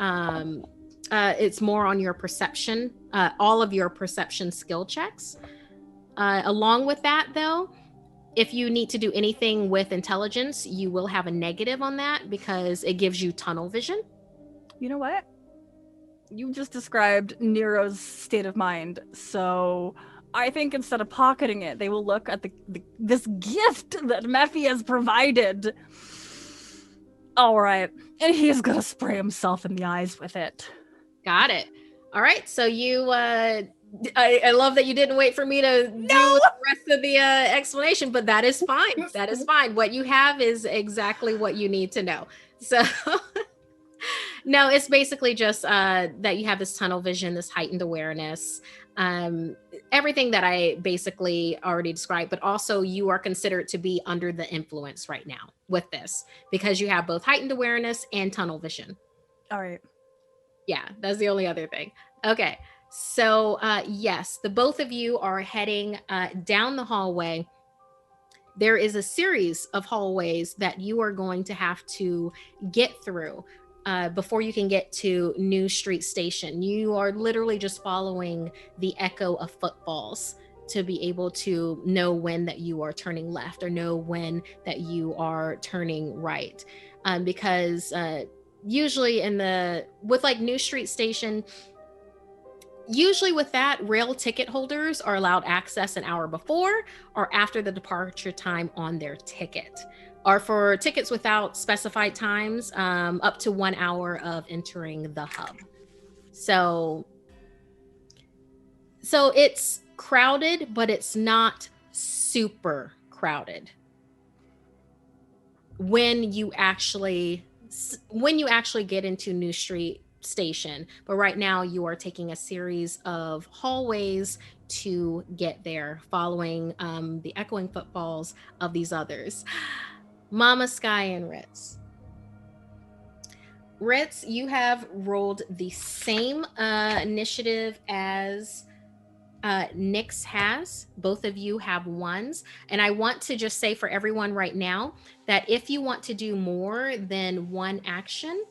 it's more on your perception, all of your perception skill checks. Along with that, though, if you need to do anything with intelligence, you will have a negative on that because it gives you tunnel vision. You know what? You just described Nero's state of mind. So I think instead of pocketing it, they will look at this gift that Mephi has provided. All right. And he's going to spray himself in the eyes with it. Got it. All right. So you, I love that you didn't wait for me to do the rest of the explanation, but that is fine. That is fine. What you have is exactly what you need to know. So no, it's basically just that you have this tunnel vision, this heightened awareness, everything that I basically already described, but also you are considered to be under the influence right now with this because you have both heightened awareness and tunnel vision. All right. Yeah, that's the only other thing. Okay. So yes, the both of you are heading down the hallway. There is a series of hallways that you are going to have to get through before you can get to New Street Station. You are literally just following the echo of footfalls to be able to know when that you are turning left or know when that you are turning right. Because usually with like New Street Station, usually with that, rail ticket holders are allowed access an hour before or after the departure time on their ticket. Or for tickets without specified times, up to 1 hour of entering the hub. So it's crowded, but it's not super crowded when you actually get into New Street Station. But right now you are taking a series of hallways to get there, following the echoing footfalls of these others. Mama Sky and Ritz, Ritz, you have rolled the same initiative as Nyx has. Both of you have ones. And I want to just say for everyone right now that if you want to do more than one action,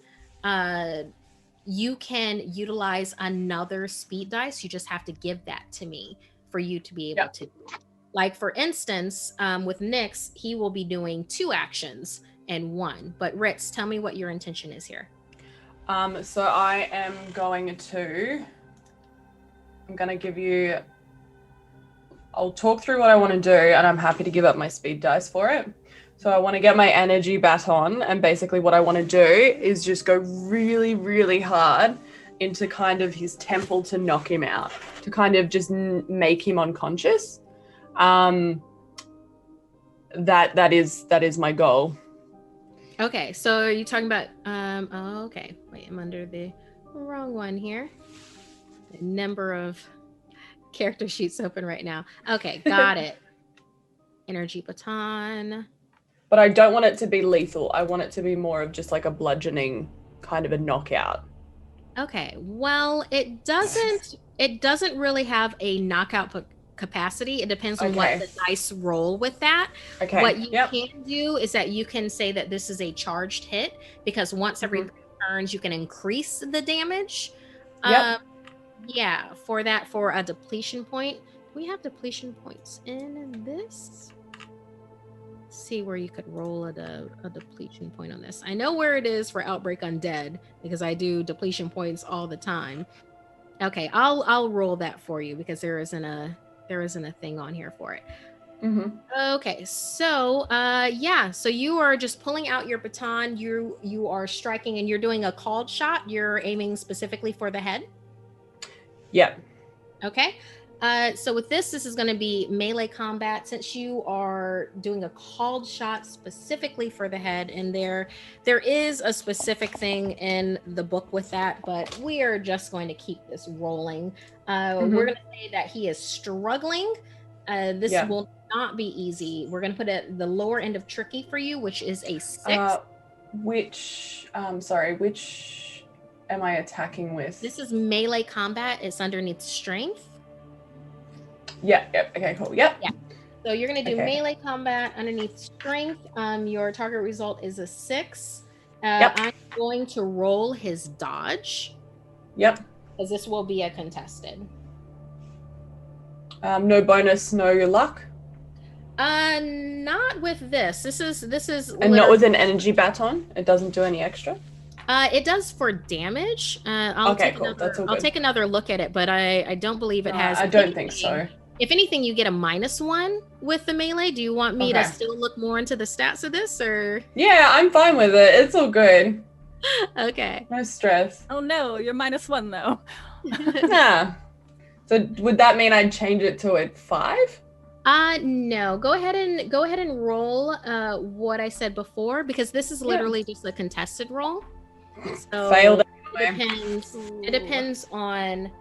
you can utilize another speed dice. You just have to give that to me for you to be able to. Like for instance, with Nyx, he will be doing 2 actions and 1. But Ritz, tell me what your intention is here. So I am going to give you, I'll talk through what I want to do, and I'm happy to give up my speed dice for it. So I want to get my energy baton, and basically what I want to do is just go really, really hard into kind of his temple to knock him out, to kind of just make him unconscious. That is my goal. Okay, so are you talking about okay. Wait, I'm under the wrong one here. A number of character sheets open right now. Okay, got it. Energy baton. But I don't want it to be lethal. I want it to be more of just like a bludgeoning kind of a knockout. Okay. Well, it doesn't really have a knockout capacity. It depends on what the dice roll with that. Okay. What you can do is that you can say that this is a charged hit, because once every 3 turns you can increase the damage. Yeah, for a depletion point. Do we have depletion points in this? Let's see where you could roll a depletion point on this. I know where it is for Outbreak Undead because I do depletion points all the time. Okay, I'll roll that for you because there isn't a thing on here for it. Okay, so so you are just pulling out your baton. You are striking, and you're doing a called shot. You're aiming specifically for the head. Yep. Okay. So with this is going to be melee combat, since you are doing a called shot specifically for the head, and there is a specific thing in the book with that, but we are just going to keep this rolling. We're going to say that he is struggling. This will not be easy. We're going to put it at the lower end of tricky for you, which is a 6. Which am I attacking with? This is melee combat. It's underneath strength. Yep. Okay, cool. Yep. Yeah. So you're going to do melee combat underneath strength. Your target result is a 6. I'm going to roll his dodge. Yep. Because this will be a contested. No bonus, no luck? Not with this. This is and not with an energy baton? It doesn't do any extra? It does for damage. I'll take another look at it, but I don't believe it has. I don't think so. If anything, you get a -1 with the melee. Do you want me to still look more into the stats of this, or? Yeah, I'm fine with it. It's all good. Okay. No stress. Oh no, you're -1 though. Yeah. So would that mean I'd change it to a 5? No. Go ahead and roll what I said before, because this is literally just a contested roll. So failed. It depends on.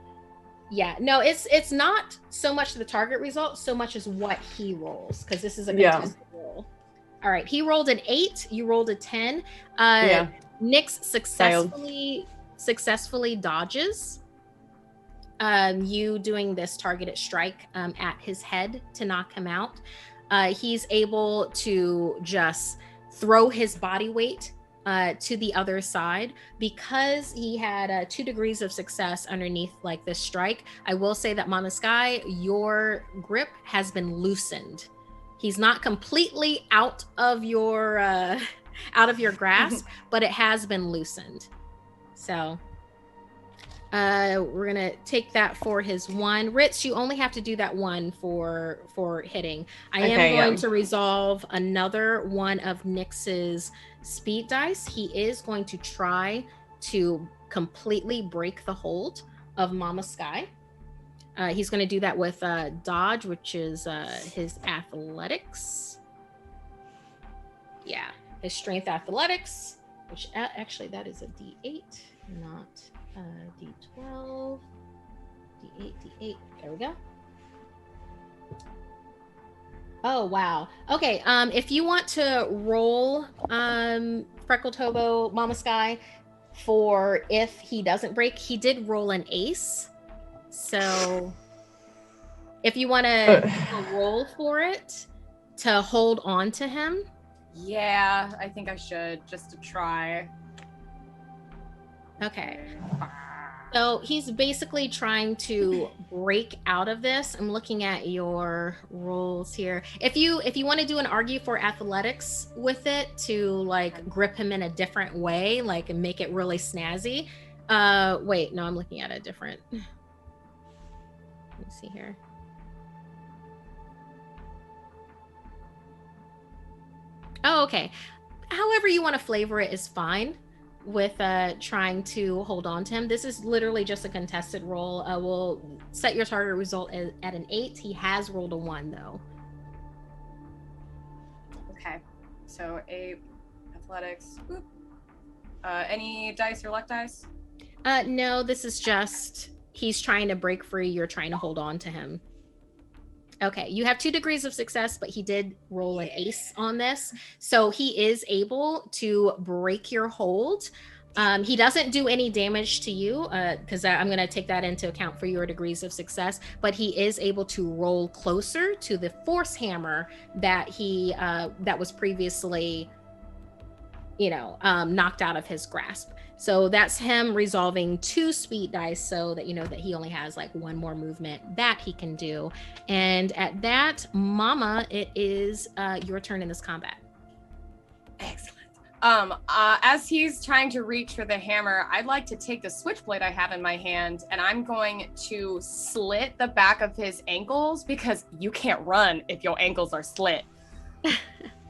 Yeah, no, it's not so much the target result, so much as what he rolls, because this is a contested roll. All right, he rolled an 8. You rolled a 10. Nyx successfully dodges. You doing this targeted strike at his head to knock him out. He's able to just throw his body weight to the other side, because he had 2 degrees of success underneath like this strike. I will say that Mama Sky, your grip has been loosened. He's not completely out of your grasp, but it has been loosened. So we're gonna take that for his 1. Ritz, you only have to do that 1 for hitting. I am going to resolve another one of Nyx's speed dice. He is going to try to completely break the hold of Mama Sky. He's going to do that with dodge, which is his athletics. Yeah, his strength athletics, which actually that is a D8, not D12. D8. There we go. Oh, wow. Okay, if you want to roll Freckled Hobo, Mama Sky, for if he doesn't break. He did roll an ace. So if you want to roll for it to hold on to him. Yeah, I think I should, just to try. Okay. So he's basically trying to break out of this. I'm looking at your rolls here. If you want to do an argue for athletics with it to like grip him in a different way, like and make it really snazzy. Wait, no, I'm looking at a different. Let me see here. Oh, okay. However you want to flavor it is fine with trying to hold on to him. This is literally just a contested roll. We'll set your target result at an 8. He has rolled a 1 though. Okay, so 8 athletics. Oop. Any dice or luck dice? No, this is just he's trying to break free. You're trying to hold on to him. Okay, you have 2 degrees of success, but he did roll an ace on this. So he is able to break your hold. He doesn't do any damage to you because I'm going to take that into account for your degrees of success, but he is able to roll closer to the force hammer that that was previously, knocked out of his grasp. So that's him resolving 2 speed dice so that you know that he only has like 1 more movement that he can do. And at that, Mama, it is your turn in this combat. Excellent. As he's trying to reach for the hammer, I'd like to take the switchblade I have in my hand and I'm going to slit the back of his ankles because you can't run if your ankles are slit.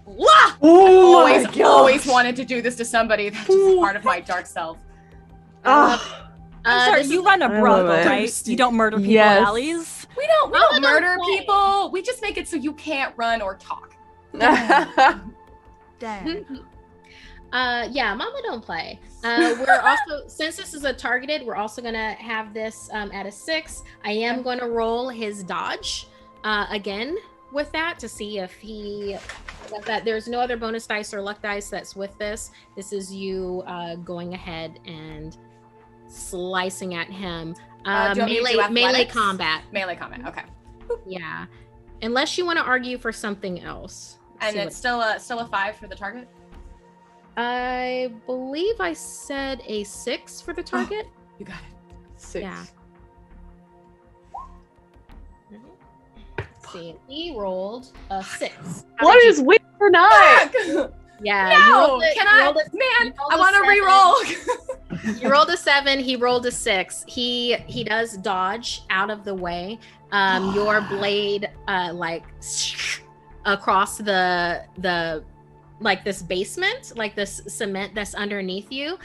Oh, I've always wanted to do this to somebody. That's just part of my dark self. I'm sorry, you run a brothel, it. right? You don't murder people Yes. in alleys? We don't murder play. people. We just make it so you can't run or talk. Dang. Yeah, Mama don't play. We're also, since this is a targeted, we're also gonna have this at a 6. I am going to roll his dodge again with that to see if he that there's no other bonus dice or luck dice that's with this. This is you going ahead and slicing at him. Do you want me to do Melee athletics? combat. Melee combat, okay. Yeah, unless you want to argue for something else. And it's still a 5 for the target? I believe I said a 6 for the target. You got it. 6. Yeah. See, he rolled a 6. What is with tonight? Yeah. No! I want to re-roll! You rolled a 7. He rolled a 6. He does dodge out of the way. Your blade across the like this basement, like this cement that's underneath you.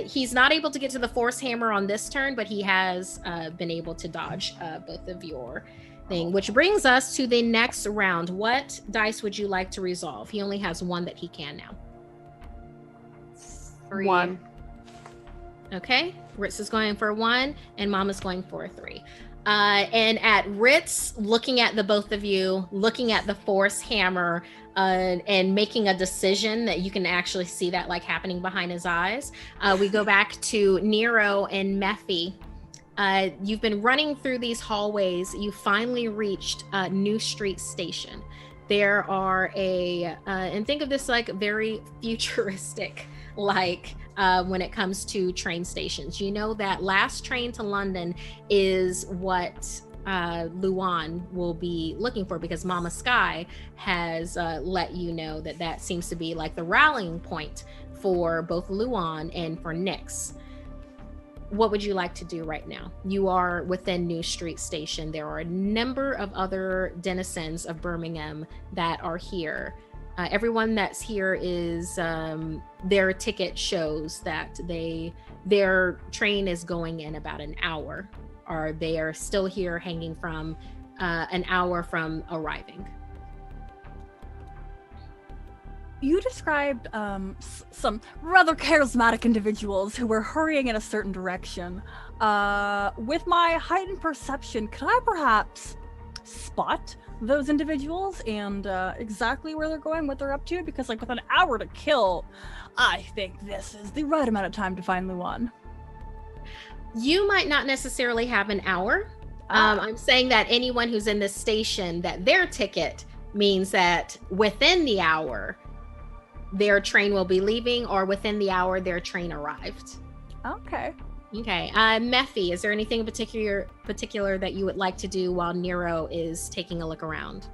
He's not able to get to the force hammer on this turn, but he has been able to dodge both of your thing, which brings us to the next round. What dice would you like to resolve? He only has 1 that he can now. 3. 1. Okay, Ritz is going for 1 and Mama's going for a 3. And at Ritz, looking at the both of you, looking at the force hammer and making a decision that you can actually see that like happening behind his eyes. We go back to Nero and Mephi. You've been running through these hallways. You finally reached New Street Station. There are and think of this like very futuristic, like when it comes to train stations. You know that last train to London is what Luan will be looking for because Mama Sky has let you know that seems to be like the rallying point for both Luan and for Nyx. What would you like to do right now? You are within New Street Station. There are a number of other denizens of Birmingham that are here. Everyone that's here is their ticket shows that their train is going in about an hour, or they are still here hanging from an hour from arriving. You described some rather charismatic individuals who were hurrying in a certain direction. With my heightened perception, could I perhaps spot those individuals and exactly where they're going, what they're up to, because like with an hour to kill, I think this is the right amount of time to find Luan. You might not necessarily have an hour. I'm saying that anyone who's in this station, that their ticket means that within the hour, their train will be leaving, or within the hour, their train arrived. Okay. Okay. Mephi, is there anything in particular that you would like to do while Nero is taking a look around?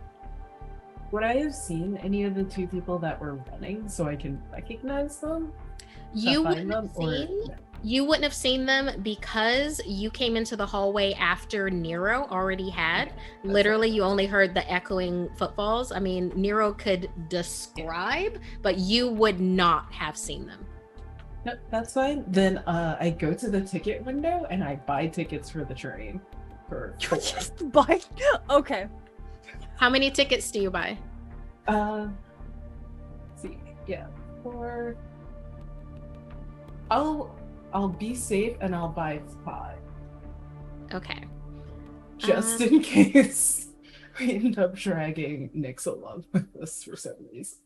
Would I have seen any of the two people that were running so I can recognize them? You wouldn't have seen them because you came into the hallway after Nero already had. Literally, you only heard the echoing footfalls. I mean, Nero could describe, but you would not have seen them. Yep, that's fine. Then I go to the ticket window and I buy tickets for the train. Just buy? Okay. How many tickets do you buy? Let's see, yeah, 4. I'll be safe and I'll buy 5. Okay. Just in case we end up dragging Nyx along with us for some reason.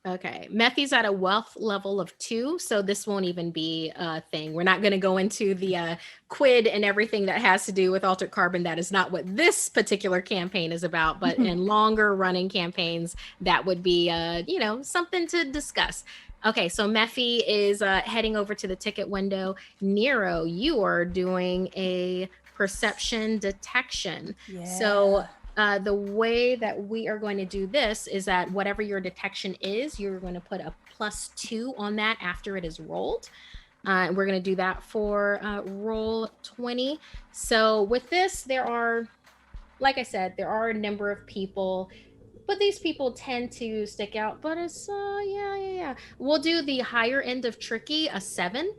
Okay. Mephi's at a wealth level of 2, so this won't even be a thing. We're not going to go into the quid and everything that has to do with Altered Carbon. That is not what this particular campaign is about, but in longer running campaigns, that would be, something to discuss. Okay, so Mephi is heading over to the ticket window. Nero, you are doing a perception detection. Yeah. So the way that we are going to do this is that whatever your detection is, you're going to put a +2 on that after it is rolled. And we're going to do that for roll 20. So with this, there are, like I said, there are a number of people, but these people tend to stick out. But it's, yeah. We'll do the higher end of tricky, a 7.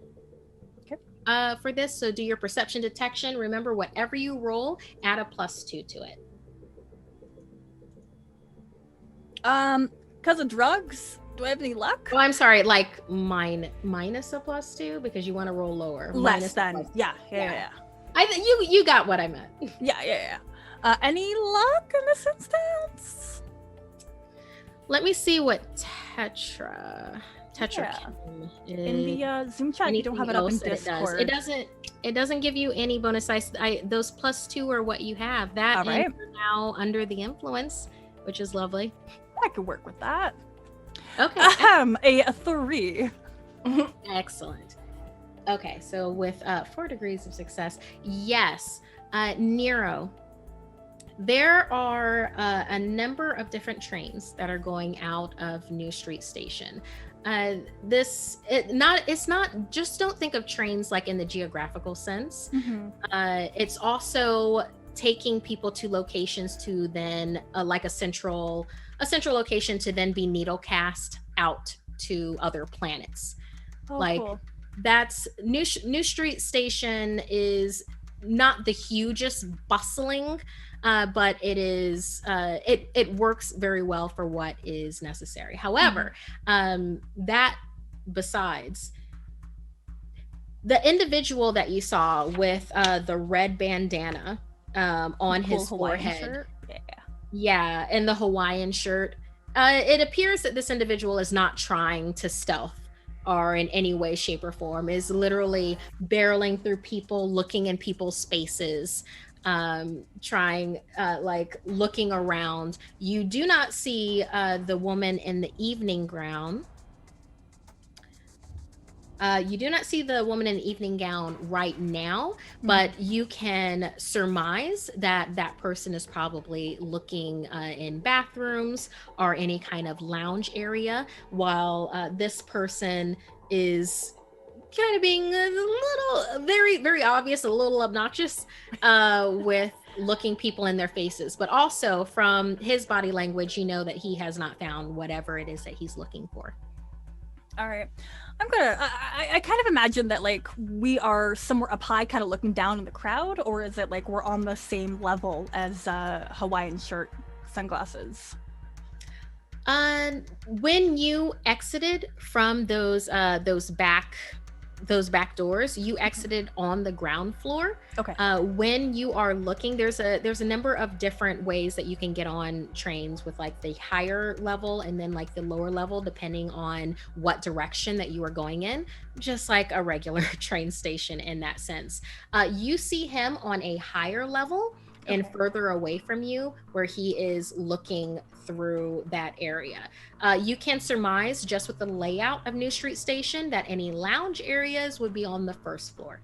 For this. So do your perception detection. Remember, whatever you roll, add a +2 to it. Because of drugs? Do I have any luck? Oh, I'm sorry, like minus a +2 because you want to roll lower. Less than, yeah. You got what I meant. Yeah. Any luck in this instance? Let me see what Tetra is. In the Zoom chat, you don't have it up in Discord. It doesn't give you any bonus dice. Those +2 are what you have. That right. You're now under the influence, which is lovely. I could work with that. Okay. A 3. Excellent. Okay, so with 4 degrees of success, yes, Nero. There are a number of different trains that are going out of New Street Station. It's not just, don't think of trains like in the geographical sense. It's also taking people to locations to then like a central location to then be needle cast out to other planets. Cool. That's New Street Station is not the hugest bustling, but it is it works very well for what is necessary. However, that besides, the individual that you saw with the red bandana on his forehead, and the Hawaiian shirt, it appears that this individual is not trying to stealth or in any way, shape, or form, is literally barreling through people, looking in people's spaces, trying, looking around. You do not see the woman in the evening gown. You do not see the woman in the evening gown right now, but you can surmise that that person is probably looking in bathrooms or any kind of lounge area, while this person is kind of being a little, very, very obvious, a little obnoxious with looking people in their faces. But also from his body language, you know that he has not found whatever it is that he's looking for. All right. I kind of imagine that like we are somewhere up high kind of looking down in the crowd, or is it like we're on the same level as Hawaiian shirt, sunglasses? When you exited from those back those back doors, you exited on the ground floor. Okay. When you are looking, there's a number of different ways that you can get on trains with like the higher level and then like the lower level, depending on what direction that you are going in, just like a regular train station in that sense. You see him on a higher level and further away from you, where he is looking through that area. You can surmise just with the layout of New Street Station that any lounge areas would be on the first floor.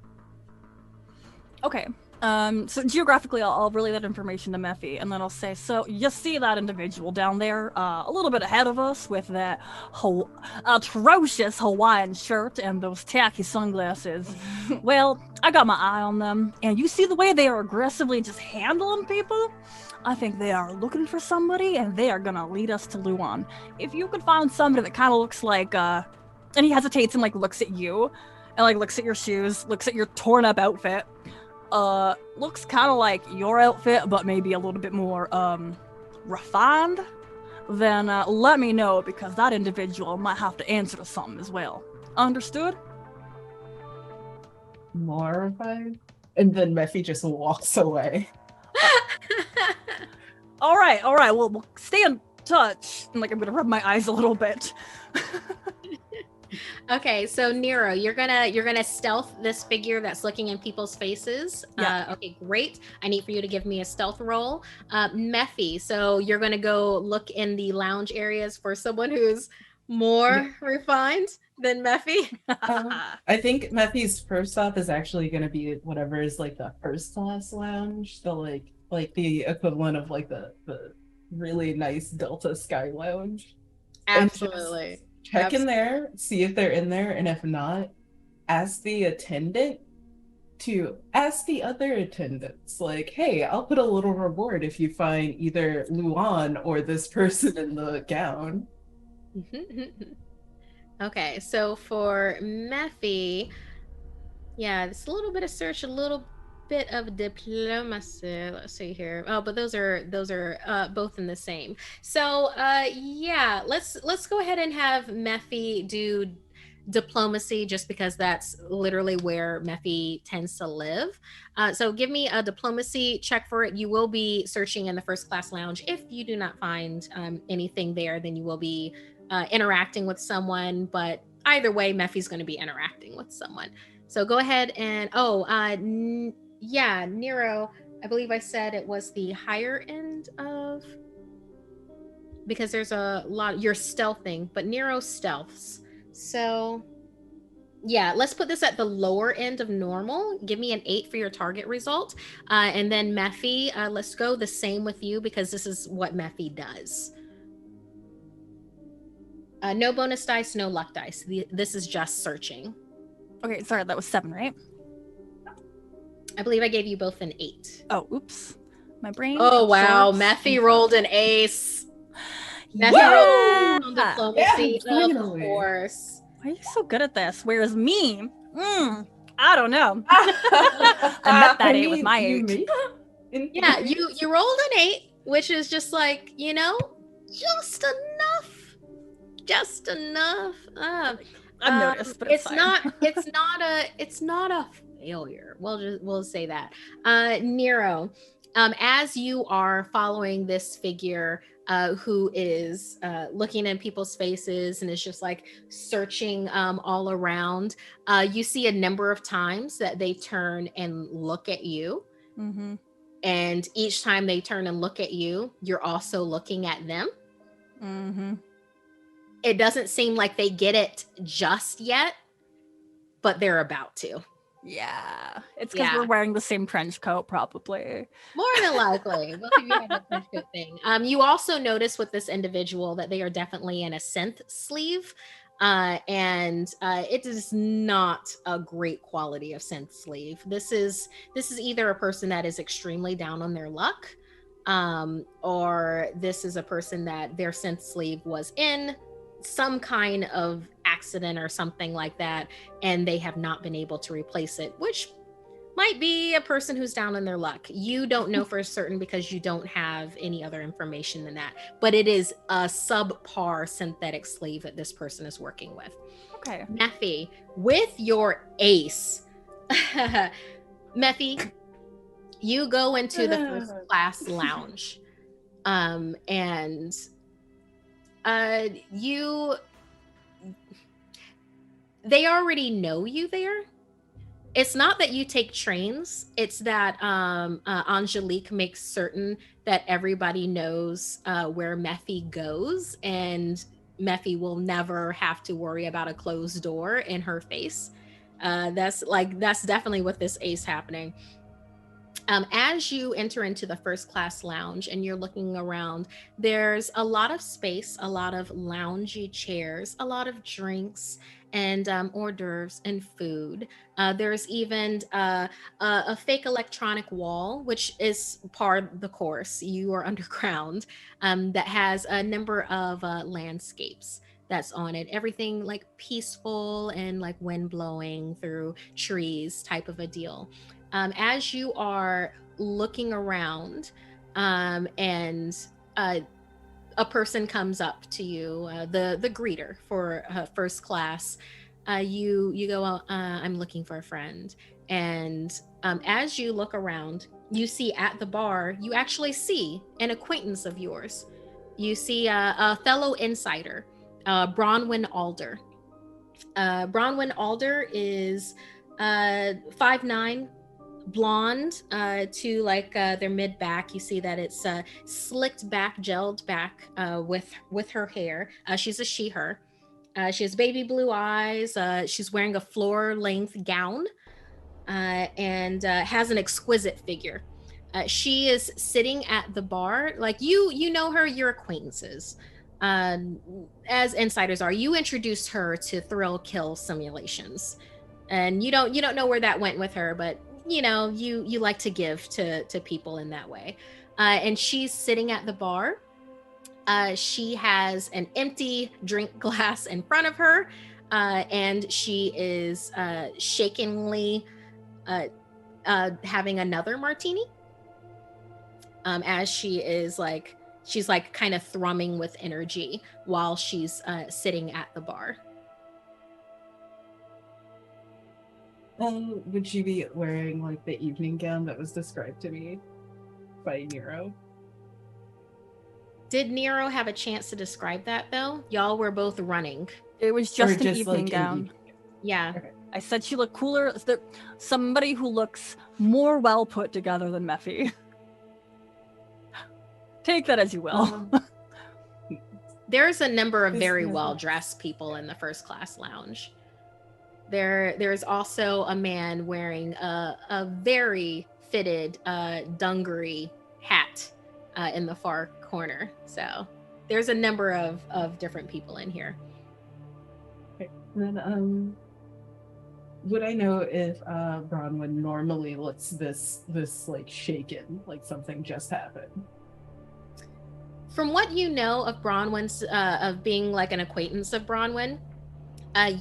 Okay. So geographically, I'll relay that information to Mephi, and then I'll say, so you see that individual down there, a little bit ahead of us with that atrocious Hawaiian shirt and those tacky sunglasses. Well, I got my eye on them, and you see the way they are aggressively just handling people? I think they are looking for somebody, and they are gonna lead us to Luan. If you could find somebody that kind of looks like, and he hesitates and like looks at you, and like looks at your shoes, looks at your torn up outfit, looks kind of like your outfit, but maybe a little bit more, refined, then let me know, because that individual might have to answer to something as well. Understood? Mortified? And then Mephi just walks away. All right. Well, we'll stay in touch. And like, I'm gonna rub my eyes a little bit. Okay, so Nero, you're gonna stealth this figure that's looking in people's faces. Yeah. Okay, great. I need for you to give me a stealth roll. Mephi, so you're gonna go look in the lounge areas for someone who's more refined than Mephi. I think Mephi's first stop is actually going to be whatever is like the first class lounge, the like the equivalent of like the really nice Delta Sky Lounge. Absolutely. Check in there, see if they're in there, and if not, ask the attendant to ask the other attendants, like, hey, I'll put a little reward if you find either Luan or this person in the gown. Okay, so for Mephi, yeah, it's a little bit of search, a little bit of diplomacy. Let's see here. Oh, but those are both in the same. So yeah, let's go ahead and have Mephi do diplomacy, just because that's literally where Mephi tends to live. So give me a diplomacy check for it. You will be searching in the first class lounge. If you do not find anything there, then you will be interacting with someone, but either way, Mephi's going to be interacting with someone. So go ahead and, yeah, Nero, I believe I said it was the higher end of, because there's a lot, you're stealthing, but Nero stealths. So yeah, let's put this at the lower end of normal. Give me an 8 for your target result. And then Mephi, let's go the same with you, because this is what Mephi does. No bonus dice, no luck dice. This is just searching. Okay, sorry, that was 7, right? I believe I gave you both an 8. Oh, oops. My brain. Oh, wow. Mephi rolled an ace. Mephi rolled on diplomacy, of course. Why are you so good at this? Whereas me, I don't know. I met that 8 with my 8. Yeah, you rolled an 8, which is just like, just enough. Just enough. I've noticed, but it's not a failure. We'll say that. Nero, as you are following this figure who is looking in people's faces and is just like searching all around, you see a number of times that they turn and look at you. Mm-hmm. And each time they turn and look at you, you're also looking at them. Mm-hmm. It doesn't seem like they get it just yet, but they're about to. Yeah. It's because we're wearing the same trench coat, probably. More than likely. Both of you have a trench coat thing. You also notice with this individual that they are definitely in a synth sleeve. And it is not a great quality of synth sleeve. This is either a person that is extremely down on their luck, or this is a person that their synth sleeve was in some kind of accident or something like that, and they have not been able to replace it, which might be a person who's down in their luck. You don't know for certain because you don't have any other information than that. But it is a subpar synthetic slave that this person is working with. Okay. Mephi, with your ace, Mephi, you go into the first class lounge. And they already know you there. It's not that you take trains, it's that Angelique makes certain that everybody knows where Mephi goes, and Mephi will never have to worry about a closed door in her face. That's definitely what this ace happening. As you enter into the first class lounge and you're looking around, there's a lot of space, a lot of loungy chairs, a lot of drinks and hors d'oeuvres and food. There's even a fake electronic wall, which is part of the course. You are underground, that has a number of landscapes that's on it. Everything like peaceful and like wind blowing through trees type of a deal. As you are looking around, and a person comes up to you, the greeter for first class, you go, I'm looking for a friend. And as you look around, you see at the bar, you actually see an acquaintance of yours. You see a fellow insider, Bronwyn Alder. Bronwyn Alder is 5'9", blonde to like their mid back. You see that it's slicked back, gelled back with her hair. She's a she/her. She has baby blue eyes. She's wearing a floor length gown and has an exquisite figure. She is sitting at the bar. Like you know her, you're acquaintances. As insiders are, you introduced her to thrill kill simulations, and you don't know where that went with her, but you know you like to give to people in that way. And she's sitting at the bar. She has an empty drink glass in front of her, and she is shakingly having another martini, as she's like kind of thrumming with energy while she's sitting at the bar. Would she be wearing like the evening gown that was described to me by Nero? Did Nero have a chance to describe that though? Y'all were both running. It was just an evening like gown. Yeah. Okay. I said she looked cooler. Somebody who looks more well put together than Mephi. Take that as you will. There's a number of very well-dressed people in the first class lounge. There's also a man wearing a very fitted dungaree hat in the far corner. So there's a number of different people in here. Okay. Then would I know if Bronwyn normally looks this like shaken, like something just happened? From what you know of Bronwyn's, of being like an acquaintance of Bronwyn,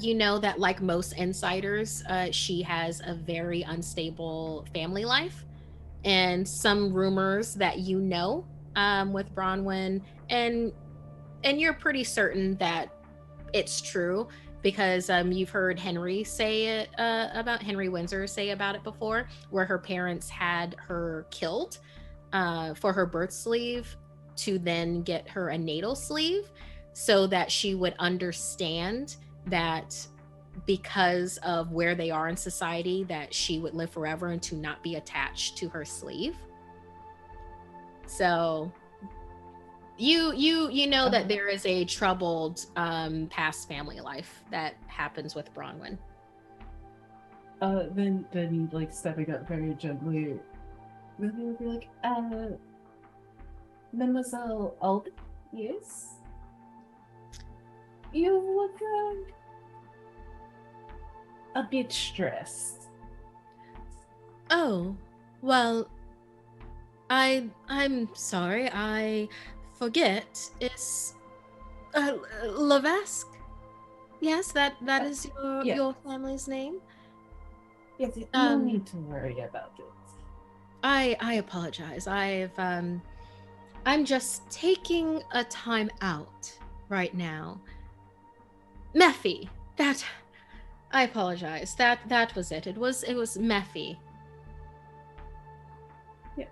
you know that like most insiders, she has a very unstable family life, and some rumors that you know with Bronwyn, and you're pretty certain that it's true because you've heard Henry say it about Henry Windsor say about it before, where her parents had her killed for her birth sleeve to then get her a natal sleeve so that she would understand that because of where they are in society that she would live forever and to not be attached to her sleeve. So you know that there is a troubled past family life that happens with Bronwyn. Then like stepping up very gently, Lily would be like, Mademoiselle Alden, yes? You look a bit stressed. Oh, well, I'm sorry, I forget. It's Levesque. Yes, that is your yeah. your family's name. Yes, no need to worry about it. I apologize. I'm just taking a time out right now. Mephi, I apologize. That was it. It was Mephi. Yeah.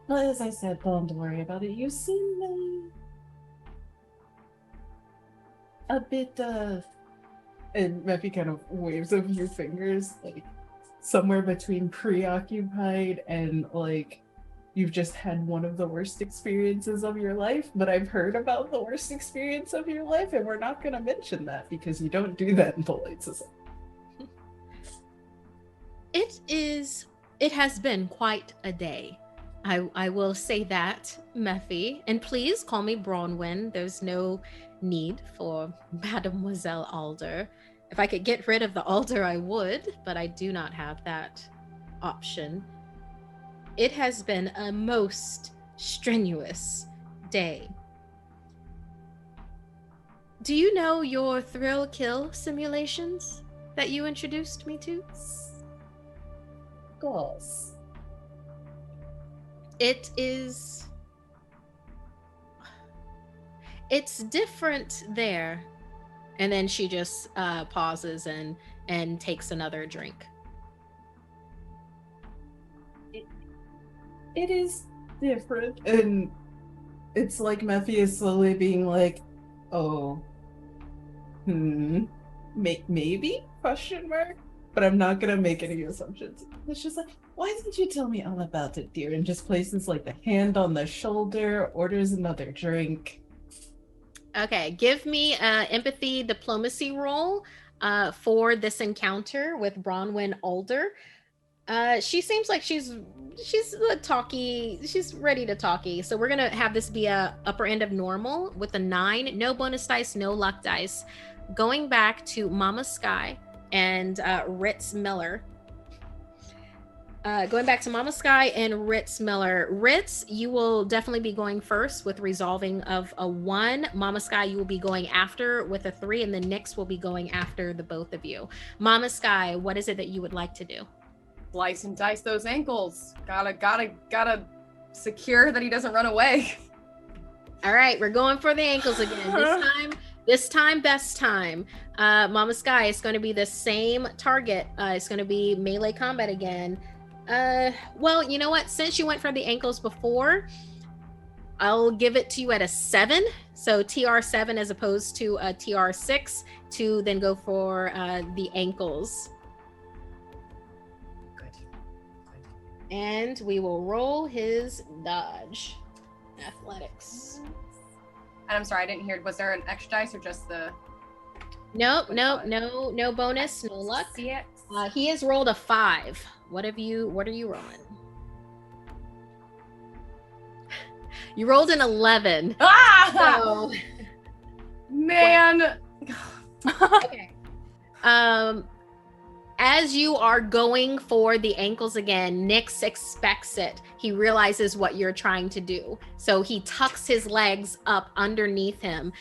But as I said, don't worry about it. You seem a bit and Mephi kind of waves a few fingers, like somewhere between preoccupied and like you've just had one of the worst experiences of your life, but I've heard about the worst experience of your life, and we're not going to mention that because you don't do that in polite society. It has been quite a day. I will say that, Mephi. And please call me Bronwyn. There's no need for Mademoiselle Alder. If I could get rid of the Alder, I would, but I do not have that option. It has been a most strenuous day. Do you know your thrill kill simulations that you introduced me to? Of course. It's different there. And then she just pauses and takes another drink. It is different, and it's like Mephi is slowly being like, oh, maybe, question mark, but I'm not gonna make any assumptions. It's just like, why didn't you tell me all about it, dear? And just places like the hand on the shoulder, orders another drink. Okay, give me an empathy diplomacy roll for this encounter with Bronwyn Alder. She seems like she's talky. She's ready to talky. So we're gonna have this be a upper end of normal with a 9. No bonus dice, no luck dice. Going back to Mama Sky and Ritz Miller. Going back to Mama Sky and Ritz Miller. Ritz, you will definitely be going first with resolving of a 1. Mama Sky, you will be going after with a 3, and then Nyx will be going after the both of you. Mama Sky, what is it that you would like to do? Slice and dice those ankles. Gotta secure that he doesn't run away. All right, we're going for the ankles again. This time, best time. Mama Sky, it's going to be the same target. It's going to be melee combat again. Well, you know what? Since you went for the ankles before, I'll give it to you at a 7. So TR7 as opposed to a TR6 to then go for the ankles. And we will roll his dodge. Athletics. And I'm sorry, I didn't hear. Was there an extra dice or just the? No bonus, no luck. He has rolled a 5. What are you rolling? You rolled an 11. Ah! So... Man. Okay. As you are going for the ankles again, Nyx expects it. He realizes what you're trying to do. So he tucks his legs up underneath him.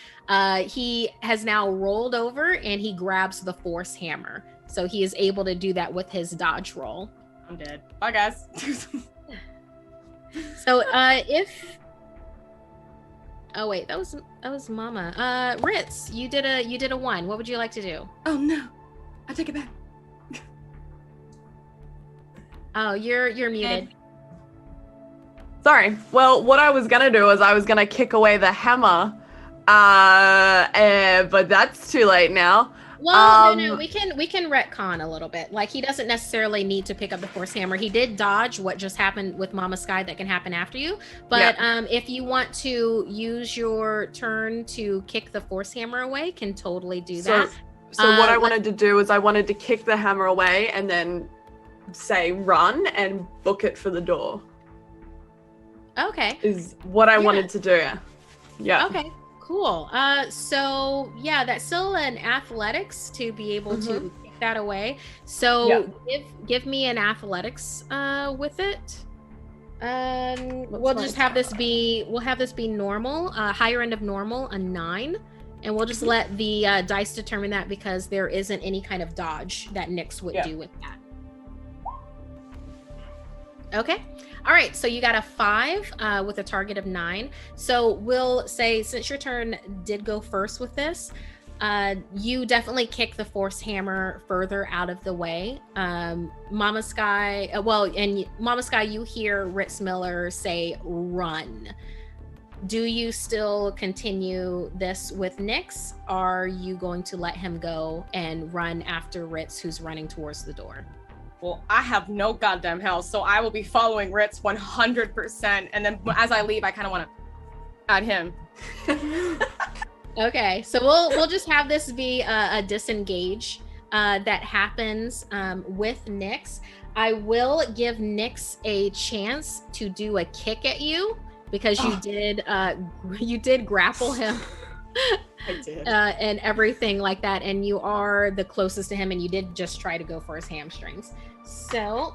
He has now rolled over and he grabs the force hammer. So he is able to do that with his dodge roll. I'm dead. Bye, guys. So oh wait, that was Mama. Ritz, you did a 1. What would you like to do? Oh no, I take it back. Oh, you're muted. Sorry. Well, what I was gonna do is I was gonna kick away the hammer, but that's too late now. Well, no, we can retcon a little bit. Like, he doesn't necessarily need to pick up the force hammer. He did dodge what just happened with Mama Sky that can happen after you. But if you want to use your turn to kick the force hammer away, can totally do that. So what I wanted to do is I wanted to kick the hammer away and then say run and book it for the door. Okay. Is what I wanted to do. Yeah. Okay. Cool. So yeah, that's still an athletics to be able to kick that away. So give me an athletics with it. We'll just have this be normal, higher end of normal, a 9, and we'll just let the dice determine that because there isn't any kind of dodge that Nyx would do with that. Okay. All right. So you got a 5 with a target of 9. So we'll say, since your turn did go first with this, you definitely kick the force hammer further out of the way. Mama Sky, Mama Sky, you hear Ritz Miller say, "Run." Do you still continue this with Nyx? Are you going to let him go and run after Ritz, who's running towards the door? Well, I have no goddamn house, so I will be following Ritz 100%. And then as I leave, I kind of want to add him. Okay, so we'll just have this be a disengage that happens with Nyx. I will give Nyx a chance to do a kick at you because you did grapple him. I did. And everything like that, and you are the closest to him, and you did just try to go for his hamstrings. So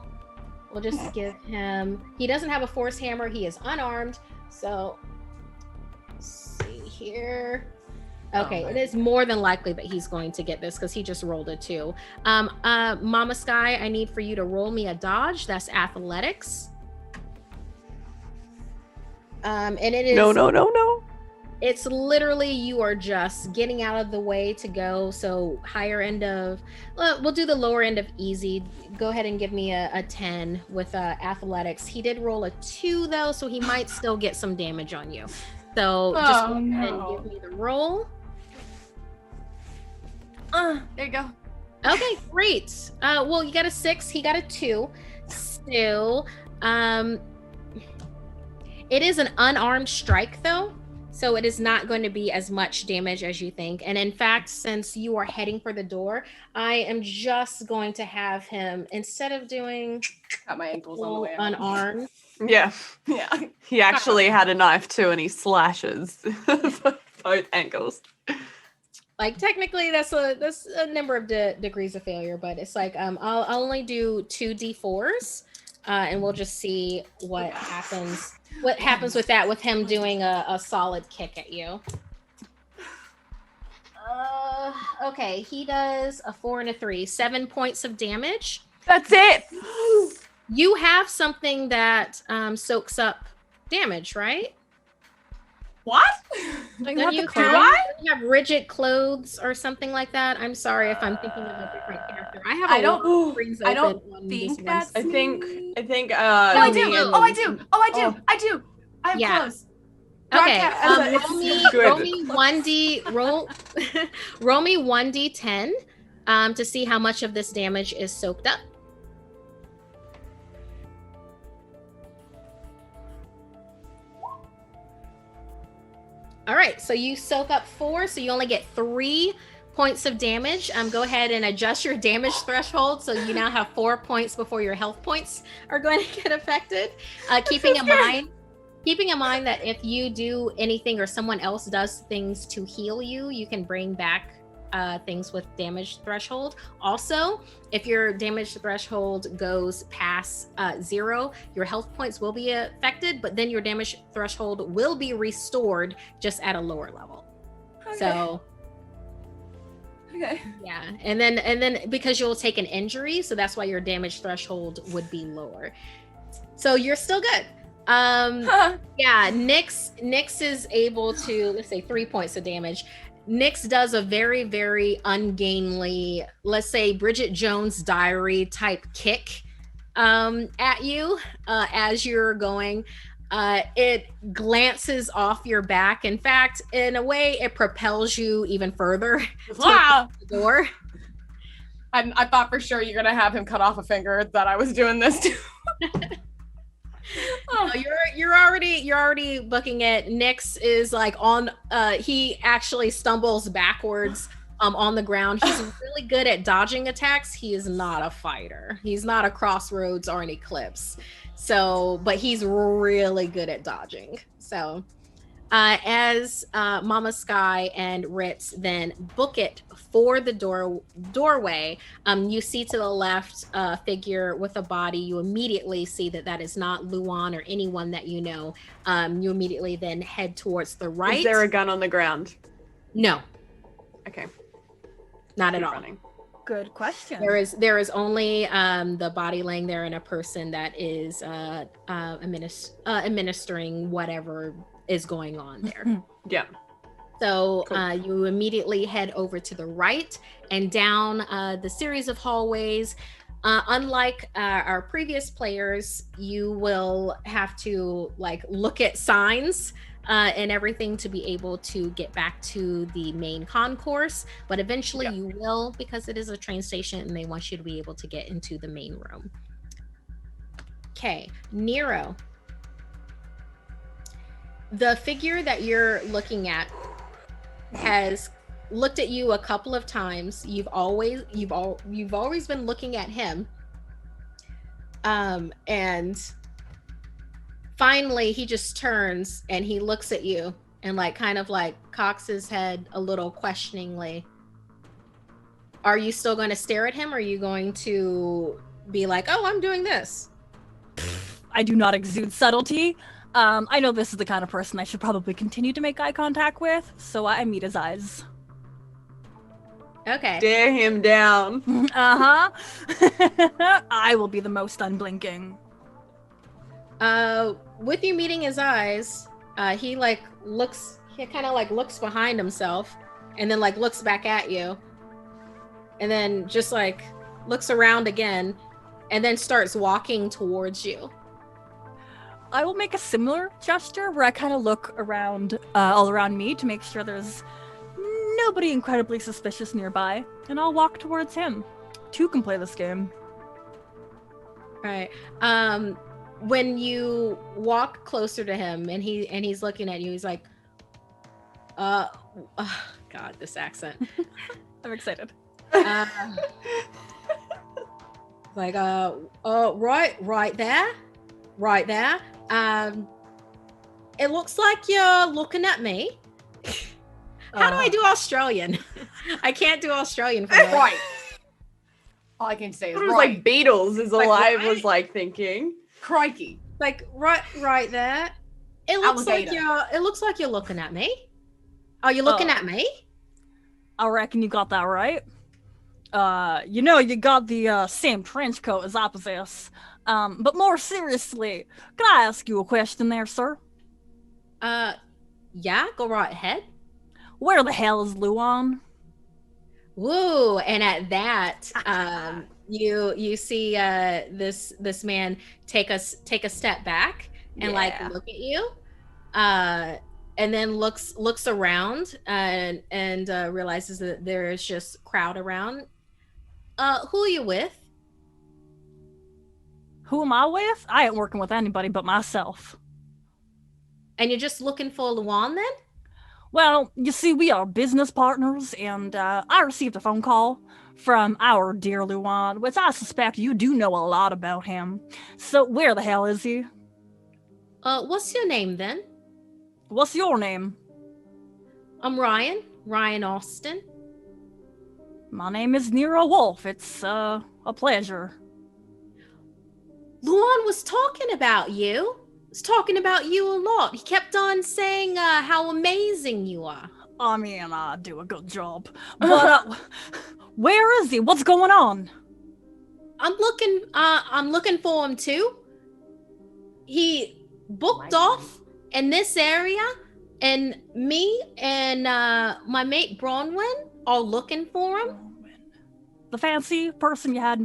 we'll just give him. He doesn't have a force hammer. He is unarmed. So let's see here. Okay, it is more than likely that he's going to get this because he just rolled a 2. Mama Sky, I need for you to roll me a dodge. That's athletics. And it is No. It's literally you are just getting out of the way to go. So higher end of, we'll do the lower end of easy. Go ahead and give me a 10 with athletics. He did roll a 2 though, so he might still get some damage on you. So just go ahead and give me the roll. There you go. Okay, great. Well, you got a 6. He got a 2. Still, it is an unarmed strike though. So it is not going to be as much damage as you think. And in fact, since you are heading for the door, I am just going to have him, instead of doing Got my ankles on the way out. unarmed. Yeah. Yeah. He actually had a knife too, and he slashes both ankles. Like technically that's a number of degrees of failure, but it's like I'll only do 2 d4s and we'll just see what happens. What happens with that, with him doing a solid kick at you? Okay, he does a 4 and a 3, 7 points of damage. That's it. You have something that soaks up damage, right? What? Don't Don't you you have the have rigid clothes or something like that? I'm sorry if I'm thinking of a different character. I have a I don't- lot of rings I don't open on think this that's- I one. think Oh, I do. me and- Oh, I do. I do. I have Yeah. clothes. Okay, Broadcast- roll me Good. 1d roll me 1d10 to see how much of this damage is soaked up. All right, so you soak up 4, so you only get 3 points of damage. Go ahead and adjust your damage threshold, so you now have 4 points before your health points are going to get affected. Keeping in mind that if you do anything or someone else does things to heal you, you can bring back things with damage threshold. Also, if your damage threshold goes past 0, your health points will be affected, but then your damage threshold will be restored just at a lower level. Okay. So Okay. yeah, and then because you'll take an injury, so that's why your damage threshold would be lower. So you're still good. Yeah, Nyx is able to, let's say, 3 points of damage. Nyx does a very, very ungainly, let's say Bridget Jones' Diary type kick at you as you're going. It glances off your back. In fact, in a way, it propels you even further Wow. to the door. I thought for sure you're gonna have him cut off a finger that I was doing this to. No, you're already booking it. Nyx is like on he actually stumbles backwards on the ground. He's really good at dodging attacks. He is not a fighter. He's not a Crossroads or an Eclipse. So, but he's really good at dodging. So as Mama Sky and Ritz then book it for the doorway, you see to the left figure with a body. You immediately see that is not Luan or anyone that you know. You immediately then head towards the right. Is there a gun on the ground? No, Okay. not Keep at all. running. Good question. There is only the body laying there and a person that is administering whatever is going on there. Yeah. So Cool. you immediately head over to the right and down the series of hallways. Unlike our previous players, you will have to like look at signs and everything to be able to get back to the main concourse. But eventually you will, because it is a train station and they want you to be able to get into the main room. Okay, Nero. The figure that you're looking at has looked at you a couple of times. You've always been looking at him. And finally he just turns and he looks at you and like kind of like cocks his head a little questioningly. Are you still going to stare at him, or are you going to be like, oh, I'm doing this? I do not exude subtlety. I know this is the kind of person I should probably continue to make eye contact with, so I meet his eyes. Okay. Stare him down. Uh-huh. I will be the most unblinking. With you meeting his eyes, he kind of like looks behind himself and then like looks back at you and then just like looks around again and then starts walking towards you. I will make a similar gesture where I kind of look around, all around me to make sure there's nobody incredibly suspicious nearby, and I'll walk towards him. Two can play this game. Right. When you walk closer to him and he's looking at you, he's like, God, this accent. I'm excited. Like, right there. It looks like you're looking at me. How do I do Australian? I can't do Australian for that. Right. All I can say is It was right. like Beatles is all Like, I was like thinking. Crikey. Like right there. It looks like you're looking at me. Are you looking at me? I reckon you got that right. You got the same trench coat as I possess. But more seriously, can I ask you a question there, sir? Yeah, go right ahead. Where the hell is Luan? Woo! And at that, you see this man take a step back and like look at you, and then looks around and realizes that there is just crowd around. Who are you with? Who am I with? I ain't working with anybody but myself. And you're just looking for Luan then? Well, you see, we are business partners, and I received a phone call from our dear Luan, which I suspect you do know a lot about him. So where the hell is he? What's your name then? What's your name? I'm Ryan Austin. My name is Nero Wolf. It's a pleasure. Luan was talking about you. Was talking about you a lot. He kept on saying how amazing you are. I mean, I do a good job. But where is he? What's going on? I'm looking for him too. He booked off in this area, and me and my mate Bronwyn are looking for him. The fancy person you had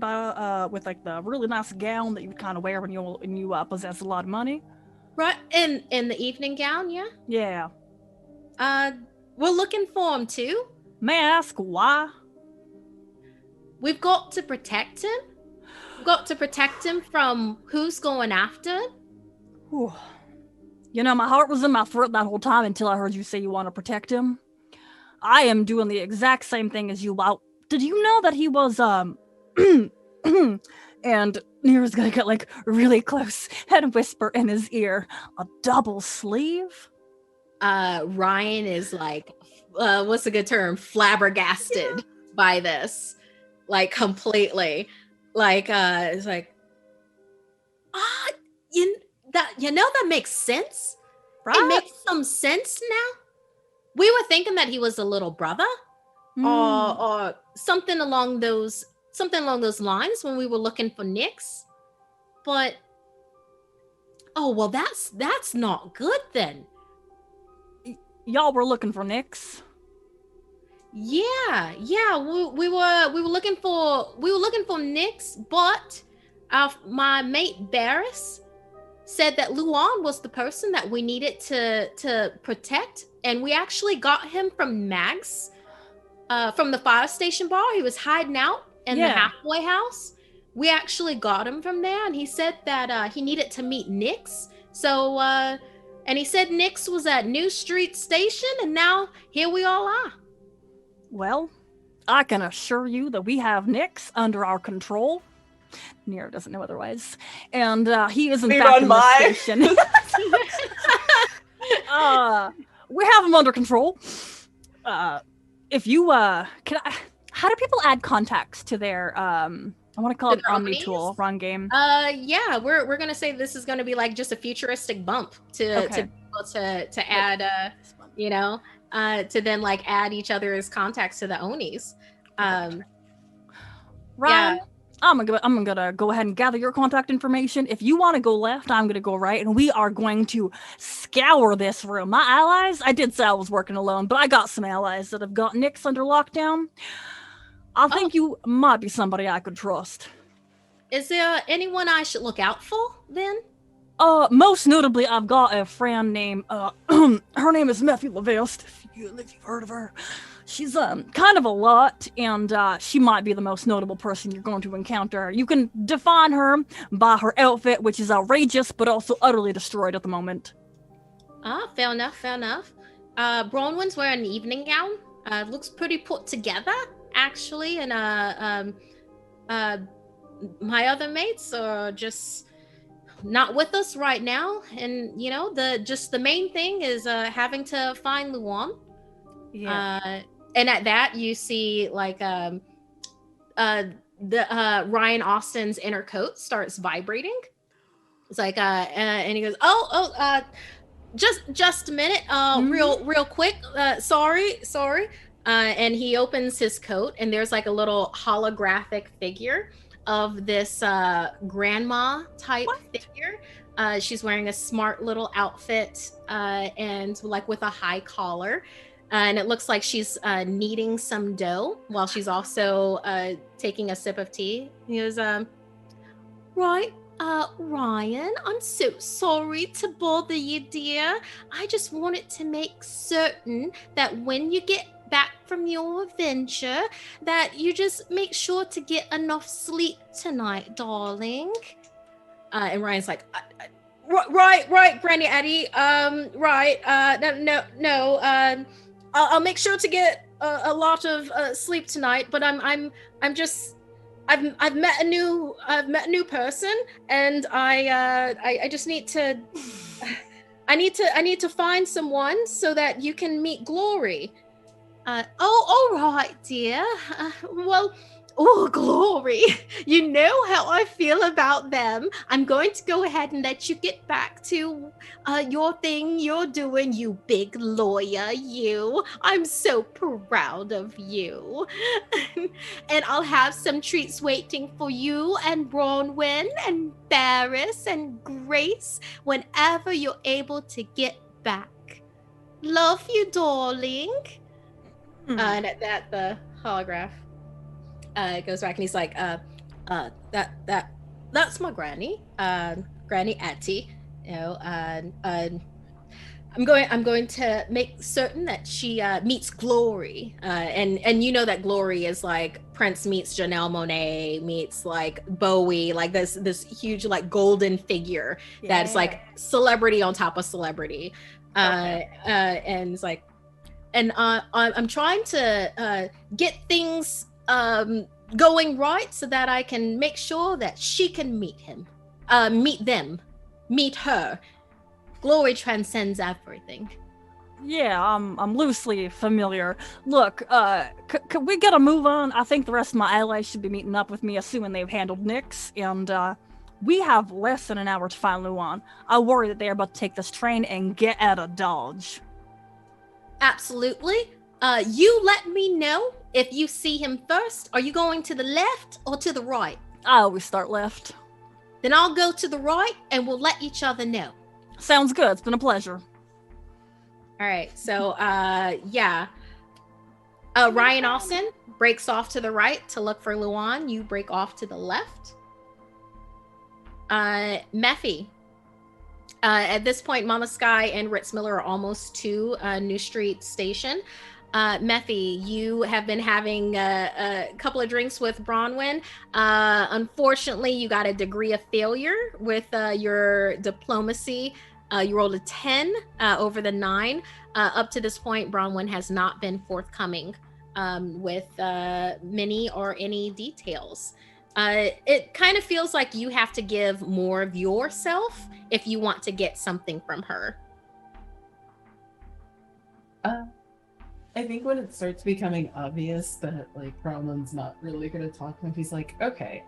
with like the really nice gown that you would kind of wear when you possess a lot of money. Right, in the evening gown, yeah? Yeah. We're looking for him too. May I ask why? We've got to protect him. We've got to protect him from who's going after him. Whew. You know, my heart was in my throat that whole time until I heard you say you want to protect him. I am doing the exact same thing as you. Wow. Did you know that he was, and Nero's gonna get like really close and whisper in his ear, a double sleeve? Ryan is like, what's a good term? Flabbergasted by this. Like completely. Like, it's like, that makes sense. Right? It makes some sense now. We were thinking that he was a little brother. or something along those lines when we were looking for Nyx. But oh well, that's not good then. Y'all were looking for Nyx? Yeah, we were looking for Nyx, but my mate Barris said that Luan was the person that we needed to protect, and we actually got him from Mags, from the fire station bar. He was hiding out in the halfway house. We actually got him from there, and he said that he needed to meet Nyx. So, and he said Nyx was at New Street Station, and now here we all are. Well, I can assure you that we have Nyx under our control. Nero doesn't know otherwise. And he is in fact in the station. We have him under control. If you how do people add contacts to their I want to call it Omni tool, wrong game. Yeah, we're gonna say this is gonna be like just a futuristic bump to be able to add to then like add each other's contacts to the Onis. Ryan, yeah. I'm gonna go ahead and gather your contact information. If you want to go left, I'm gonna go right, and we are going to scour this room. My allies, I did say I was working alone, but I got some allies that have got Nyx under lockdown. I think you might be somebody I could trust. Is there anyone I should look out for then? Most notably, I've got a friend named her name is Mephi Levest, if you've heard of her. She's kind of a lot, and she might be the most notable person you're going to encounter. You can define her by her outfit, which is outrageous, but also utterly destroyed at the moment. Fair enough. Bronwyn's wearing an evening gown. Looks pretty put together, actually, and my other mates are just not with us right now, and the main thing is having to find Luan. And at that you see like the Ryan Austin's inner coat starts vibrating. It's like and he goes, just a minute, real quick, sorry. And he opens his coat, and there's like a little holographic figure of this grandma type figure. She's wearing a smart little outfit and like with a high collar. And it looks like she's kneading some dough while she's also taking a sip of tea. He goes, right, Ryan, I'm so sorry to bother you, dear. I just wanted to make certain that when you get back from your adventure, that you just make sure to get enough sleep tonight, darling. And Ryan's like, right, Granny Eddie. No. I'll make sure to get a lot of sleep tonight. But I've met a new person, and I just need to I need to find someone so that you can meet Glory. All right, dear. Glory. You know how I feel about them. I'm going to go ahead and let you get back to your thing you're doing, you big lawyer, you. I'm so proud of you. And I'll have some treats waiting for you and Bronwyn and Barris and Grace whenever you're able to get back. Love you, darling. And at that, the holograph goes back, and he's like, that's my granny, Granny Atty. I'm going to make certain that she meets Glory, and you know that Glory is like Prince meets Janelle Monáe meets like Bowie, like this huge like golden figure that's like celebrity on top of celebrity. And it's like, and I'm trying to get things going right so that I can make sure that she can meet her. Glory transcends everything. Yeah, I'm loosely familiar. Look, could we get a move on? I think the rest of my allies should be meeting up with me, assuming they've handled Nyx, and we have less than an hour to find Luan. I worry that they are about to take this train and get out of Dodge. Absolutely. You let me know If you see him first, are you going to the left or to the right? I always start left. Then I'll go to the right and we'll let each other know. Sounds good. It's been a pleasure. All right. So, yeah. Ryan Austin breaks off to the right to look for Luan. You break off to the left. Mephi. At this point, Mama Sky and Ritz Miller are almost to New Street Station. Mephi, you have been having a couple of drinks with Bronwyn. Unfortunately, you got a degree of failure with your diplomacy. You rolled a 10 over the 9. Up to this point, Bronwyn has not been forthcoming with many or any details. It kind of feels like you have to give more of yourself if you want to get something from her. I think when it starts becoming obvious that like Bronwyn's not really going to talk, and he's like, okay,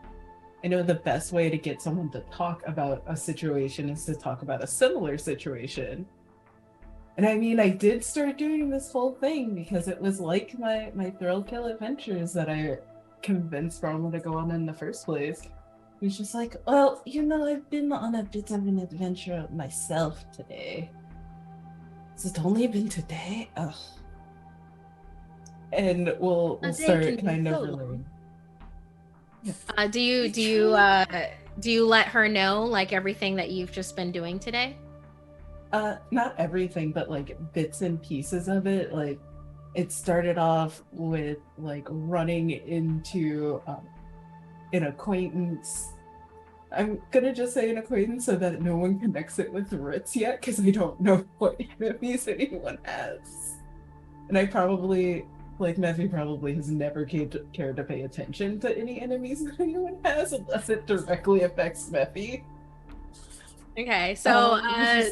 I know the best way to get someone to talk about a situation is to talk about a similar situation. And I mean, I did start doing this whole thing because it was like my Thrill Kill adventures that I convinced Bronwyn to go on in the first place. He was just like, well, you know, I've been on a bit of an adventure myself today. Has it only been today? Ugh. And we'll start kind of relaying. Yeah. Do you let her know like everything that you've just been doing today? Not everything, but like bits and pieces of it. Like it started off with like running into an acquaintance. I'm gonna just say an acquaintance so that no one connects it with Ritz yet, because I don't know what enemies anyone has. And I probably, like Mephi probably has never cared to pay attention to any enemies that anyone has unless it directly affects Mephi. Okay, so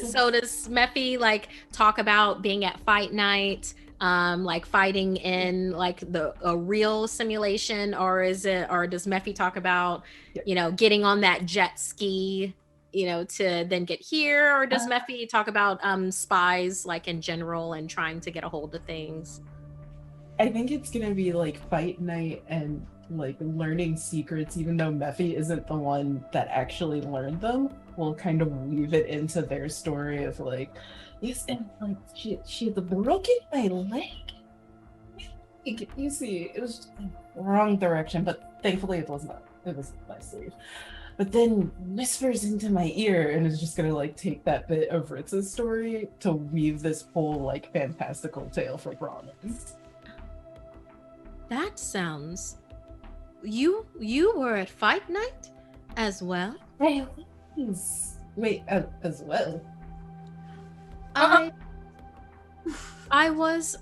so does Mephi like talk about being at fight night, like fighting in like a real simulation, or does Mephi talk about, you know, getting on that jet ski, you know, to then get here, or does Mephi talk about spies like in general and trying to get a hold of things? I think it's gonna be like fight night and like learning secrets, even though Mephi isn't the one that actually learned them. We'll kind of weave it into their story of like, yes, and like she had broken my leg. You see, it was just the wrong direction, but thankfully it was not. It was my sleeve. But then whispers into my ear and is just gonna like take that bit of Ritz's story to weave this whole like fantastical tale for Bronwyn. That sounds. You were at fight night as well? Wait, as well? I was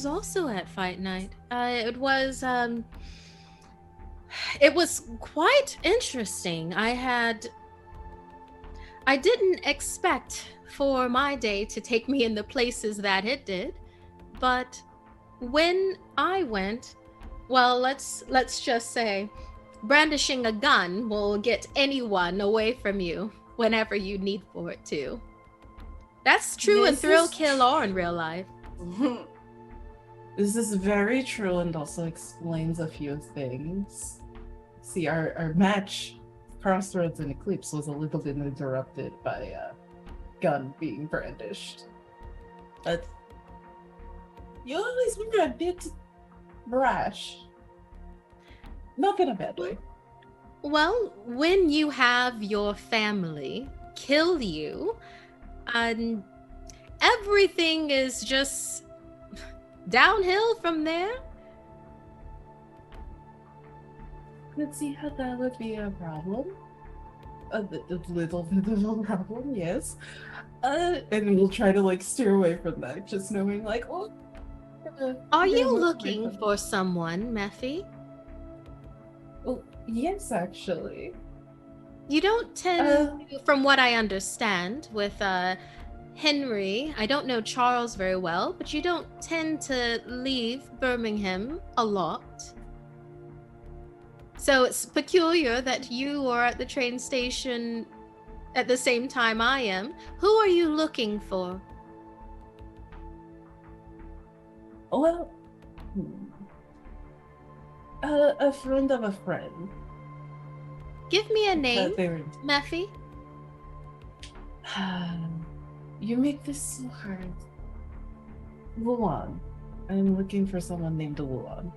also at fight night. It was quite interesting. I didn't expect for my day to take me in the places that it did, but when I went, well, let's just say brandishing a gun will get anyone away from you whenever you need for it to. That's true in Thrill Kill or in real life. This is very true and also explains a few things. See, our match, Crossroads and Eclipse, was a little bit interrupted by a gun being brandished. But you always were a bit brash. Not in a bad way. Well, when you have your family kill you, and everything is just downhill from there. Let's see how that would be a problem. A little bit of a problem, yes. And we'll try to like steer away from that, just knowing like, oh. Are you looking for someone, Mephi? Oh, yes, actually. You don't tend, from what I understand, with Henry, I don't know Charles very well, but you don't tend to leave Birmingham a lot. So it's peculiar that you are at the train station at the same time I am. Who are you looking for? Well, A friend of a friend. Give me a name, That they were. Meffy. You make this so hard. Luan. I'm looking for someone named Luan.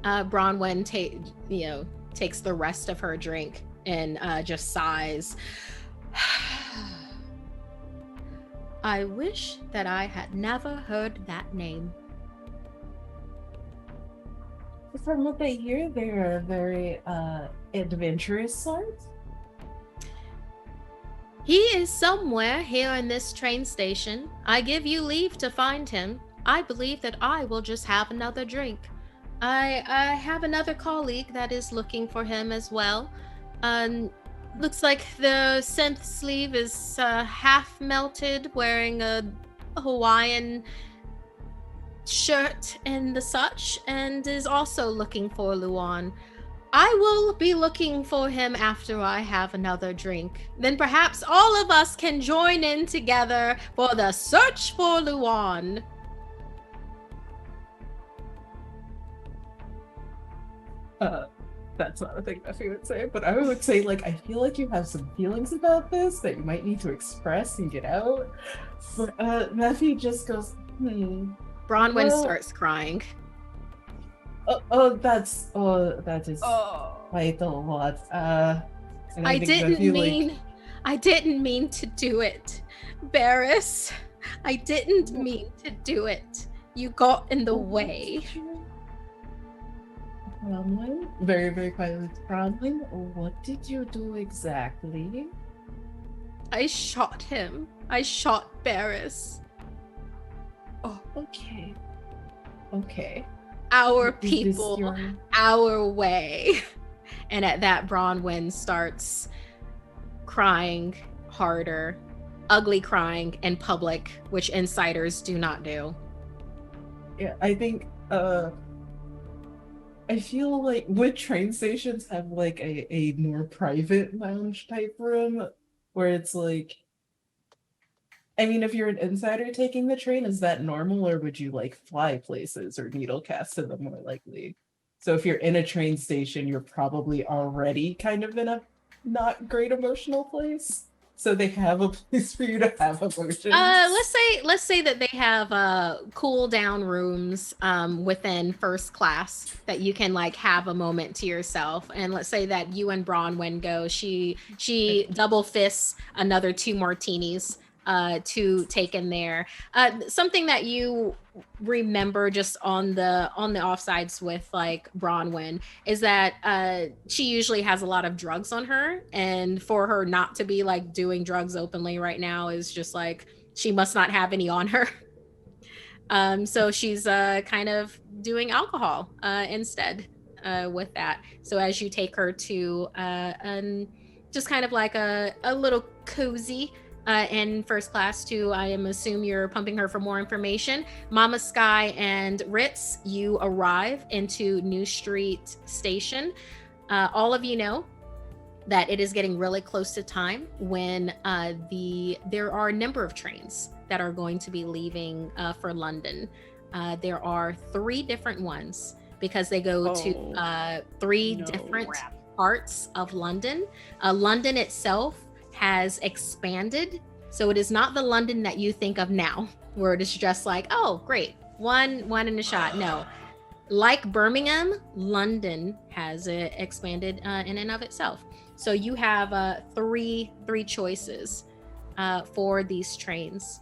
Bronwyn takes the rest of her drink and just sighs. I wish that I had never heard that name. From what I hear, they're a very adventurous sort. He is somewhere here in this train station. I give you leave to find him. I believe that I will just have another drink. I have another colleague that is looking for him as well. Looks like the synth sleeve is half melted, wearing a Hawaiian shirt and the such, and is also looking for Luan. I will be looking for him after I have another drink. Then perhaps all of us can join in together for the search for Luan. That's not a thing Meffy would say, but I would say, like, I feel like you have some feelings about this that you might need to express and get out. But Meffy just goes, Bronwyn starts crying. That is quite a lot. And I think didn't Meffy, mean I didn't mean to do it, Barris. I didn't mean to do it. You got in the way. Bronwyn, very, very quietly, Bronwyn, what did you do exactly? I shot him. I shot Barris. Oh, okay. Okay. Our Is this people, your- our way. And at that, Bronwyn starts crying harder, ugly crying in public, which insiders do not do. Yeah, I think, I feel like would train stations have like a more private lounge type room where it's like, I mean, if you're an insider taking the train, is that normal, or would you like fly places or needle cast to them more likely? So if you're in a train station, you're probably already kind of in a not great emotional place. So they have a place for you to have emotions. Let's say that they have cool down rooms within first class that you can like have a moment to yourself. And let's say that you and Bronwyn go, she double fists another 2 martinis to take in there. Something that you remember just on the offsides with like Bronwyn is that she usually has a lot of drugs on her, and for her not to be like doing drugs openly right now is just like she must not have any on her. So she's kind of doing alcohol instead with that. So as you take her to just kind of like a little cozy in first class to, I am assume you're pumping her for more information. Mama Sky and Ritz, you arrive into New Street Station. All of you know that it is getting really close to time when there are a number of trains that are going to be leaving for London. There are 3 different ones because they go to 3 different parts of London. London itself has expanded, so it is not the London that you think of now, where it is just like, oh great, one in a shot. No, like Birmingham, London has expanded in and of itself. So you have 3 choices for these trains.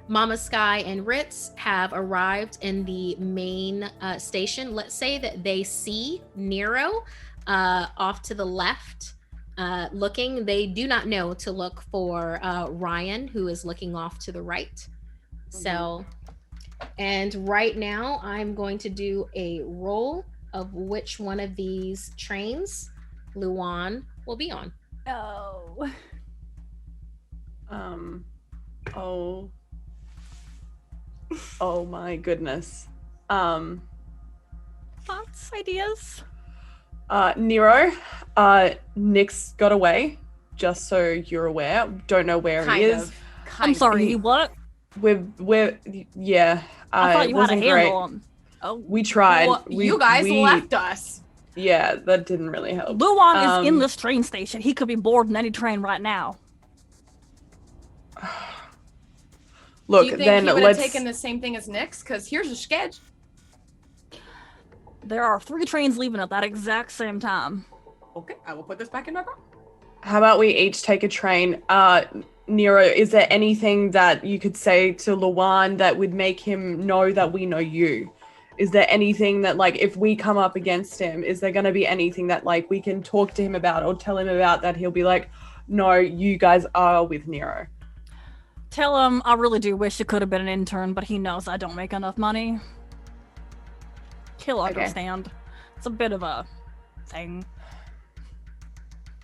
Mama Sky and Ritz have arrived in the main station. Let's say that they see Nero off to the left looking. They do not know to look for Ryan, who is looking off to the right. So, and right now I'm going to do a roll of which one of these trains Luan will be on. Oh my goodness. Thoughts, ideas? Nero, Nick's got away, just so you're aware. Don't know where he is. I'm sorry, what? We're yeah. I thought you had a wasn't handle great. on. Oh, We tried. Well, you guys left us. Yeah, that didn't really help. Luan is in this train station. He could be boarding any train right now. Look, Do you think then he would have let's taken the same thing as Nick's? Because here's your sketch. There are 3 trains leaving at that exact same time. Okay, I will put this back in my bra. How about we each take a train? Nero, is there anything that you could say to Luan that would make him know that we know you? Is there anything that, like, if we come up against him, is there going to be anything that, like, we can talk to him about or tell him about that he'll be like, no, you guys are with Nero? Tell him I really do wish it could have been an intern, but he knows I don't make enough money. He'll understand. It's a bit of a thing.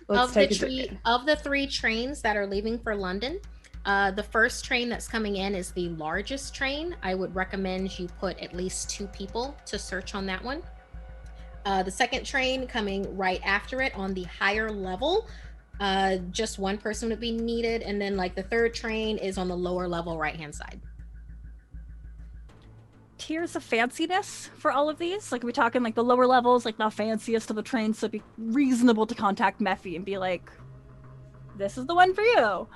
Of the 3 trains that are leaving for London, the first train that's coming in is the largest train. I would recommend you put at least 2 people to search on that one. The second train coming right after it on the higher level, just 1 person would be needed. And then like the third train is on the lower level right-hand side. Tiers of fanciness for all of these? Like, are we talking like the lower levels, like the fanciest of the trains, so it'd be reasonable to contact Mephi and be like, this is the one for you.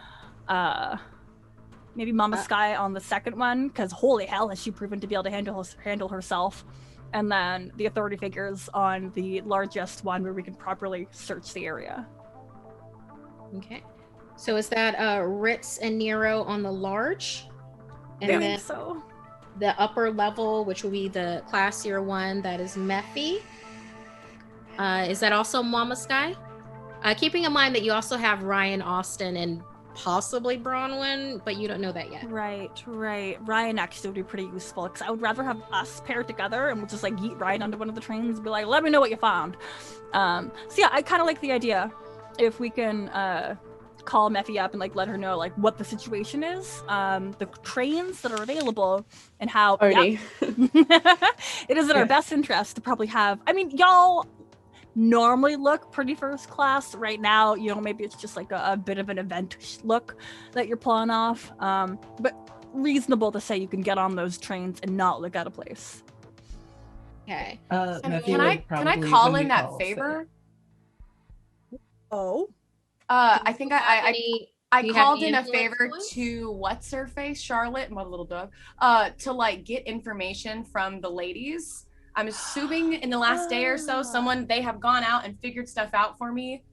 Maybe Mama Sky on the second one, because holy hell has she proven to be able to handle herself. And then the authority figures on the largest one where we can properly search the area. Okay. So is that Ritz and Nero on the large? And I then think so. The upper level, which will be the classier one, that is Mephi. Is that also Mama Sky? Keeping in mind that you also have Ryan Austin and possibly Bronwyn, but you don't know that yet. Right. Ryan actually would be pretty useful, because I would rather have us paired together and we'll just like yeet Ryan onto one of the trains and be like, let me know what you found. So yeah, I kind of like the idea. If we can call Mephi up and like let her know like what the situation is, the trains that are available, and how Oni. it is in our best interest to probably have, I mean, y'all normally look pretty first class right now, you know, maybe it's just like a bit of an event look that you're pulling off, but reasonable to say you can get on those trains and not look out of place. Okay. Can I call in that favor? Oh, I think I called in a favor points? to what's her face, Charlotte, my little dog, to like get information from the ladies. I'm assuming in the last day or so, they have gone out and figured stuff out for me.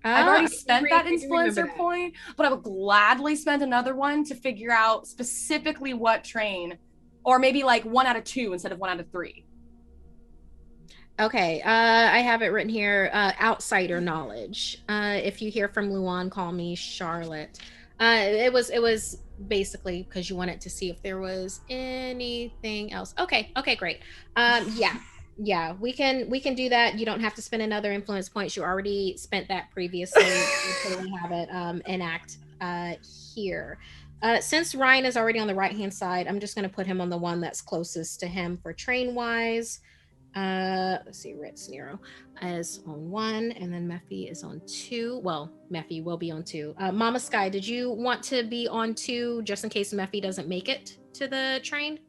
I've already spent that influencer point, but I would gladly spend another one to figure out specifically what train, or maybe like 1 out of 2 instead of 1 out of 3. Okay, I have it written here, outsider knowledge. If you hear from Luan, call me Charlotte. It was basically because you wanted to see if there was anything else. Okay, great. Yeah, we can do that. You don't have to spend another influence points. You already spent that previously. You totally have it enact here. Since Ryan is already on the right-hand side, I'm just going to put him on the one that's closest to him for train-wise. Let's see, Ritz Nero is on 1, and then Mephi is on 2. Well, Mephi will be on 2. Mama Sky, did you want to be on 2 just in case Mephi doesn't make it to the train?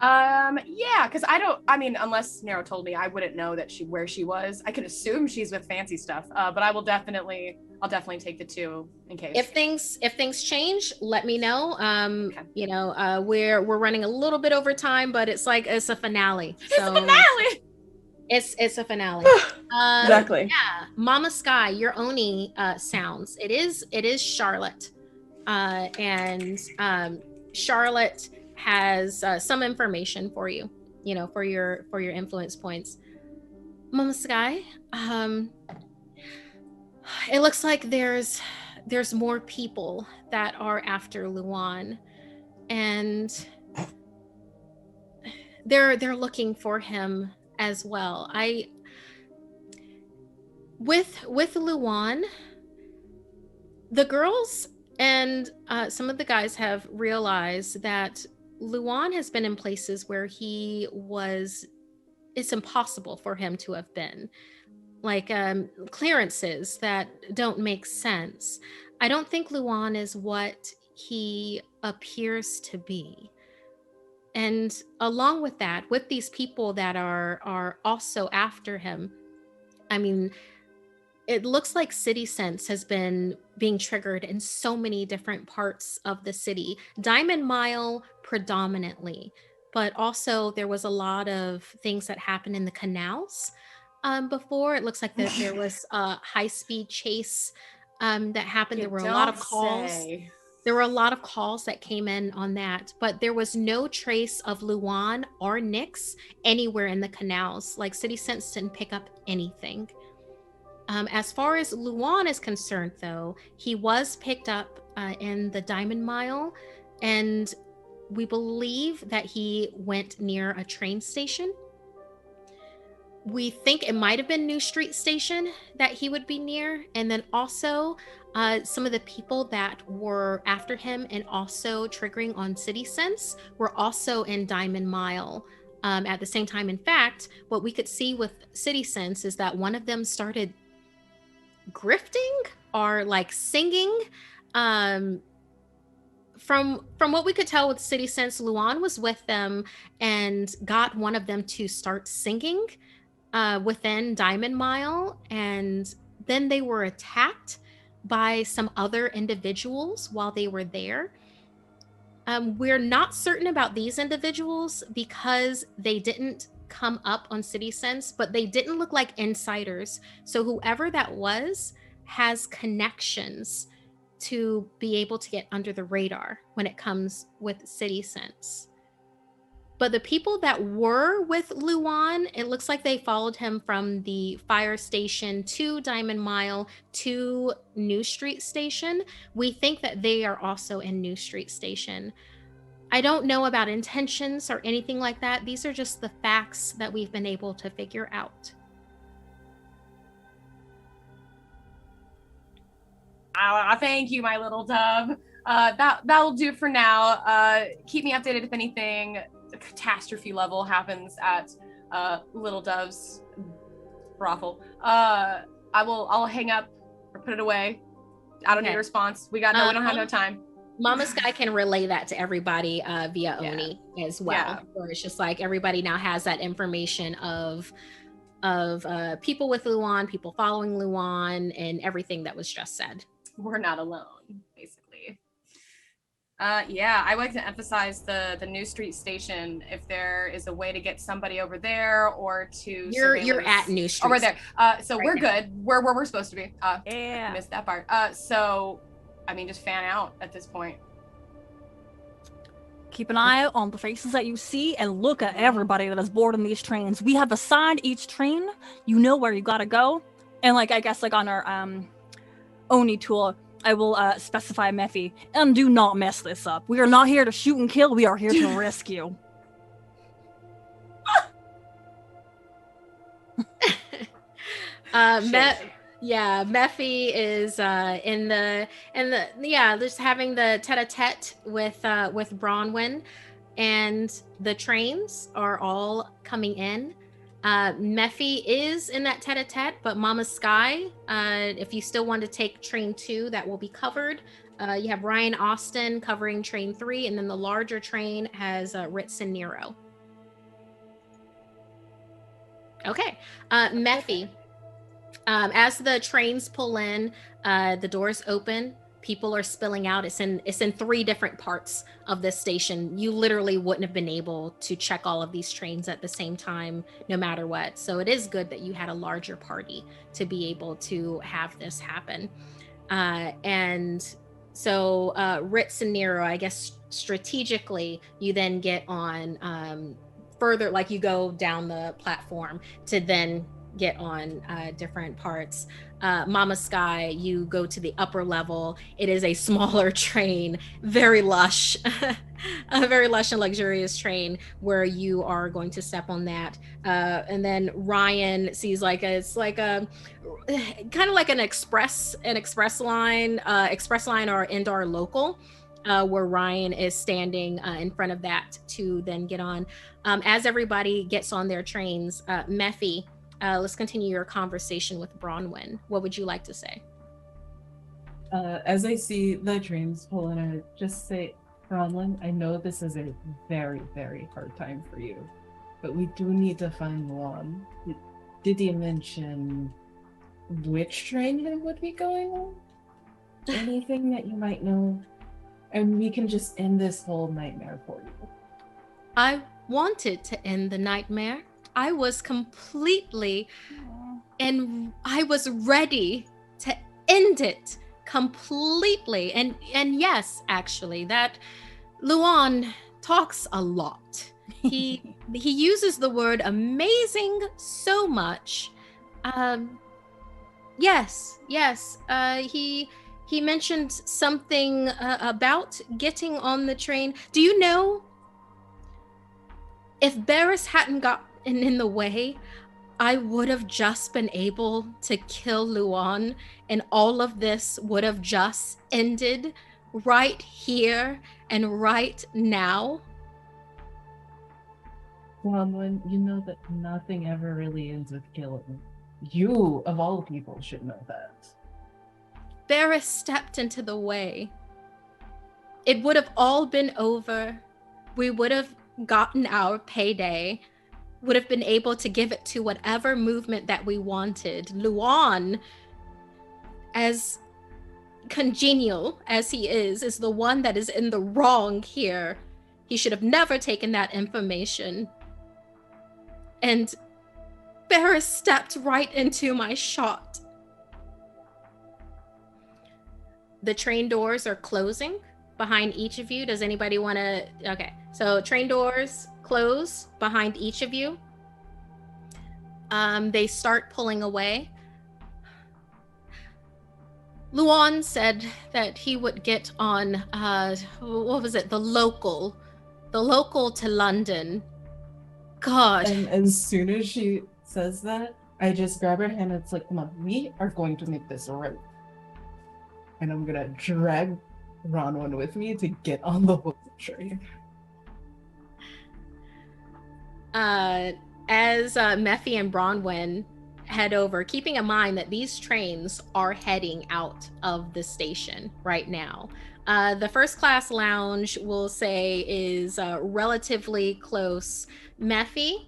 Yeah, because unless Nero told me, I wouldn't know that where she was. I could assume she's with fancy stuff, but I'll definitely take the 2 in case. If things change, let me know. Okay. You know, we're running a little bit over time, but it's a finale. It's a finale. It's a finale. Exactly. Yeah, Mama Sky, your Oni sounds. It is Charlotte, and Charlotte has some information for you. You know, for your influence points. Mama Sky, it looks like there's more people that are after Luan, and they're looking for him as well. With Luan, the girls and some of the guys have realized that Luan has been in places where it's impossible for him to have been. Like clearances that don't make sense. I don't think Luan is what he appears to be. And along with that, with these people that are also after him, I mean, it looks like city sense has been being triggered in so many different parts of the city. Diamond Mile predominantly, but also there was a lot of things that happened in the canals. Before it looks like that there was a high-speed chase that happened. You There were a lot of don't calls. say. There were a lot of calls that came in on that, but there was no trace of Luan or Nyx anywhere in the canals. Like City Sense didn't pick up anything. As far as Luan is concerned, though, he was picked up in the Diamond Mile, and we believe that he went near a train station. We think it might have been New Street Station that he would be near, and then also some of the people that were after him and also triggering on City Sense were also in Diamond Mile at the same time. In fact, what we could see with City Sense is that one of them started grifting or like singing. From what we could tell with City Sense, Luan was with them and got one of them to start singing within Diamond Mile, and then they were attacked by some other individuals while they were there. We're not certain about these individuals because they didn't come up on City Sense, but they didn't look like insiders. So whoever that was has connections to be able to get under the radar when it comes with City Sense. But the people that were with Luan, it looks like they followed him from the fire station to Diamond Mile to New Street Station. We think that they are also in New Street Station. I don't know about intentions or anything like that. These are just the facts that we've been able to figure out. Thank you, my little dove. That'll do for now. Keep me updated if anything catastrophe level happens at Little Dove's brothel. I'll hang up or put it away. I don't need a response. We don't have no time. Mama Sky can relay that to everybody via Oni as well. Yeah. Where it's just like everybody now has that information of people with Luan, people following Luan, and everything that was just said. We're not alone, basically. I would like to emphasize the New Street Station. If there is a way to get somebody over there, or to you're at New Street. Oh, we're there. So right we're now. good. We're where we're supposed to be. Yeah. I missed that part. So, I mean, just fan out at this point. Keep an eye on the faces that you see and look at everybody that is boarding these trains. We have assigned each train. You know where you gotta go. And I guess on our Oni tool, I will specify Mephi. And do not mess this up. We are not here to shoot and kill. We are here to rescue. Mephi is just having the tete-a-tete with Bronwyn, and the trains are all coming in. Mephi is in that tete-a-tete, but Mama Sky, if you still want to take train 2, that will be covered. You have Ryan Austin covering train 3, and then the larger train has Ritz and Nero. Okay, Mephi. As the trains pull in, the doors open, people are spilling out. It's in 3 different parts of this station. You literally wouldn't have been able to check all of these trains at the same time, no matter what. So it is good that you had a larger party to be able to have this happen. And so Ritz and Nero, I guess strategically, you then get on further, you go down the platform to then get on different parts. Mama Sky, you go to the upper level. It is a smaller train, very lush, a very lush and luxurious train where you are going to step on that. And then Ryan sees it's like a kind of like an express line or indoor local. Where Ryan is standing in front of that to then get on. As everybody gets on their trains, Mephi, let's continue your conversation with Bronwyn. What would you like to say? As I see the trains pull in, I just say, Bronwyn, I know this is a very, very hard time for you, but we do need to find Luan. Did he mention which train he would be going on? Anything that you might know? And we can just end this whole nightmare for you. I wanted to end the nightmare. I was completely, and I was ready to end it completely. And yes, actually, that Luan talks a lot. He uses the word amazing so much. Yes. He mentioned something about getting on the train. Do you know, if Barris hadn't gotten in the way, I would have just been able to kill Luan, and all of this would have just ended right here and right now. Bronwyn, you know that nothing ever really ends with killing. You, of all people, should know that. Barris stepped into the way. It would have all been over. We would have gotten our payday, would have been able to give it to whatever movement that we wanted. Luan, as congenial as he is the one that is in the wrong here. He should have never taken that information. And Barris stepped right into my shot. The train doors are closing behind each of you. Does anybody want to? Okay, so train doors close behind each of you. They start pulling away. Luan said that he would get on, what was it? The local to London. God. And as soon as she says that, I just grab her hand and it's like, come on, we are going to make this right. And I'm gonna drag Bronwyn with me to get on the local train. As Mephi and Bronwyn head over, keeping in mind that these trains are heading out of the station right now. The first class lounge, we'll say, is relatively close. Mephi,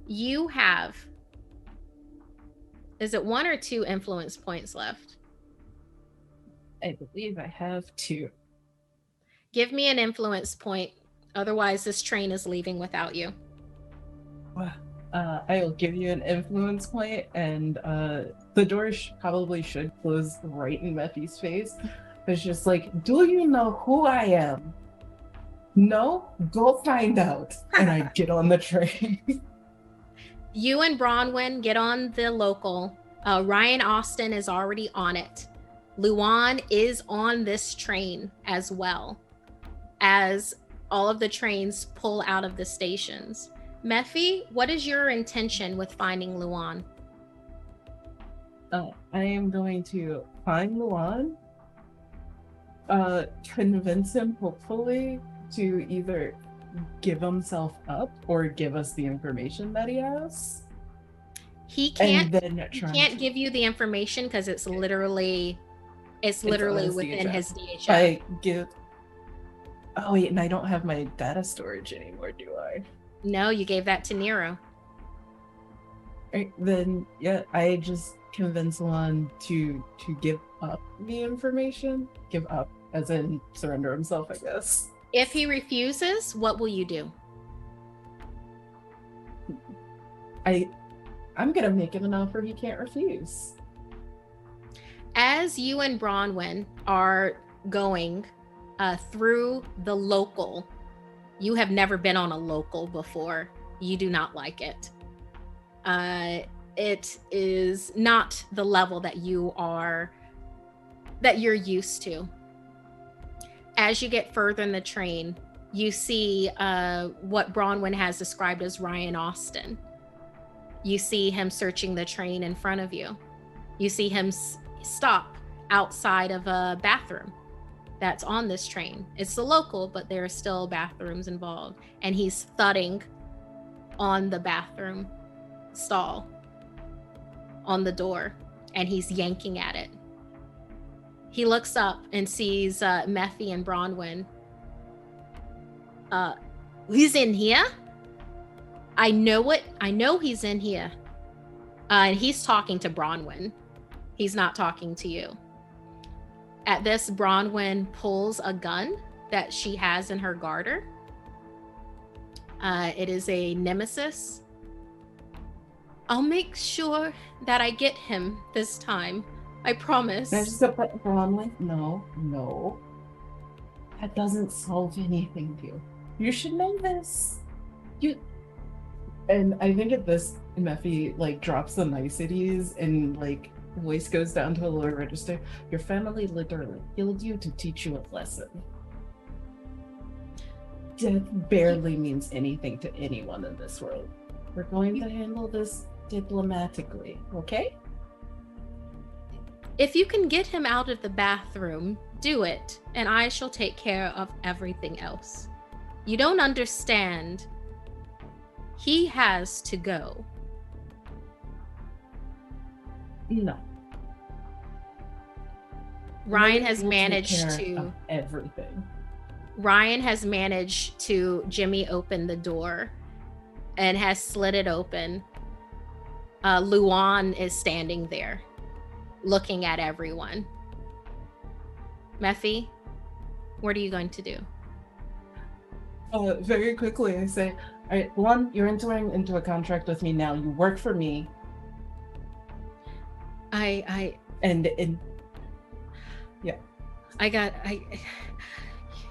you have, is it 1 or 2 influence points left? I believe I have 2. Give me an influence point. Otherwise, this train is leaving without you. I'll give you an influence point, and the door probably should close right in Mephi's face. It's just like, do you know who I am? No? Go find out. And I get on the train. You and Bronwyn get on the local. Ryan Austin is already on it. Luan is on this train as well, as all of the trains pull out of the stations. Mephi, what is your intention with finding Luan? I am going to find Luan, convince him, hopefully, to either give himself up or give us the information that he has. He can't give you the information because it's literally within his DHL. Oh wait, and I don't have my data storage anymore, do I? No, you gave that to Nero. Right, then yeah, I just convince Luan to give up the information. Give up, as in surrender himself, I guess. If he refuses, what will you do? I'm gonna make him an offer he can't refuse. As you and Bronwyn are going through the local, you have never been on a local before. You do not like it. It is not the level that you're used to. As you get further in the train, you see what Bronwyn has described as Ryan Austin. You see him searching the train in front of you. You see him stop outside of a bathroom that's on this train. It's the local, but there are still bathrooms involved. And he's thudding on the bathroom stall, on the door, and he's yanking at it. He looks up and sees Mephi and Bronwyn. He's in here. I know it. I know he's in here. And he's talking to Bronwyn. He's not talking to you. At this, Bronwyn pulls a gun that she has in her garter. It is a nemesis. I'll make sure that I get him this time. I promise. Can I just put Bronwyn? No. That doesn't solve anything to you. You should know this. And I think at this, Mephi like drops the niceties and like voice goes down to a lower register. Your family literally killed you to teach you a lesson. Death barely means anything to anyone in this world. We're going to handle this diplomatically, okay? If you can get him out of the bathroom, do it, and I shall take care of everything else. You don't understand. He has to go. No. Ryan has We'll take managed care to of everything. Ryan has managed to Jimmy open the door and has slid it open. Luan is standing there looking at everyone. Mephi, what are you going to do? Very quickly, I say, all right, Luan, you're entering into a contract with me now. You work for me.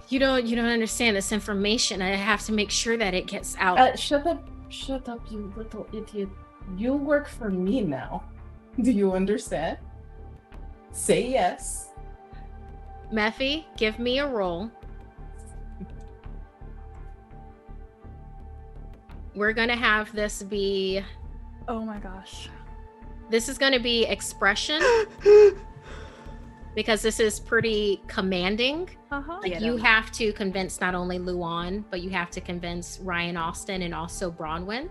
You don't understand this information. I have to make sure that it gets out. Shut up, you little idiot. You work for me now. Do you understand? Say yes. Mephi, give me a roll. We're gonna have this be... Oh my gosh. This is gonna be expression. Because this is pretty commanding. Like you have to convince not only Luan, but you have to convince Ryan Austin and also Bronwyn,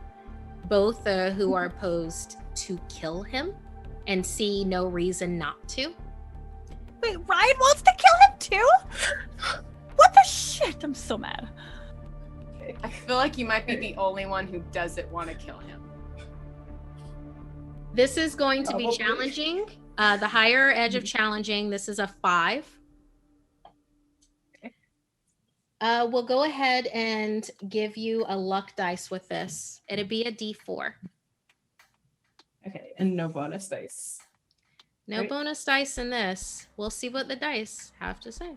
both who are opposed to kill him and see no reason not to. Wait, Ryan wants to kill him too? What the shit? I'm so mad. I feel like you might be the only one who doesn't want to kill him. This is going to be challenging. The higher edge of challenging, this is a 5. Okay. We'll go ahead and give you a luck dice with this. It'll be a D4. Okay, and no bonus dice. No Right. bonus dice in this. We'll see what the dice have to say.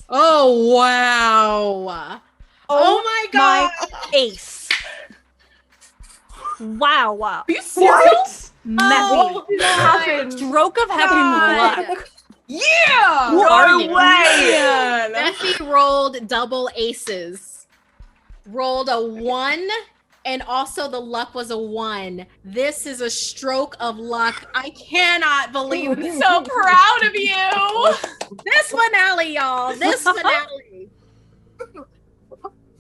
Oh, wow. Oh my God. My ace. Wow. Are you serious? Messy. God. Stroke of having God. luck. Yeah! Who are you? Mephi rolled double aces. Rolled a 1, and also the luck was a 1. This is a stroke of luck. I cannot believe I'm so proud of you! this finale, y'all. This finale.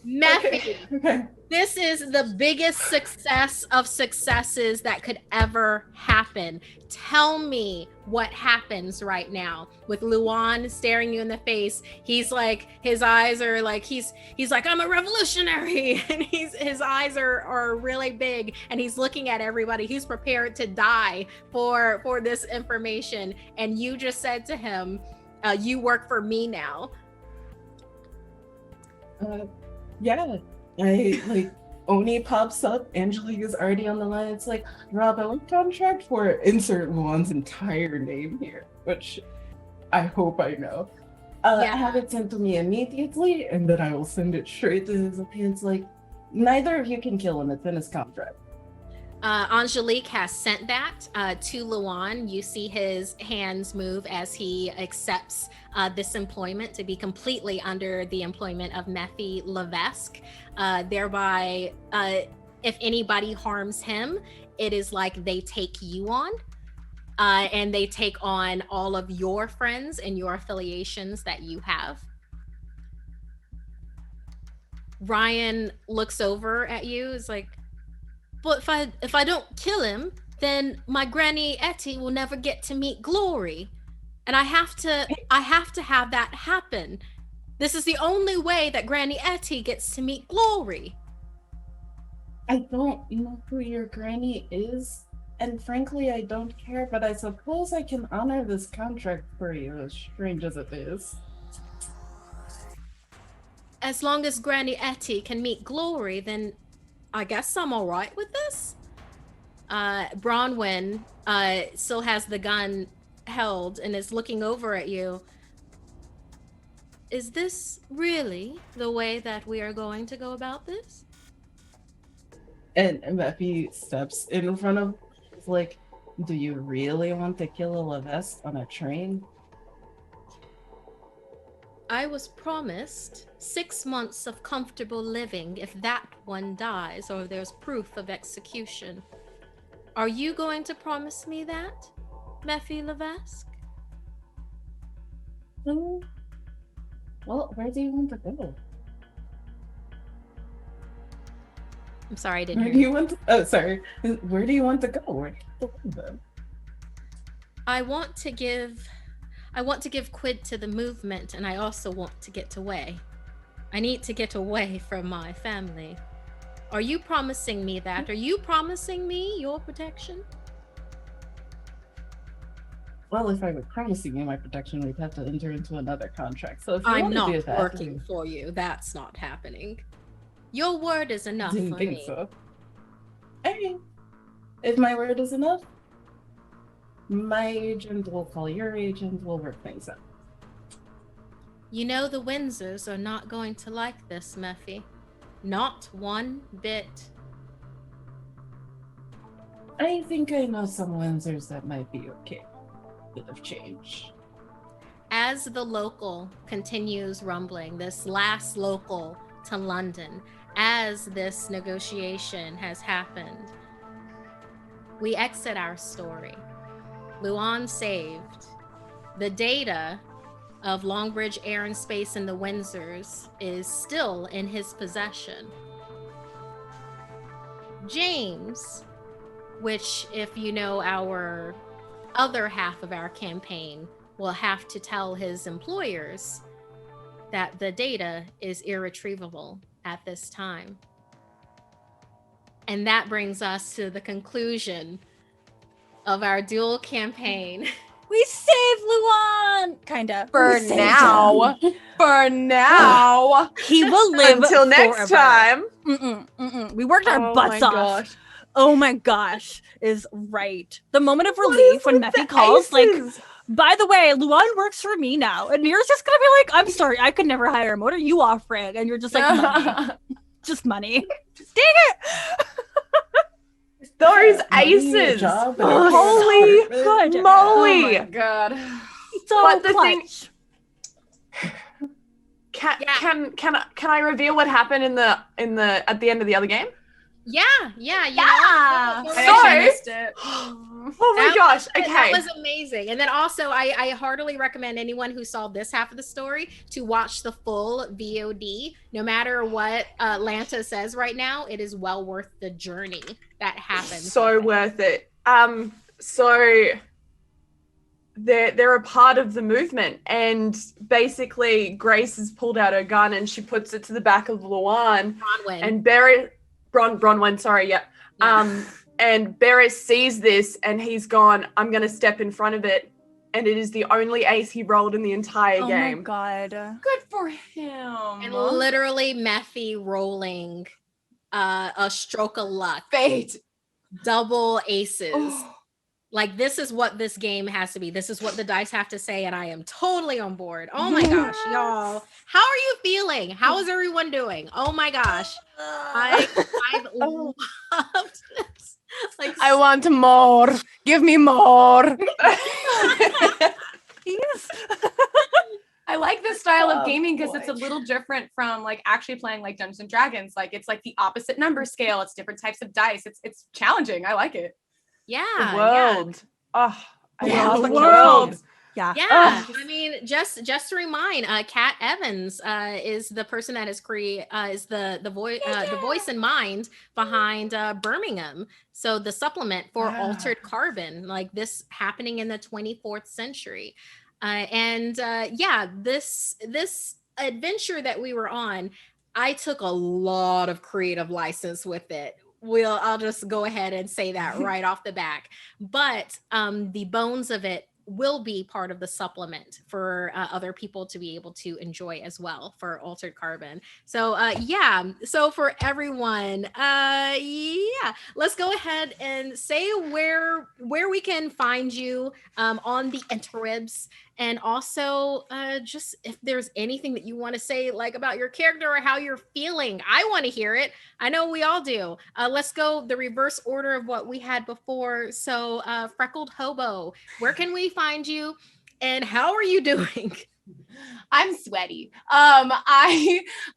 Mephi, Okay. this is the biggest success of successes that could ever happen. Tell me what happens right now with Luan staring you in the face. He's like, his eyes are like, he's like, I'm a revolutionary. And his eyes are really big, and he's looking at everybody. He's prepared to die for this information. And you just said to him, you work for me now. Yeah. I like Oni pops up, Angelique is already on the line. It's like, Rob, I want contract for insert Luan's entire name here, which I hope I know. Have it sent to me immediately, and then I will send it straight to his hands. Like, neither of you can kill him, it's in his contract. Angelique has sent that to Luan. You see his hands move as he accepts this employment to be completely under the employment of Mephi Levesque. Thereby, if anybody harms him, it is like they take you on, and they take on all of your friends and your affiliations that you have. Ryan looks over at you, is like, but if I don't kill him, then my granny Etty will never get to meet glory. And I have to have that happen. This is the only way that Granny Etty gets to meet Glory. I don't know who your granny is, and frankly, I don't care, but I suppose I can honor this contract for you, as strange as it is. As long as Granny Etty can meet Glory, then I guess I'm all right with this. Bronwyn still has the gun held and is looking over at you. Is this really the way that we are going to go about this? And Meffy steps in front of, like, do you really want to kill a Levesque on a train? I was promised 6 months of comfortable living if that one dies or there's proof of execution. Are you going to promise me that, Meffy Levesque? Well, where do you want to go? I'm sorry, I didn't Where hear do you want to, oh, sorry. Where do you want to go? Where do you want to go then? I want to give quid to the movement, and I also want to get away. I need to get away from my family. Are you promising me that? Are you promising me your protection? Well, if I were promising you my protection, we'd have to enter into another contract. So if you I'm want not to do that, working for you. That's not happening. Your word is enough didn't for think me. so. I mean, if my word is enough, my agent will call your agent. We'll work things out. You know the Windsors are not going to like this, Meffy. Not one bit. I think I know some Windsors that might be okay. Bit of change. As the local continues rumbling, this last local to London, as this negotiation has happened, we exit our story. Luan saved. The data of Longbridge Air and Space and the Windsors is still in his possession. James, which, if you know our other half of our campaign, will have to tell his employers that the data is irretrievable at this time. And that brings us to the conclusion of our dual campaign. We saved Luan! Kinda. For We saved now. him. For now. He will live Until next forever. time. We worked our Oh butts my off. gosh. Oh my gosh, is right. The moment of What relief is when with Meffy the calls, like, aces? by the way, Luan works for me now. And Mira's just gonna be like, I'm sorry, I could never hire him. What are you offering? And you're just like, money. Just money. Dang it! Those Money, a aces. job, and Oh, a holy apartment. Good. moly. Oh my god. So But the thing- clutch. Can I reveal what happened at the end of the other game? Yeah, you know I what? actually missed it. Oh my gosh. That Okay. was amazing. And then also, I heartily recommend anyone who saw this half of the story to watch the full VOD. No matter what Lanta says right now, it is well worth the journey that happens. So worth it. So they're a part of the movement, and basically Grace has pulled out her gun and she puts it to the back of Luan, Bronwyn. and Bronwyn, sorry, yeah. And Barris sees this and he's gone, I'm gonna step in front of it, and it is the only ace he rolled in the entire Oh game. my god. Good for him. And literally Meffy rolling a stroke of luck. Fate. Double aces. Oh. Like, this is what this game has to be. This is what the dice have to say, and I am totally on board. Oh my gosh, y'all. How are you feeling? How is everyone doing? Oh my gosh. I've loved this. Like, I want more. Give me more. Yes. I like this style Oh, of gaming because it's a boy. little different from like actually playing like Dungeons and Dragons. Like it's like the opposite number scale. It's different types of dice. It's challenging. I like it. yeah. The world. Oh, I Yeah, love the the world. world. Yeah. Yeah, Ugh. I mean, just to remind, Kat Evans is the person that is the voice and mind behind Birmingham. So the supplement for Wow. altered carbon, like this happening in the 24th century. This adventure that we were on, I took a lot of creative license with it. I'll just go ahead and say that right off the back. But the bones of it will be part of the supplement for other people to be able to enjoy as well for Altered Carbon. So so for everyone, let's go ahead and say where we can find you on the interwebs, and also just if there's anything that you want to say like about your character or how you're feeling. I want to hear it. I know we all do. Let's go the reverse order of what we had before. So Freckled Hobo, where can we find you and how are you doing? I'm sweaty. Hi,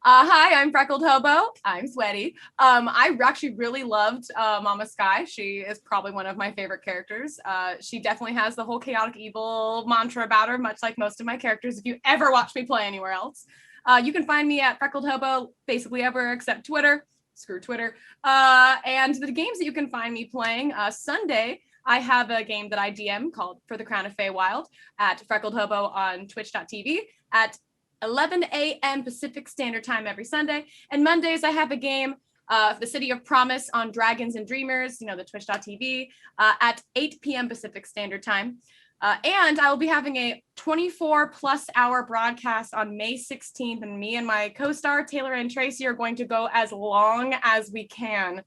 I'm Freckled Hobo. I'm sweaty. I actually really loved Mama Sky. She is probably one of my favorite characters. She definitely has the whole chaotic evil mantra about her, much like most of my characters. If you ever watch me play anywhere else, you can find me at Freckled Hobo basically everywhere except Twitter. Screw Twitter. And the games that you can find me playing, Sunday, I have a game that I DM called For the Crown of Feywild at Freckled Hobo on twitch.tv at 11 a.m. Pacific Standard Time every Sunday. And Mondays, I have a game, The City of Promise on Dragons and Dreamers, the twitch.tv at 8 p.m. Pacific Standard Time. And I will be having a 24 plus hour broadcast on May 16th. And me and my co-star, Taylor and Tracy, are going to go as long as we can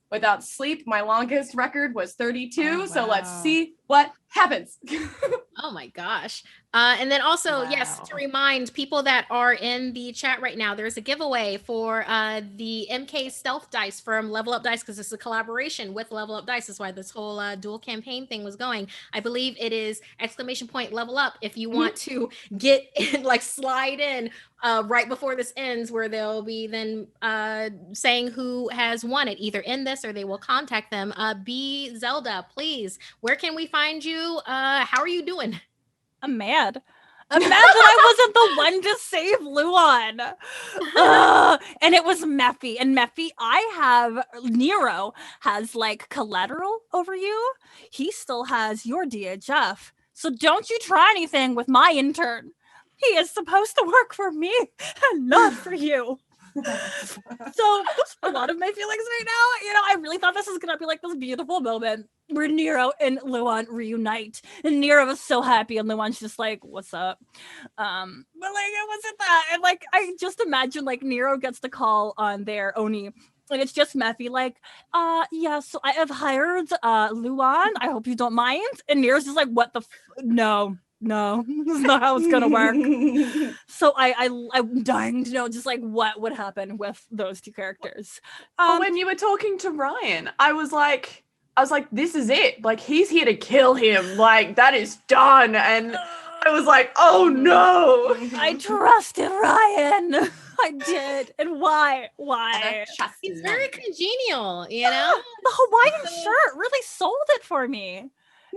without sleep. My longest record was 32. Oh, wow. So let's see what happens. Oh my gosh. And then also, yes, to remind people that are in the chat right now, there's a giveaway for the MK Stealth Dice from Level Up Dice, because it's a collaboration with Level Up Dice. That's why this whole dual campaign thing was going. I believe it is !level up if you want to get in, like slide in right before this ends, where they'll be then saying who has won it, either in this or they will contact them. B Zelda, please, where can we find you? How are you doing? I'm mad. I'm mad that I wasn't the one to save Luan. And it was Mephi. And Mephi, Nero has like collateral over you. He still has your DHF. So don't you try anything with my intern. He is supposed to work for me and not for you. So that's a lot of my feelings right now. I really thought this was gonna be like this beautiful moment where Nero and Luan reunite, and Nero was so happy, and Luan's just like, "What's up?" But like, it wasn't that, and like, I just imagine like Nero gets the call on their Oni, and it's just Mephi like, yeah, so I have hired Luan. I hope you don't mind. And Nero's just like, "What the? No, this is not how it's gonna work." So I'm dying to know just like what would happen with those two characters. But when you were talking to Ryan, I was like, this is it. Like, he's here to kill him. Like, that is done. And I was like, oh no. I trusted Ryan. I did. And why? He's very congenial, The Hawaiian shirt really sold it for me.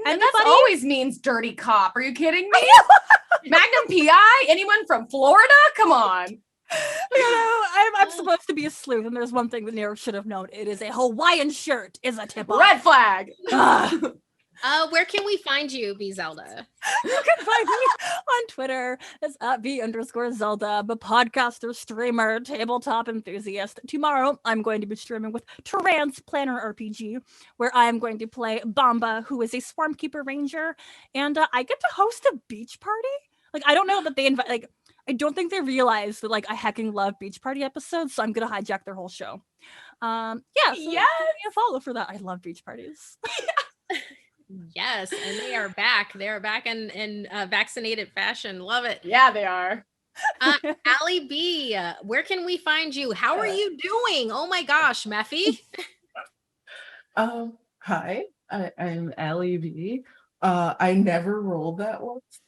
And that always means dirty cop. Are you kidding me? Magnum PI? Anyone from Florida? Come on. I'm supposed to be a sleuth, and there's one thing that Nero should have known. It is a Hawaiian shirt is a tip off. Red flag. Where can we find you, B Zelda? You can find me on Twitter as @B_Zelda, the podcaster, streamer, tabletop enthusiast. Tomorrow, I'm going to be streaming with Terran's Planner RPG, where I'm going to play Bamba, who is a Swarmkeeper Ranger, and I get to host a beach party. Like, I don't know that they invite, like, I don't think they realize that, like, I hecking love beach party episodes, so I'm gonna hijack their whole show. So give me a follow for that. I love beach parties. Yes, and they are back. They are back in vaccinated fashion. Love it. Yeah, they are. Allie B, where can we find you? How are you doing? Oh my gosh, Mephi. Hi, I'm Allie B. I never rolled that once.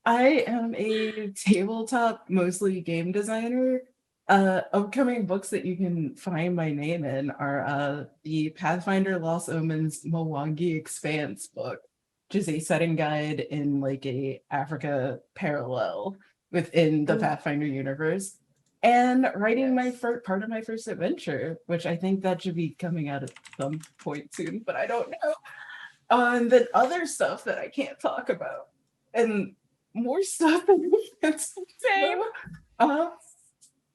I am a tabletop, mostly game designer. Upcoming books that you can find my name in are the Pathfinder Lost Omens Mwangi Expanse book, which is a setting guide in like a Africa parallel within the Pathfinder universe, and writing my part of my first adventure, which I think that should be coming out at some point soon, but I don't know. And then other stuff that I can't talk about. And more stuff that Same.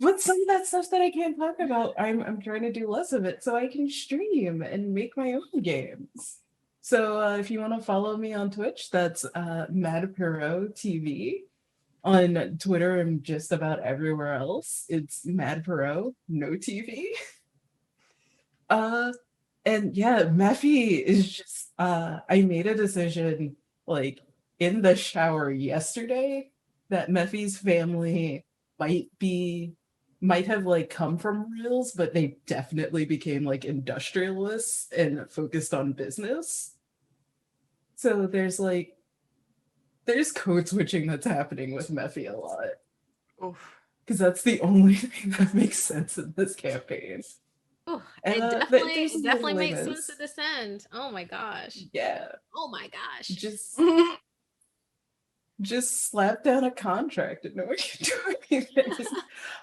but some of that stuff that I can't talk about, I'm trying to do less of it so I can stream and make my own games. So if you want to follow me on Twitch, that's MadPro TV. On Twitter and just about everywhere else, it's MadPro, no TV. And yeah, Mephi is just I made a decision like in the shower yesterday that Mephi's family might have like come from Reels, but they definitely became like industrialists and focused on business. So there's code switching that's happening with Mephi a lot. Oof. Because that's the only thing that makes sense in this campaign. Oh, And, it there's definitely little makes limits. sense at this end. Oh my gosh. Yeah. Oh my gosh. Just slap down a contract and no one can do anything.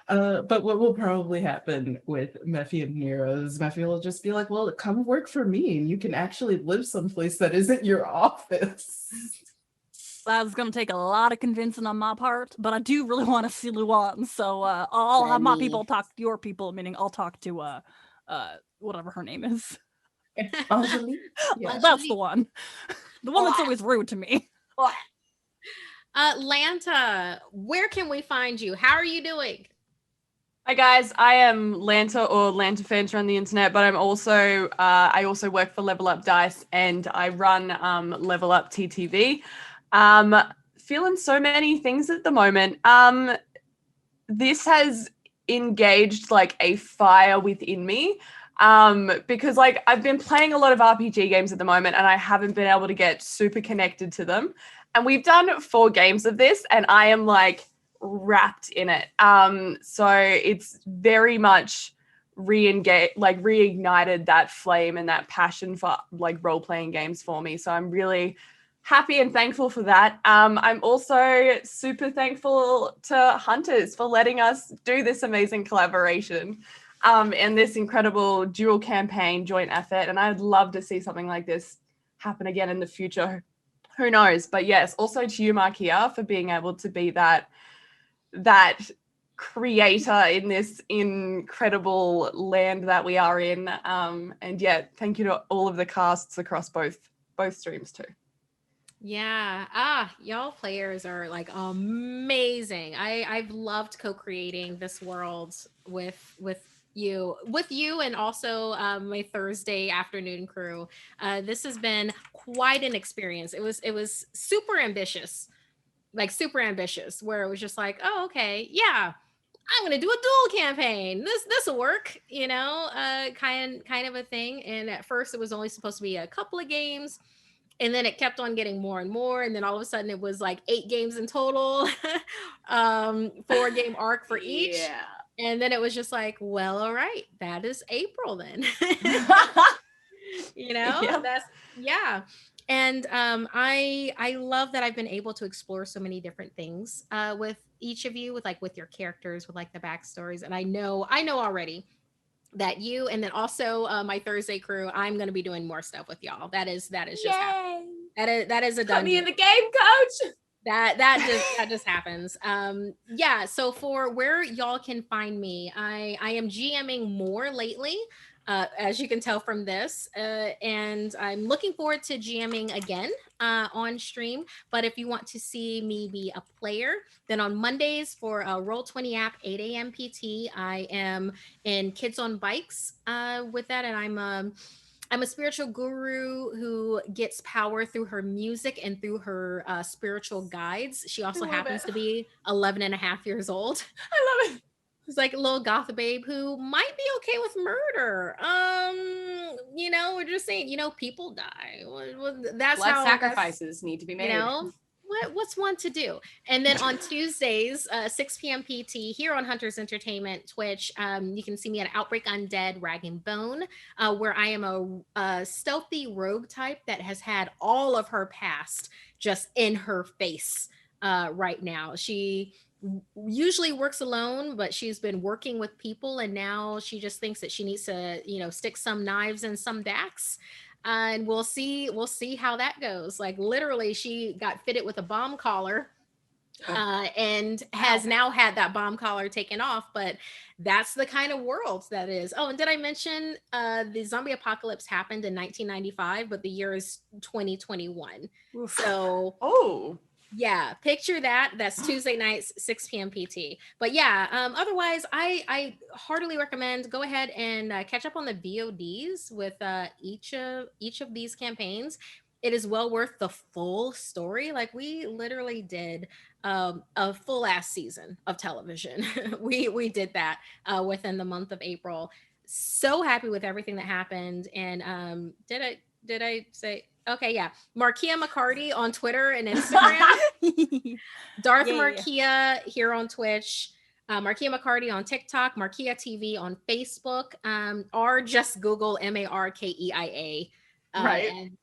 But what will probably happen with Mephi and Nero is Mephi will just be like, well, come work for me and you can actually live someplace that isn't your office. That's gonna take a lot of convincing on my part, but I do really want to see Luan, so I'll have my people talk to your people, meaning I'll talk to whatever her name is. Angelique? Yeah. That's the one. The one that's always rude to me. Lanta, where can we find you? How are you doing? Hi guys, I am Lanta or Lanta Fancher on the internet, but I'm also I also work for Level Up Dice and I run Level Up TTV. Feeling so many things at the moment. This has engaged like a fire within me. Because like I've been playing a lot of RPG games at the moment and I haven't been able to get super connected to them. And we've done 4 games of this and I am like wrapped in it. So it's very much reignited that flame and that passion for like role-playing games for me. So I'm really happy and thankful for that. I'm also super thankful to Hunters for letting us do this amazing collaboration and this incredible dual campaign joint effort. And I'd love to see something like this happen again in the future. Who knows? But yes, also to you, Markeia, for being able to be that creator in this incredible land that we are in. And yeah, thank you to all of the casts across both streams too. Yeah. Y'all players are like amazing. I've loved co-creating this world with you and also my Thursday afternoon crew. This has been quite an experience. It was super ambitious, where it was just like, oh, okay, yeah, I'm gonna do a dual campaign. This'll work, kind of a thing. And at first it was only supposed to be a couple of games. And then it kept on getting more and more. And then all of a sudden it was like 8 games in total, 4-game arc for each. Yeah. And then it was just like, well, all right, that is April then. Yep. Yeah. And I love that I've been able to explore so many different things with each of you, with your characters, with like the backstories. And I know already that you, and then also my Thursday crew, I'm going to be doing more stuff with y'all. That is just happening. That is a done. Put me in the game, coach. That just happens. Yeah. So for where y'all can find me, I am GMing more lately, as you can tell from this, and I'm looking forward to GMing again on stream. But if you want to see me be a player, then on Mondays for Roll20 app 8 a.m. PT, I am in Kids on Bikes with that, and I'm a spiritual guru who gets power through her music and through her spiritual guides. She also happens to be 11 and a half years old. I love it. Who's like a little goth babe who might be okay with murder. We're just saying, people die. That's Blood how sacrifices need to be made. What's one to do? And then on Tuesdays, 6 p.m. PT here on Hunters Entertainment Twitch, you can see me at Outbreak Undead Rag and Bone, where I am a stealthy rogue type that has had all of her past just in her face right now. She usually works alone, but she's been working with people, and now she just thinks that she needs to, stick some knives in some backs. and we'll see how that goes. Like literally, she got fitted with a bomb collar. And has now had that bomb collar taken off, but that's the kind of world that is. Oh, and did I mention the zombie apocalypse happened in 1995, but the year is 2021. Oof. So Oh, yeah, picture that. That's Tuesday nights, 6 p.m. PT. But yeah, otherwise, I heartily recommend go ahead and catch up on the VODs with each of these campaigns. It is well worth the full story. Like we literally did a full ass season of television. We did that within the month of April. So happy with everything that happened. And did I say okay? Yeah, Markeia McCarty on Twitter and Instagram. Darth Yeah. Markeia here on Twitch. Markeia McCarty on TikTok. Markeia TV on Facebook. Or just Google Markeia. Right. And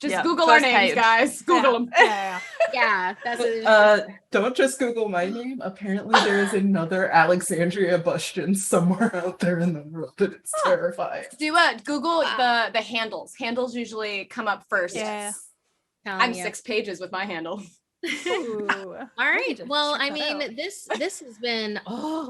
just Yeah, Google our first names, page. guys. Google them. Yeah. yeah, that's it. Don't just Google my name. Apparently, there is another Alexandria Bushton somewhere out there in the world, and it's terrifying. Do Google the handles. Handles usually come up first. Yeah. I'm 6 pages with my handle. Ooh. All right. to Well, check I that mean, out. this has been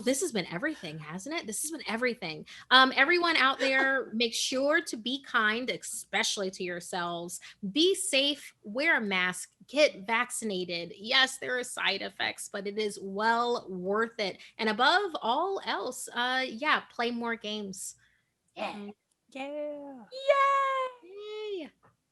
this has been everything, hasn't it? This has been everything. Everyone out there, make sure to be kind, especially to yourselves. Be safe, wear a mask, get vaccinated. Yes, there are side effects, but it is well worth it. And above all else, yeah, play more games. Yeah. Yeah. Yay!